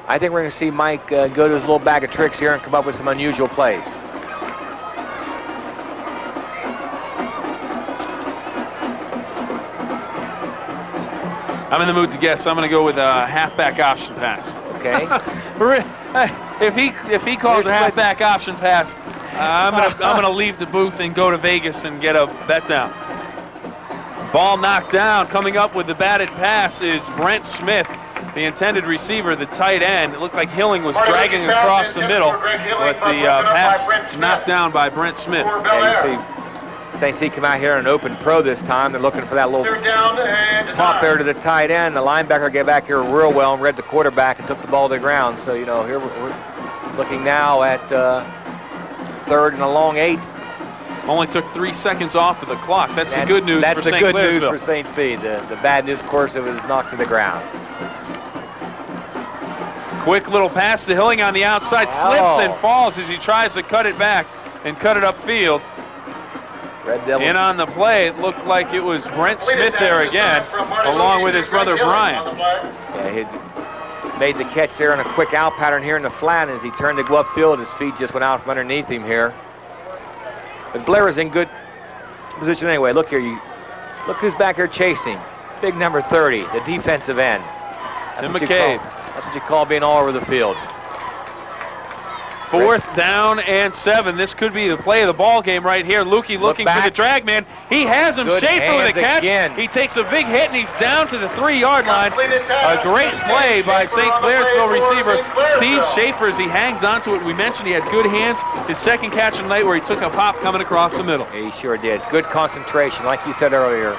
I think we're going to see Mike go to his little bag of tricks here and come up with some unusual plays. I'm in the mood to guess. I'm going to go with a halfback option pass. Okay. If he calls a halfback option pass, I'm gonna leave the booth and go to Vegas and get a bet down. Ball knocked down. Coming up with the batted pass is Brent Smith, the intended receiver, the tight end. It looked like Hilling was dragging across the middle, but the pass knocked down by Brent Smith. Yeah, you see St. C come out here in an open pro this time. They're looking for that little pop there to the tight end. The linebacker got back here real well and read the quarterback and took the ball to the ground. So, you know, here we're looking now at 3rd and a long 8. Only took 3 seconds off of the clock. That's the good news for St. Clairsville. That's the good news for St. C. The bad news, of course, it was knocked to the ground. Quick little pass to Hilling on the outside. Slips and falls as he tries to cut it back and cut it upfield. Red Devils. In on the play, it looked like it was Brent Smith there again, along with his brother Brian. Yeah, he made the catch there in a quick out pattern here in the flat. As he turned to go upfield, his feet just went out from underneath him here. But Blair is in good position anyway. Look here, look who's back here chasing. Big number 30, the defensive end. Tim McCabe. That's what you call being all over the field. 4th down and 7. This could be the play of the ball game right here. Lukey looking for the drag man. He has him. Good Schaefer with a catch. Again. He takes a big hit and he's down to the 3-yard line. A great play by St. Clairsville receiver Steve Schaefer as he hangs onto it. We mentioned he had good hands. His second catch of the night where he took a pop coming across the middle. He sure did. Good concentration. Like you said earlier,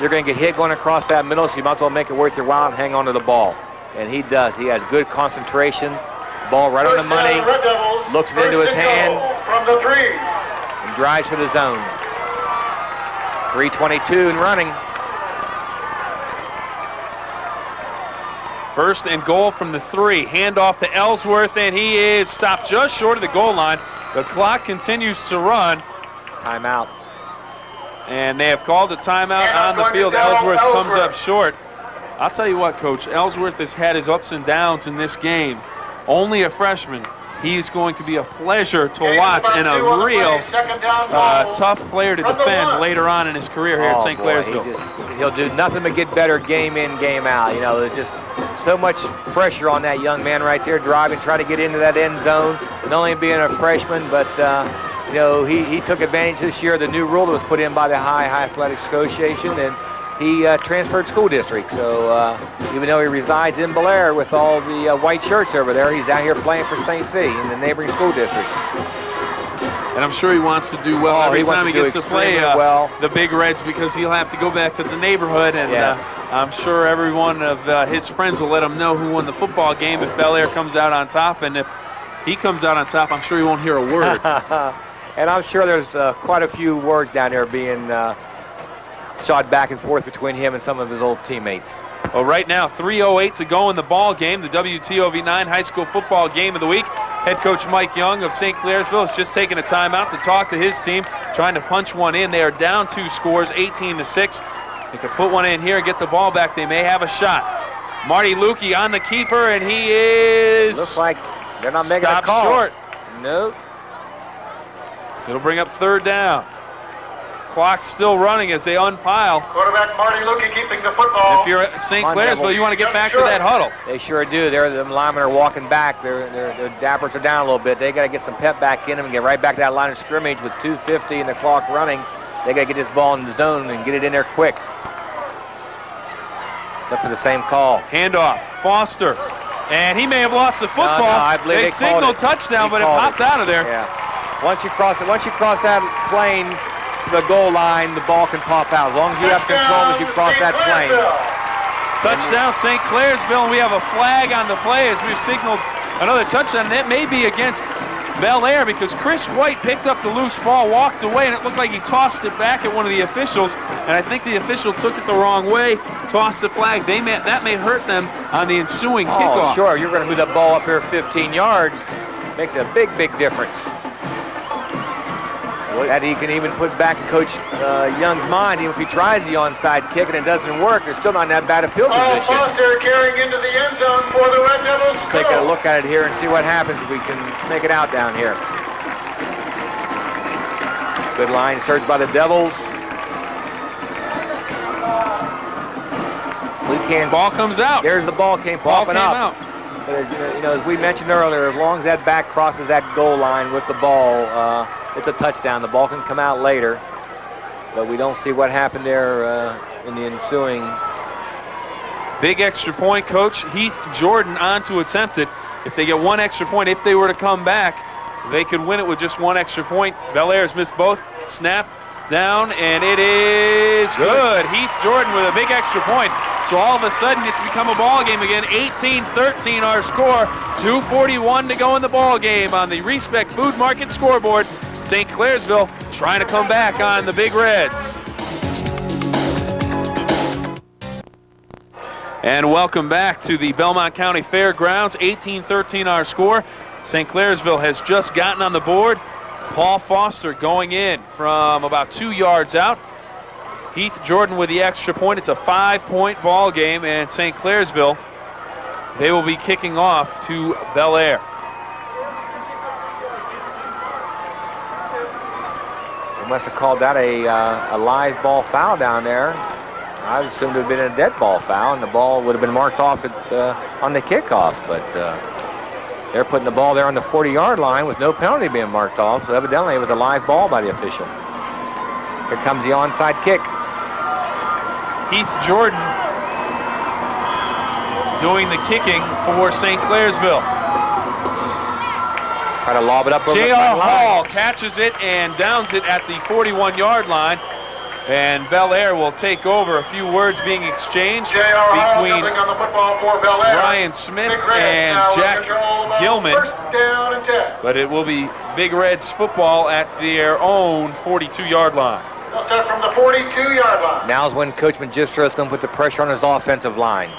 you're going to get hit going across that middle, so you might as well make it worth your while and hang on to the ball. And he does. He has good concentration. Ball right on the money, looks it into his hand, from the 3. and drives for the zone. 3:22 and running. 1st and goal from the 3. Handoff to Ellsworth, and he is stopped just short of the goal line. The clock continues to run. Timeout. And they have called a timeout on the field. Ellsworth comes up short. I'll tell you what, Coach, Ellsworth has had his ups and downs in this game. Only a freshman. He's going to be a pleasure to watch and a real tough player to defend later on in his career here at St. Clairsville. He'll do nothing but get better game in, game out. You know, there's just so much pressure on that young man right there, driving, trying to get into that end zone. Not only being a freshman, but you know, he took advantage this year of the new rule that was put in by the High Athletics Association, and he transferred school districts. So even though he resides in Bellaire with all the white shirts over there, he's out here playing for St. C in the neighboring school district. And I'm sure he wants to do well every time he gets to play the Big Reds, because he'll have to go back to the neighborhood, and I'm sure every one of his friends will let him know who won the football game if Bellaire comes out on top. And if he comes out on top, I'm sure he won't hear a word. And I'm sure there's quite a few words down there being shot back and forth between him and some of his old teammates. Well, right now, 3:08 to go in the ball game, the WTOV9 high school football game of the week. Head coach Mike Young of St. Clairsville has just taken a timeout to talk to his team, trying to punch one in. They are down 2 scores, 18-6. They can put one in here and get the ball back. They may have a shot. Marty Lukey on the keeper, and he is... Looks like they're not making a call. Short. Nope. It'll bring up 3rd down. Clock's still running as they unpile. Quarterback Marty Lukey keeping the football. If you're at St. Clairsville, you want to get back to that huddle. They sure do. The linemen are walking back. Their dappers are down a little bit. They got to get some pep back in them and get right back to that line of scrimmage with 2:50 and the clock running. They got to get this ball in the zone and get it in there quick. Look for the same call. Handoff, Foster. And he may have lost the football. No, I believe they signaled touchdown, but it popped out of there. Yeah. Once you cross that plane, the goal line, the ball can pop out. As long as you have control as you cross that plane. Touchdown St. Clairsville, and we have a flag on the play as we've signaled another touchdown. And that may be against Bellaire, because Chris White picked up the loose ball, walked away, and it looked like he tossed it back at one of the officials. And I think the official took it the wrong way, tossed the flag. That may hurt them on the ensuing kickoff. Oh, sure. You're going to move that ball up here 15 yards. Makes a big, big difference. That he can even put back in Coach Young's mind. Even if he tries the onside kick and it doesn't work, they're still not in that bad a field position. Foster carrying into the end zone for the Red Devils. Take a look at it here and see what happens if we can make it out down here. Good line surge by the Devils. Ball comes out. There's the ball came popping up. But as as we mentioned earlier, as long as that back crosses that goal line with the ball, it's a touchdown. The ball can come out later, but we don't see what happened there in the ensuing. Big extra point, Coach. Heath Jordan on to attempt it. If they get one extra point, if they were to come back, they could win it with just one extra point. Bellaire's missed both. Snap down, and it is good. Heath Jordan with a big extra point. So all of a sudden, it's become a ball game again. 18-13 our score. 2:41 to go in the ball game on the Respect Food Market scoreboard. St. Clairsville trying to come back on the Big Reds. And welcome back to the Belmont County Fairgrounds. 18-13 our score. St. Clairsville has just gotten on the board. Paul Foster going in from about 2 yards out. Heath Jordan with the extra point. It's a 5-point ball game, and St. Clairsville, they will be kicking off to Bellaire. They must have called that a live ball foul down there. I would assume it would have been a dead ball foul, and the ball would have been marked off on the kickoff, but they're putting the ball there on the 40-yard line with no penalty being marked off, so evidently it was a live ball by the official. Here comes the onside kick. Heath Jordan doing the kicking for St. Clairsville. Try to lob it up over the J.R. line. Hall catches it and downs it at the 41-yard line. And Bellaire will take over. A few words being exchanged between Brian Smith and Jack Gilman. But it will be Big Reds football at their own 42-yard line. They'll start from the 42-yard line. Now's when Coach Magistro is going to put the pressure on his offensive line.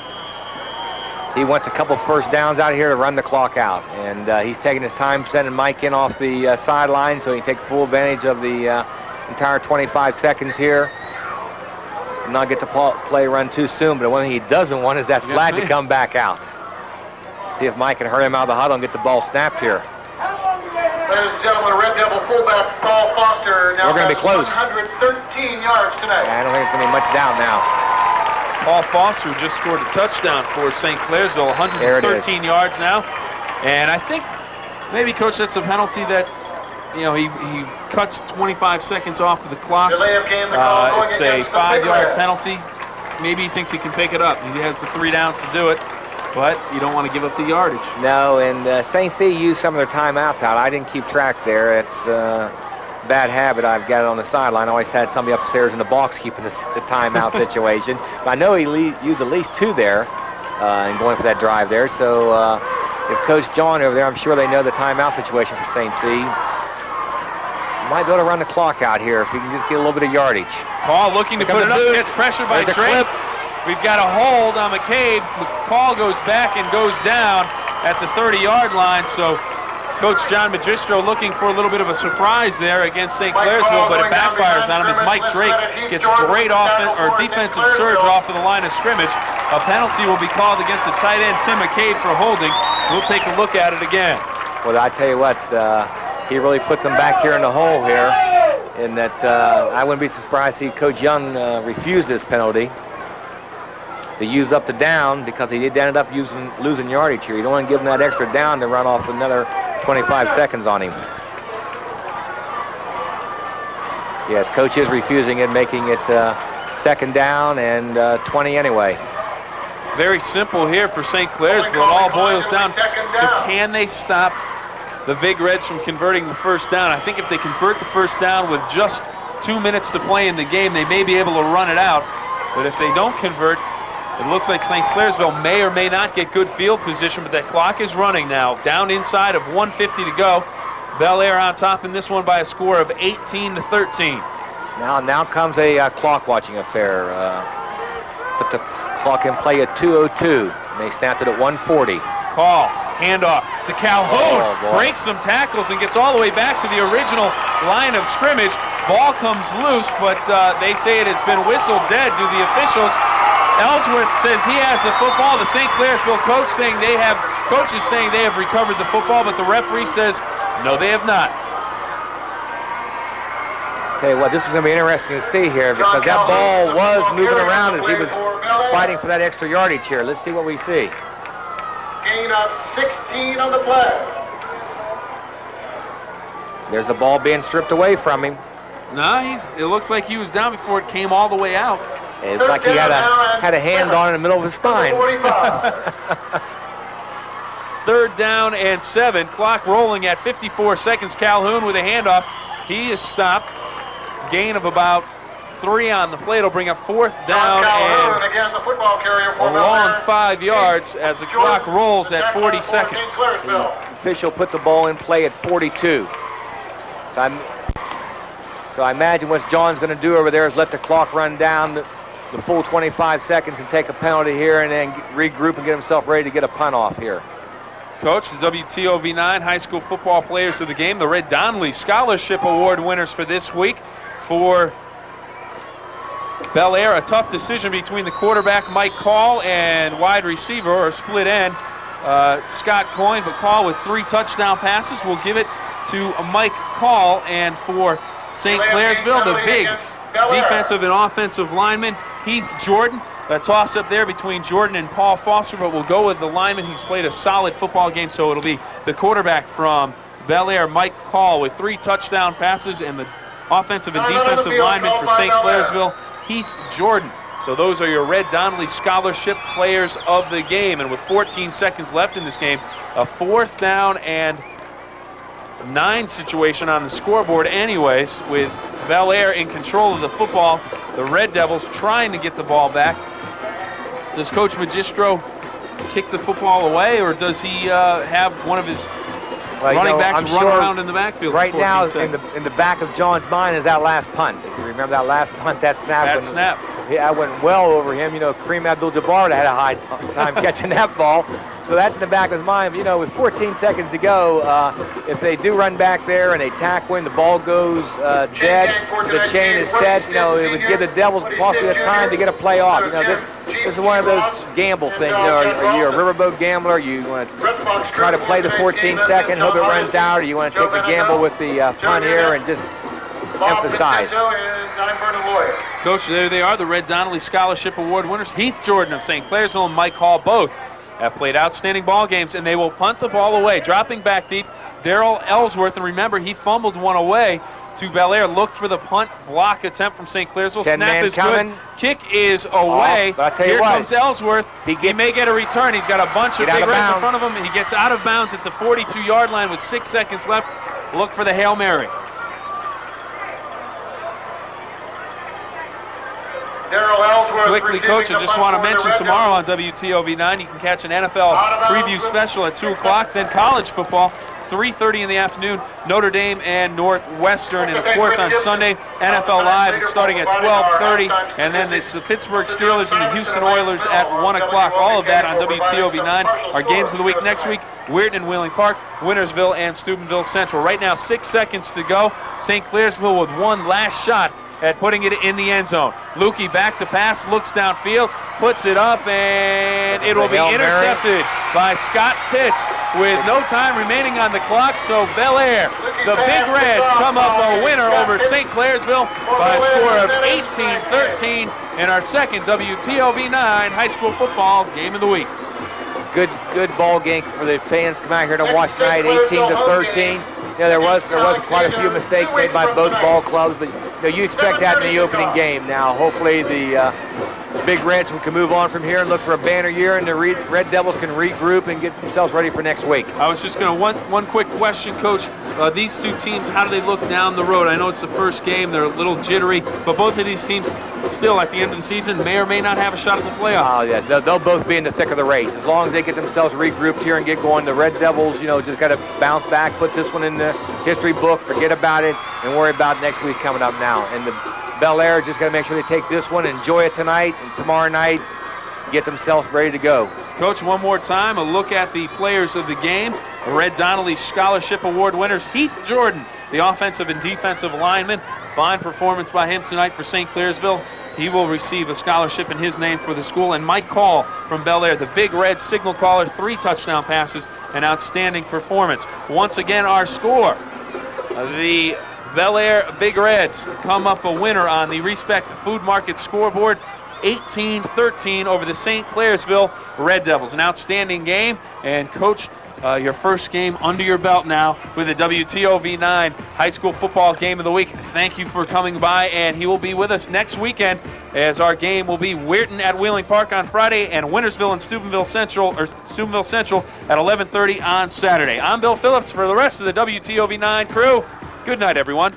He wants a couple first downs out here to run the clock out. And he's taking his time sending Mike in off the sideline so he can take full advantage of the entire 25 seconds here. And not get to play run too soon, but one thing he doesn't want is that flag to come back out. See if Mike can hurry him out of the huddle and get the ball snapped here. Ladies and gentlemen, Red Devil fullback Paul Foster now We're going to be close. 113 yards tonight. I don't think it's going to be much down now. Paul Foster just scored a touchdown for St. Clairsville, 113 yards now. And I think maybe, Coach, that's a penalty that, he cuts 25 seconds off of the clock. Delay of game, the call it's a 5-yard penalty. Maybe he thinks he can pick it up. He has the 3 downs to do it, but you don't want to give up the yardage. No, and St. C used some of their timeouts out. I didn't keep track there. It's a bad habit. I've got it on the sideline. I always had somebody upstairs in the box keeping the timeout situation. But I know he used at least 2 there and going for that drive there. So if Coach John over there, I'm sure they know the timeout situation for St. C. Might be able to run the clock out here if we can just get a little bit of yardage. Paul looking to put it up, gets pressured by Drake. We've got a hold on McCabe. McCall goes back and goes down at the 30-yard line. So Coach John Magistro looking for a little bit of a surprise there against St. Clairsville, but it backfires on him as Mike Drake gets great defensive surge off of the line of scrimmage. A penalty will be called against the tight end, Tim McCabe, for holding. We'll take a look at it again. Well, I tell you what, he really puts them back here in the hole here, in that I wouldn't be surprised to see Coach Young refuse this penalty. To use up the down, because he did end up losing yardage here. You don't want to give him that extra down to run off another 25 seconds on him. Yes, Coach is refusing it, making it 2nd down and 20 anyway. Very simple here for St. Clairsville. It all boils down to can they stop the Big Reds from converting the first down. I think if they convert the first down with just 2 minutes to play in the game, they may be able to run it out. But if they don't convert, it looks like St. Clairsville may or may not get good field position, but that clock is running now. Down inside of 1:50 to go. Bellaire on top in this one by a score of 18-13. Now comes a clock watching affair. Put the clock in play at 2:02. And they snapped it at 1:40. Call. Handoff to Calhoun, breaks some tackles and gets all the way back to the original line of scrimmage. Ball comes loose, but they say it has been whistled dead to the officials. Ellsworth says he has the football. The St. Clairsville coaches saying they have recovered the football, but the referee says no, they have not. Tell you what, this is going to be interesting to see here because that ball was moving around as he was fighting for that extra yardage here. Let's see what we see. Gain of 16 on the play. There's the ball being stripped away from him. No, it looks like he was down before it came all the way out. It's like he had a hand on in the middle of his spine. 3rd down and 7. Clock rolling at 54 seconds. Calhoun with a handoff. He is stopped. Gain of about 3 on the play. It'll bring up 4th down and again, the football carrier a long 5 yards as the clock rolls at 40 seconds. The official put the ball in play at 42. So I imagine what John's going to do over there is let the clock run down the full 25 seconds and take a penalty here and then regroup and get himself ready to get a punt off here. Coach, the WTOV9 high school football players of the game, the Red Donnelly Scholarship Award winners for this week. For Bellaire, a tough decision between the quarterback, Mike Call, and wide receiver, or split end, Scott Coyne, but Call with 3 touchdown passes. We'll give it to Mike Call, and for St. Clairsville, the big defensive and offensive lineman, Heath Jordan. A toss-up there between Jordan and Paul Foster, but we'll go with the lineman. He's played a solid football game, so it'll be the quarterback from Bellaire, Mike Call, with 3 touchdown passes, and the offensive and defensive lineman for St. Clairsville, Heath Jordan. So those are your Red Donnelly Scholarship players of the game. And with 14 seconds left in this game, a 4th down and 9 situation on the scoreboard anyways, with Bellaire in control of the football. The Red Devils trying to get the ball back. Does Coach Magistro kick the football away, or does he have one of his running backs run around in the backfield? Right now, in the back of John's mind is that last punt. If you remember that last punt, that snap. That snap. Yeah, I went well over him. You know, Kareem Abdul-Jabbar had a high time catching that ball. So that's in the back of his mind. You know, with 14 seconds to go, if they do run back there and they tackle him, the ball goes dead, the chain is set, you know, it would give the Devils possibly the time to get a play off. You know, this is one of those gamble things. You know, are you a riverboat gambler? You want to try to play the 14-second, hope it runs out, or you want to take the gamble with the punt here and just emphasize. Coach, there they are, the Red Donnelly Scholarship Award winners. Heath Jordan of St. Clairsville and Mike Hall both have played outstanding ball games, and they will punt the ball away. Dropping back deep, Darrell Ellsworth, and remember, he fumbled one away to Bellaire. Looked for the punt block attempt from St. Clairsville. Snap is good. Kick is away. Here comes Ellsworth. He may get a return. He's got a bunch of big reds in front of him. He gets out of bounds at the 42-yard line with 6 seconds left. Look for the Hail Mary. Quickly, Coach, I just want to mention tomorrow on WTOV9, you can catch an NFL preview special at 2 o'clock, then college football, 3:30 in the afternoon, Notre Dame and Northwestern, and of course on Sunday, NFL Live, it's starting at 12:30, and then it's the Pittsburgh Steelers and the Houston Oilers at 1 o'clock. All of that on WTOV9. Our games of the week next week, Weirton and Wheeling Park, Wintersville and Steubenville Central. Right now, 6 seconds to go. St. Clairsville with one last shot at putting it in the end zone. Lukey back to pass, looks downfield, puts it up, and it will be intercepted by Scott Pitts with no time remaining on the clock. So Bellaire, the Big Reds, come up a winner over St. Clairsville by a score of 18-13 in our second WTOV9 high school football game of the week. Good ball game for the fans come out here to watch tonight, 18-13. Yeah, there was quite a few mistakes made by both ball clubs, but you expect that in the opening game. Now, hopefully the Big Reds can move on from here and look for a banner year, and the Red Devils can regroup and get themselves ready for next week. I was just going to, one quick question, Coach. These two teams, how do they look down the road? I know it's the first game, they're a little jittery, but both of these teams still at the end of the season may or may not have a shot at the playoff. Oh yeah, they'll both be in the thick of the race. As long as they get themselves regrouped here and get going, the Red Devils, just got to bounce back, put this one in the history book, forget about it, and worry about next week coming up now. And the Bellaire just got to make sure they take this one, enjoy it tonight, and tomorrow night get themselves ready to go. Coach, one more time, a look at the players of the game. Red Donnelly Scholarship Award winners, Heath Jordan, the offensive and defensive lineman. Fine performance by him tonight for St. Clairsville. He will receive a scholarship in his name for the school. And Mike Call from Bellaire, the Big Red signal caller, 3 touchdown passes, an outstanding performance. Once again, our score. The Bellaire Big Reds come up a winner on the Respect Food Market scoreboard, 18-13 over the St. Clairsville Red Devils. An outstanding game, and Coach, your first game under your belt now with the WTOV9 High School Football Game of the Week. Thank you for coming by, and he will be with us next weekend as our game will be Weirton at Wheeling Park on Friday and Wintersville and Steubenville Central at 11:30 on Saturday. I'm Bill Phillips for the rest of the WTOV9 crew. Good night, everyone.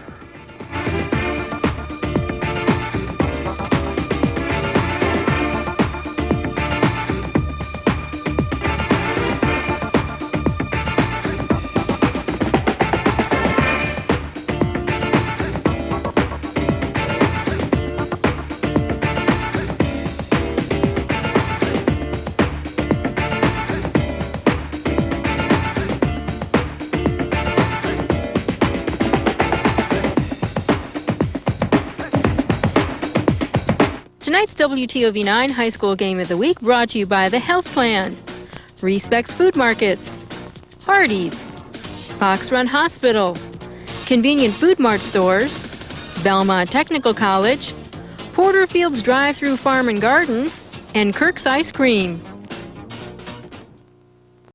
Tonight's WTOV9 High School Game of the Week brought to you by the Health Plan, Respects Food Markets, Hardee's, Fox Run Hospital, Convenient Food Mart Stores, Belmont Technical College, Porterfield's Drive-Thru Farm and Garden, and Kirk's Ice Cream.